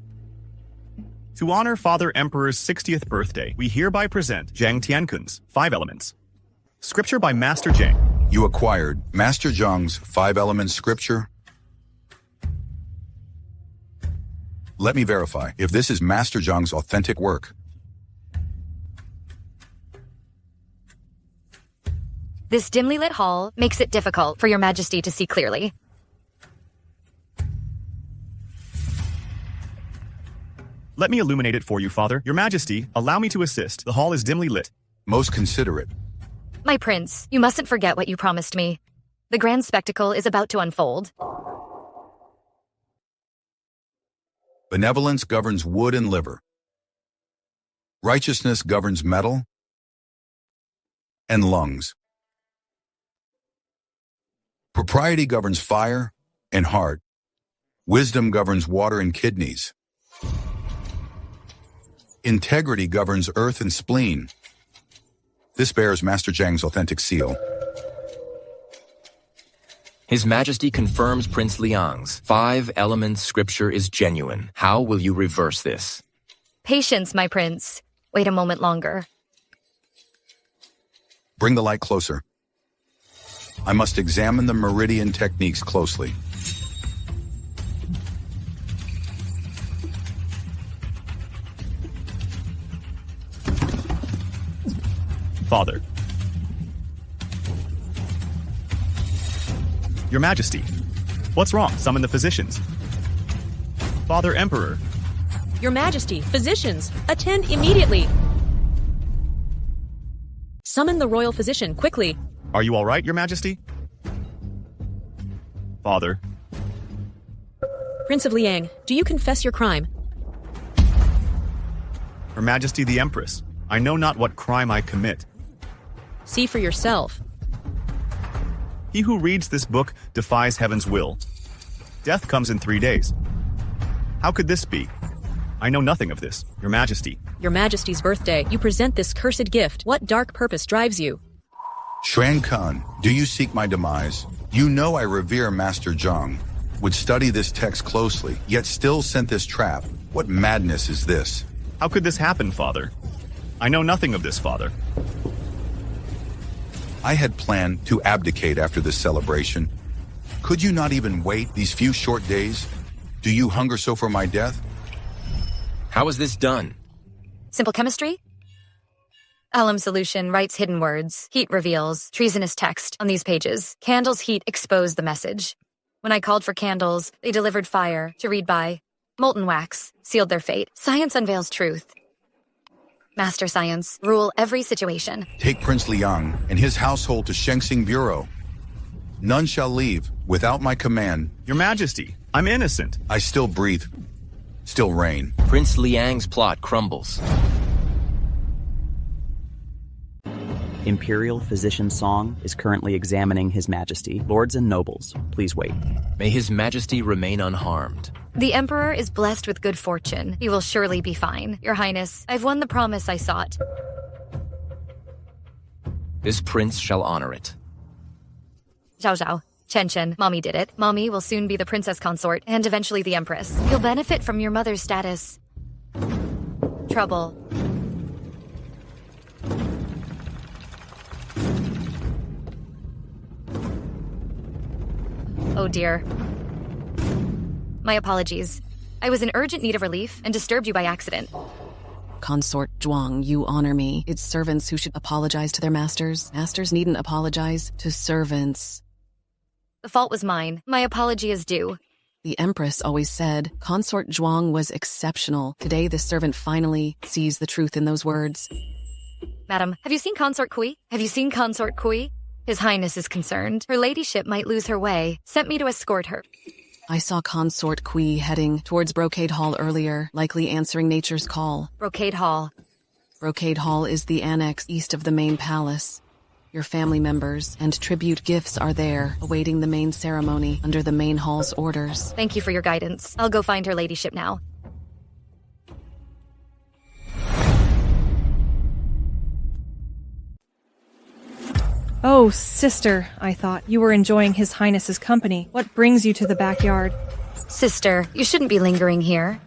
To honor Father Emperor's 60th birthday, we hereby present Zhang Tiankun's 5 Elements. Scripture by Master Zhang. You acquired Master Zhang's 5-element scripture. Let me verify if this is Master Zhang's authentic work. This dimly lit hall makes it difficult for your Majesty to see clearly. Let me illuminate it for you, Father. Your Majesty, allow me to assist. The hall is dimly lit. Most considerate. My prince, you mustn't forget what you promised me. The grand spectacle is about to unfold. Benevolence governs wood and liver. Righteousness governs metal and lungs. Propriety governs fire and heart. Wisdom governs water and kidneys. Integrity governs earth and spleen. This bears Master Zhang's authentic seal. His Majesty confirms Prince Liang's 5-element scripture is genuine. How will you reverse this? Patience, my prince. Wait a moment longer. Bring the light closer. I must examine the meridian techniques closely. Father. Your Majesty, what's wrong? Summon the physicians. Father Emperor. Your Majesty, physicians, attend immediately. Summon the royal physician, quickly. Are you all right, Your Majesty? Father. Prince of Liang, do you confess your crime? Her Majesty the Empress, I know not what crime I commit. See for yourself. He who reads this book defies heaven's will. Death comes in 3 days. How could this be? I know nothing of this, Your Majesty. Your Majesty's birthday, you present this cursed gift. What dark purpose drives you? Xuan Kun, do you seek my demise? You know I revere Master Zhang, would study this text closely, yet still sent this trap. What madness is this? How could this happen, Father? I know nothing of this, Father. I had planned to abdicate after this celebration. Could you not even wait these few short days? Do you hunger so for my death? How is this done? Simple chemistry? Alum solution writes hidden words. Heat reveals treasonous text on these pages. Candles' heat expose the message. When I called for candles, they delivered fire to read by. Molten wax sealed their fate. Science unveils truth. Master Science, rule every situation. Take Prince Liang and his household to Shengxing Bureau. None shall leave without my command. Your Majesty, I'm innocent. I still breathe, still reign. Prince Liang's plot crumbles. Imperial Physician Song is currently examining His Majesty. Lords and nobles, please wait. May His Majesty remain unharmed. The Emperor is blessed with good fortune. He will surely be fine. Your Highness, I've won the promise I sought. This prince shall honor it. Zhao Zhao. Chen, Mommy did it. Mommy will soon be the princess consort, and eventually the Empress. You'll benefit from your mother's status. Trouble. Oh dear. My apologies. I was in urgent need of relief and disturbed you by accident. Consort Zhuang, you honor me. It's servants who should apologize to their masters. Masters needn't apologize to servants. The fault was mine. My apology is due. The Empress always said Consort Zhuang was exceptional. Today, this servant finally sees the truth in those words. Madam, have you seen Consort Kui? Have you seen Consort Kui? His Highness is concerned. Her ladyship might lose her way. Sent me to escort her. I saw Consort Kui heading towards Brocade Hall earlier, likely answering nature's call. Brocade Hall. Brocade Hall is the annex east of the main palace. Your family members and tribute gifts are there, awaiting the main ceremony under the main hall's orders. Thank you for your guidance. I'll go find her ladyship now. Oh, sister, I thought. You were enjoying His Highness's company. What brings you to the backyard? Sister, you shouldn't be lingering here.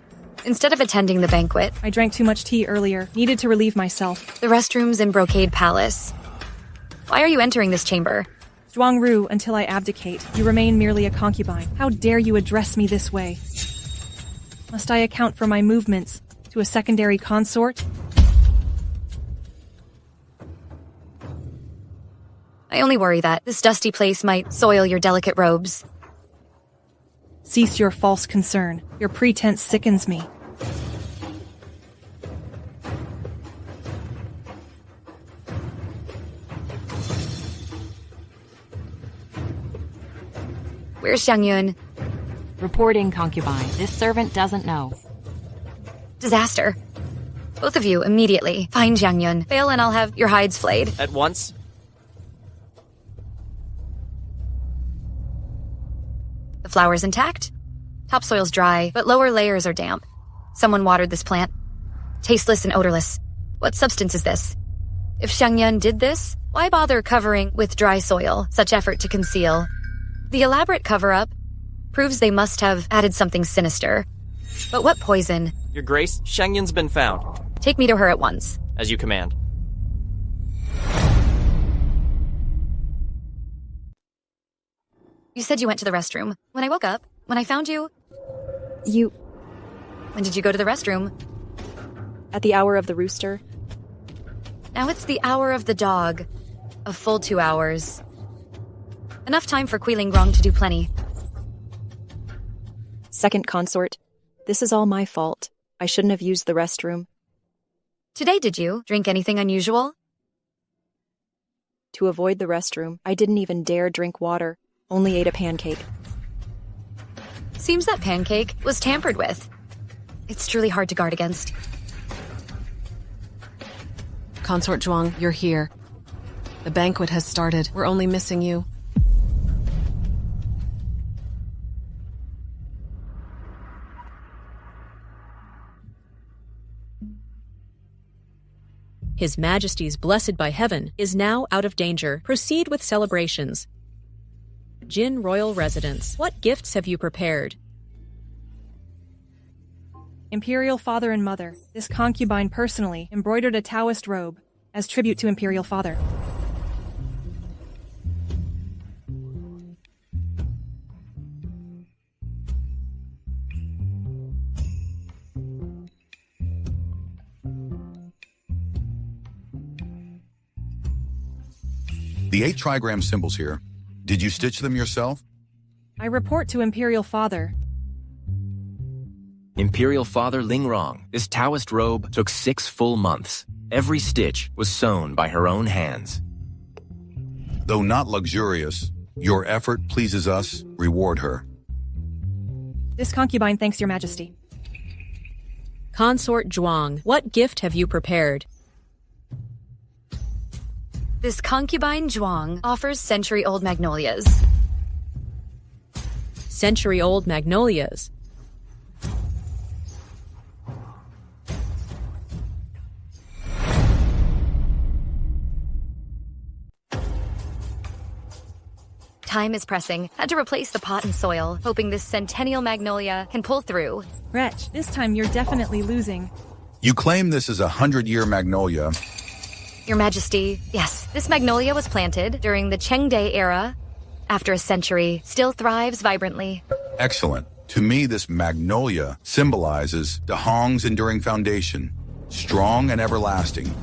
Instead of attending the banquet... I drank too much tea earlier. Needed to relieve myself. The restrooms in Brocade Palace. Why are you entering this chamber? Zhuang Ru, until I abdicate. You remain merely a concubine. How dare you address me this way? Must I account for my movements to a secondary consort? I only worry that this dusty place might soil your delicate robes. Cease your false concern. Your pretense sickens me. Where's Xiang Yun? Reporting, concubine. This servant doesn't know. Disaster. Both of you, immediately. Find Xiang Yun. Fail and I'll have your hides flayed. At once? The flower's intact. Topsoil's dry, but lower layers are damp. Someone watered this plant. Tasteless and odorless. What substance is this? If Xiang Yun did this, why bother covering with dry soil? Such effort to conceal. The elaborate cover-up proves they must have added something sinister. But what poison? Your Grace, Xiang Yun's been found. Take me to her at once. As you command. You said you went to the restroom. When I woke up, when I found you... You... When did you go to the restroom? At the hour of the rooster. Now it's the hour of the dog. A full 2 hours. Enough time for Kui Lingrong to do plenty. Second consort. This is all my fault. I shouldn't have used the restroom. Today, did you drink anything unusual? To avoid the restroom, I didn't even dare drink water. Only ate a pancake. Seems that pancake was tampered with. It's truly hard to guard against. Consort Zhuang, you're here. The banquet has started. We're only missing you. His Majesty's blessed by heaven is now out of danger. Proceed with celebrations. Jin Royal Residence, what gifts have you prepared? Imperial Father and Mother, this concubine personally embroidered a Taoist robe as tribute to Imperial Father. The 8 trigram symbols here, did you stitch them yourself? I report to Imperial Father. Imperial Father Lingrong, this Taoist robe took 6 full months. Every stitch was sewn by her own hands. Though not luxurious, your effort pleases us, reward her. This concubine thanks your majesty. Consort Zhuang, what gift have you prepared? This concubine Zhuang offers century-old magnolias. Century-old magnolias. Time is pressing. Had to replace the pot and soil, hoping this centennial magnolia can pull through. Wretch, this time you're definitely losing. You claim this is a 100-year magnolia. Your Majesty, yes, this magnolia was planted during the Chengde era. After a century, still thrives vibrantly. Excellent. To me, this magnolia symbolizes Da Hong's enduring foundation, strong and everlasting.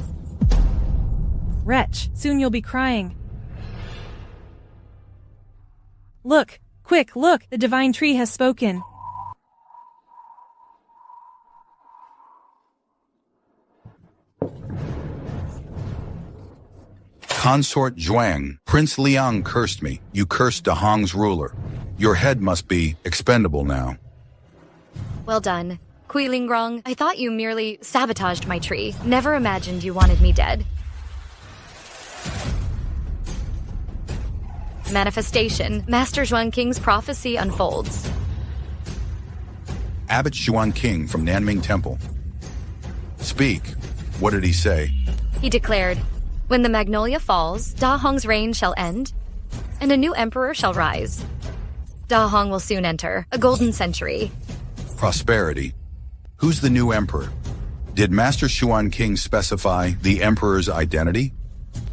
Wretch, soon you'll be crying. Look, quick, look, the divine tree has spoken. Consort Zhuang, Prince Liang cursed me. You cursed Da Hong's ruler. Your head must be expendable now. Well done. Kui Lingrong, I thought you merely sabotaged my tree. Never imagined you wanted me dead. Manifestation. Master Zhuan King's prophecy unfolds. Abbot Zhuan King from Nanming Temple. Speak. What did he say? He declared, when the magnolia falls, Da Hong's reign shall end, and a new emperor shall rise. Da Hong will soon enter, a golden century. Prosperity. Who's the new emperor? Did Master Zhuan King specify the emperor's identity?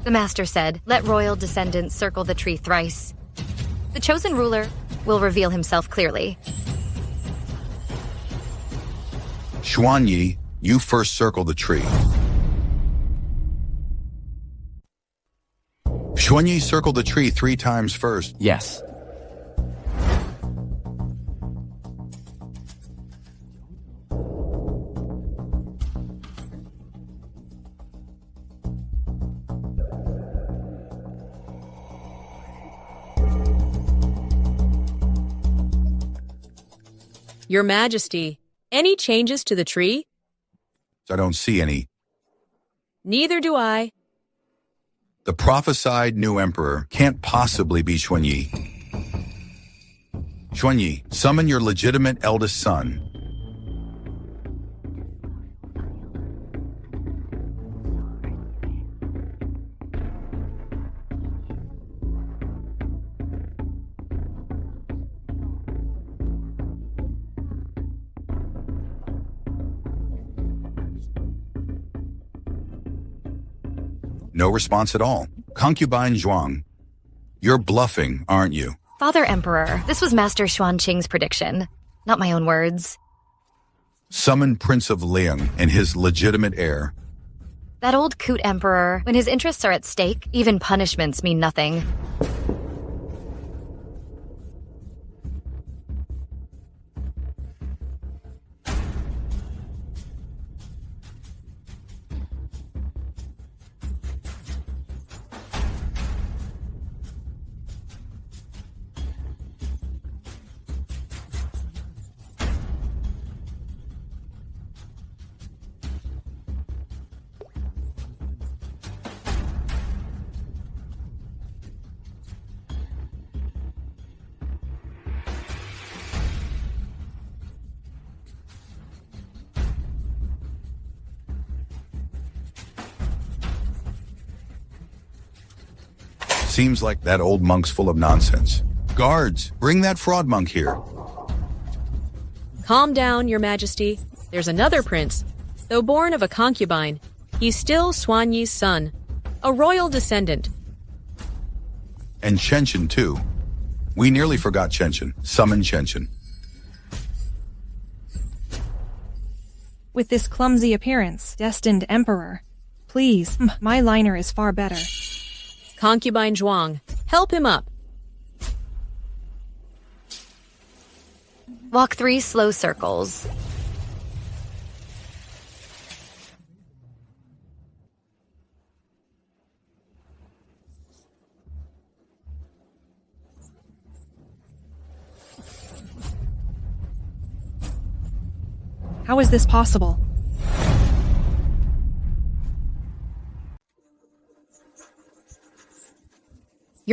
The master said, let royal descendants circle the tree thrice. The chosen ruler will reveal himself clearly. Xuanyi, you first circle the tree. Xuanyi circled the tree 3 times first. Yes. Your Majesty, any changes to the tree? I don't see any. Neither do I. The prophesied new emperor can't possibly be Xuanyi. Xuanyi, summon your legitimate eldest son. No response at all. Concubine Zhuang, you're bluffing, aren't you? Father Emperor, this was Master Xuanqing's prediction, not my own words. Summon Prince of Liang and his legitimate heir. That old coot emperor, when his interests are at stake, even punishments mean nothing. Seems like that old monk's full of nonsense. Guards, bring that fraud monk here. Calm down, Your Majesty. There's another prince. Though born of a concubine, he's still Xuanyi's son, a royal descendant. And Chenshin, too. We nearly forgot Chenshin. Summon Chenshin. With this clumsy appearance, destined emperor. Please, my liner is far better. Concubine Zhuang, help him up. Walk 3 slow circles. How is this possible?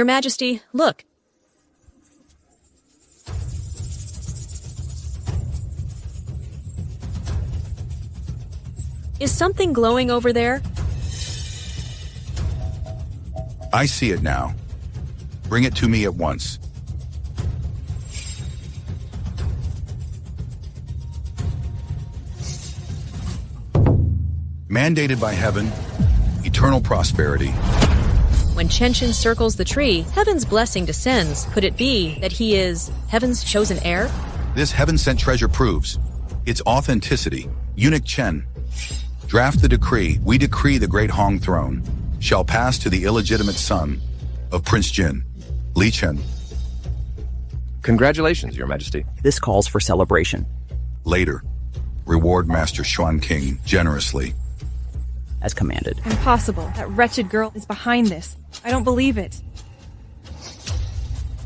Your Majesty, look. Is something glowing over there? I see it now. Bring it to me at once. Mandated by heaven, eternal prosperity. When Chenshin circles the tree, heaven's blessing descends. Could it be that he is heaven's chosen heir? This heaven-sent treasure proves its authenticity. Eunuch Chen, draft the decree. We decree the great Hong throne shall pass to the illegitimate son of Prince Jin, Li Chen. Congratulations, Your Majesty. This calls for celebration. Later, reward Master Xuan King generously. As commanded. Impossible. That wretched girl is behind this. I don't believe it.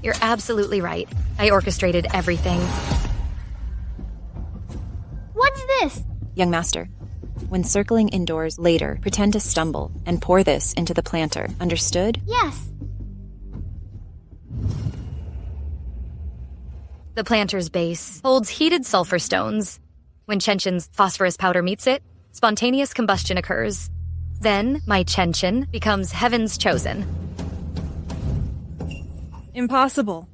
You're absolutely right. I orchestrated everything. What's this? Young master, when circling indoors later, pretend to stumble and pour this into the planter. Understood? Yes. The planter's base holds heated sulfur stones. When Chenshin's phosphorus powder meets it, spontaneous combustion occurs. Then, my Chenshin becomes heaven's chosen. Impossible.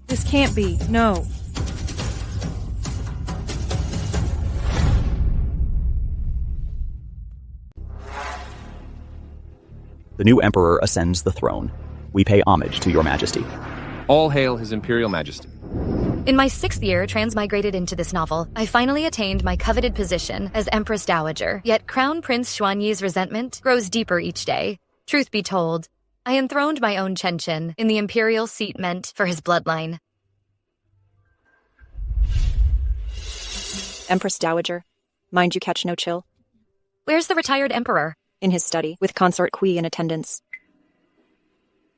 This can't be. No. The new emperor ascends the throne. We pay homage to Your Majesty. All hail His Imperial Majesty. In my 6th year transmigrated into this novel, I finally attained my coveted position as Empress Dowager. Yet Crown Prince Xuanyi's resentment grows deeper each day. Truth be told, I enthroned my own Chenshin in the imperial seat meant for his bloodline. Empress Dowager, mind you catch no chill? Where's the retired emperor? In his study, with consort Kui in attendance.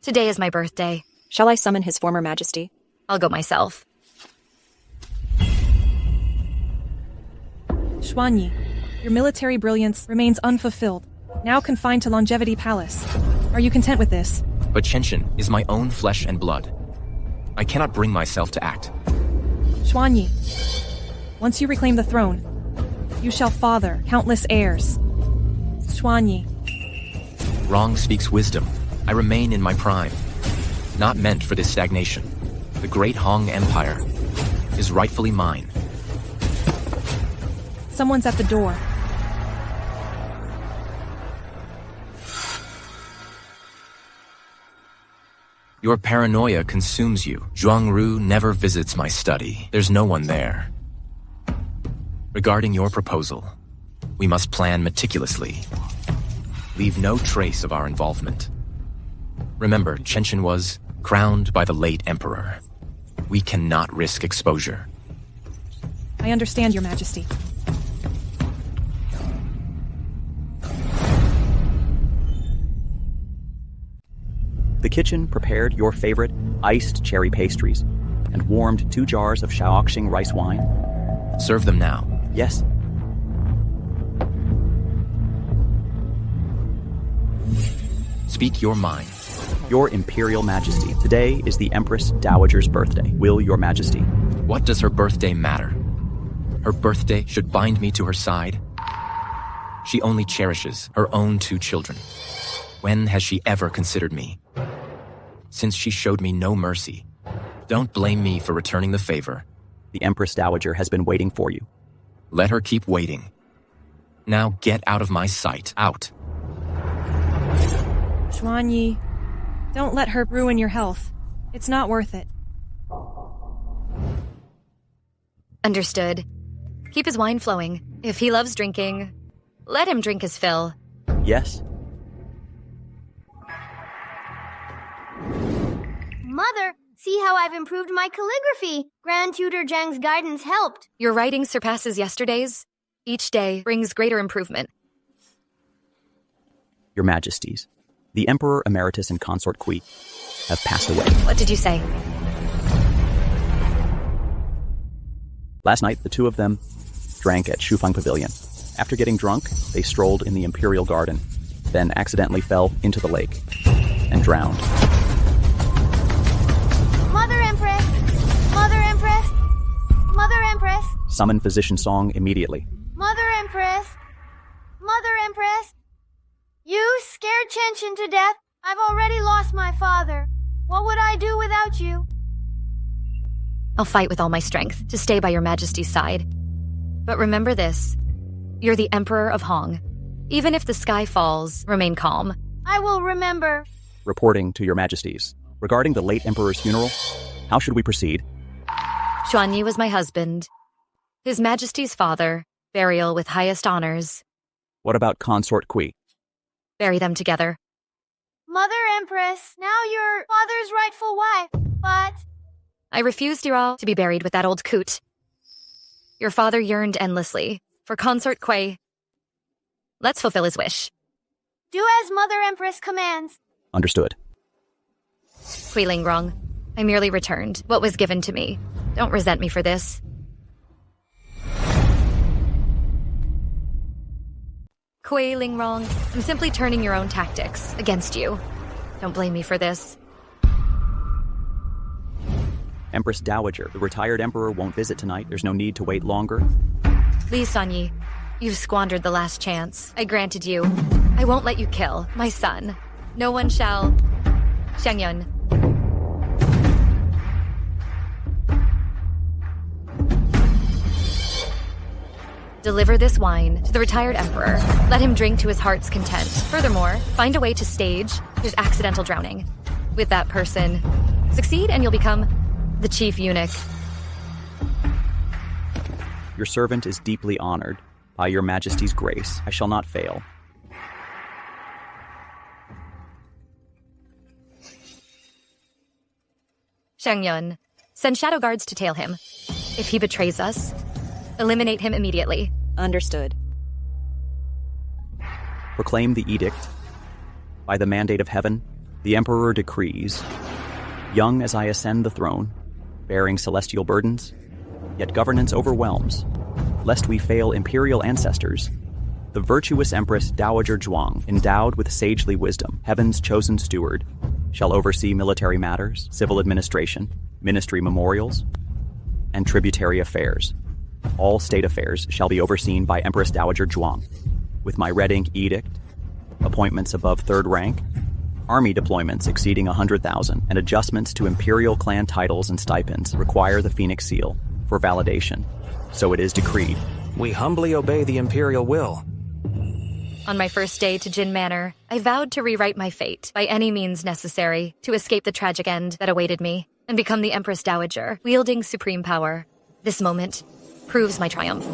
Today is my birthday. Shall I summon his former majesty? I'll go myself. Xuanyi, your military brilliance remains unfulfilled, now confined to Longevity Palace. Are you content with this? But Chenshin is my own flesh and blood. I cannot bring myself to act. Xuanyi, once you reclaim the throne, you shall father countless heirs. Xuanyi. Wrong speaks wisdom. I remain in my prime. Not meant for this stagnation. The great Hong Empire is rightfully mine. Someone's at the door. Your paranoia consumes you. Zhuangru never visits my study. There's no one there. Regarding your proposal, we must plan meticulously. Leave no trace of our involvement. Remember, Chenshin was crowned by the late emperor. We cannot risk exposure. I understand, Your Majesty. The kitchen prepared your favorite iced cherry pastries and warmed 2 jars of Shaoxing rice wine. Serve them now. Yes. Speak your mind. Your Imperial Majesty, today is the Empress Dowager's birthday. Will Your Majesty? What does her birthday matter? Her birthday should bind me to her side. She only cherishes her own 2 children. When has she ever considered me? Since she showed me no mercy. Don't blame me for returning the favor. The Empress Dowager has been waiting for you. Let her keep waiting. Now get out of my sight. Out. Xuanyi, don't let her ruin your health. It's not worth it. Understood. Keep his wine flowing. If he loves drinking, let him drink his fill. Yes. Mother, see how I've improved my calligraphy. Grand Tutor Zhang's guidance helped. Your writing surpasses yesterday's. Each day brings greater improvement. Your Majesties, the Emperor Emeritus and Consort Kui have passed away. What did you say? Last night, the 2 of them drank at Shufang Pavilion. After getting drunk, they strolled in the Imperial Garden, then accidentally fell into the lake and drowned. Mother Empress! Mother Empress! Mother Empress! Summon physician Song immediately. Mother Empress! Mother Empress! You scared Chenshin to death. I've already lost my father. What would I do without you? I'll fight with all my strength to stay by your majesty's side. But remember this. You're the Emperor of Hong. Even if the sky falls, remain calm. I will remember. Reporting to your majesties. Regarding the late emperor's funeral, how should we proceed? Xuanyi was my husband. His majesty's father, burial with highest honors. What about consort Kui? Bury them together. Mother Empress, now your father's rightful wife, but... I refused you all to be buried with that old coot. Your father yearned endlessly for consort Kui. Let's fulfill his wish. Do as Mother Empress commands. Understood. Kui Lingrong, I merely returned what was given to me. Don't resent me for this. Kui Lingrong, I'm simply turning your own tactics against you. Don't blame me for this. Empress Dowager, the retired emperor won't visit tonight. There's no need to wait longer. Li Sanyi, you've squandered the last chance I granted you. I won't let you kill my son. No one shall... Xiangyun. Deliver this wine to the retired emperor. Let him drink to his heart's content. Furthermore, find a way to stage his accidental drowning. With that person, succeed and you'll become the chief eunuch. Your servant is deeply honored. By your majesty's grace, I shall not fail. Xiangyun, send shadow guards to tail him. If he betrays us, eliminate him immediately. Understood. Proclaim the edict. By the mandate of heaven, the emperor decrees, young as I ascend the throne, bearing celestial burdens, yet governance overwhelms, lest we fail imperial ancestors, the virtuous Empress Dowager Zhuang, endowed with sagely wisdom, heaven's chosen steward, shall oversee military matters, civil administration, ministry memorials, and tributary affairs. All state affairs shall be overseen by Empress Dowager Zhuang. With my red ink edict, appointments above third rank, army deployments exceeding 100,000, and adjustments to imperial clan titles and stipends require the Phoenix Seal for validation. So it is decreed. We humbly obey the imperial will. On my first day to Jin Manor, I vowed to rewrite my fate by any means necessary to escape the tragic end that awaited me and become the Empress Dowager, wielding supreme power. This moment proves my triumph.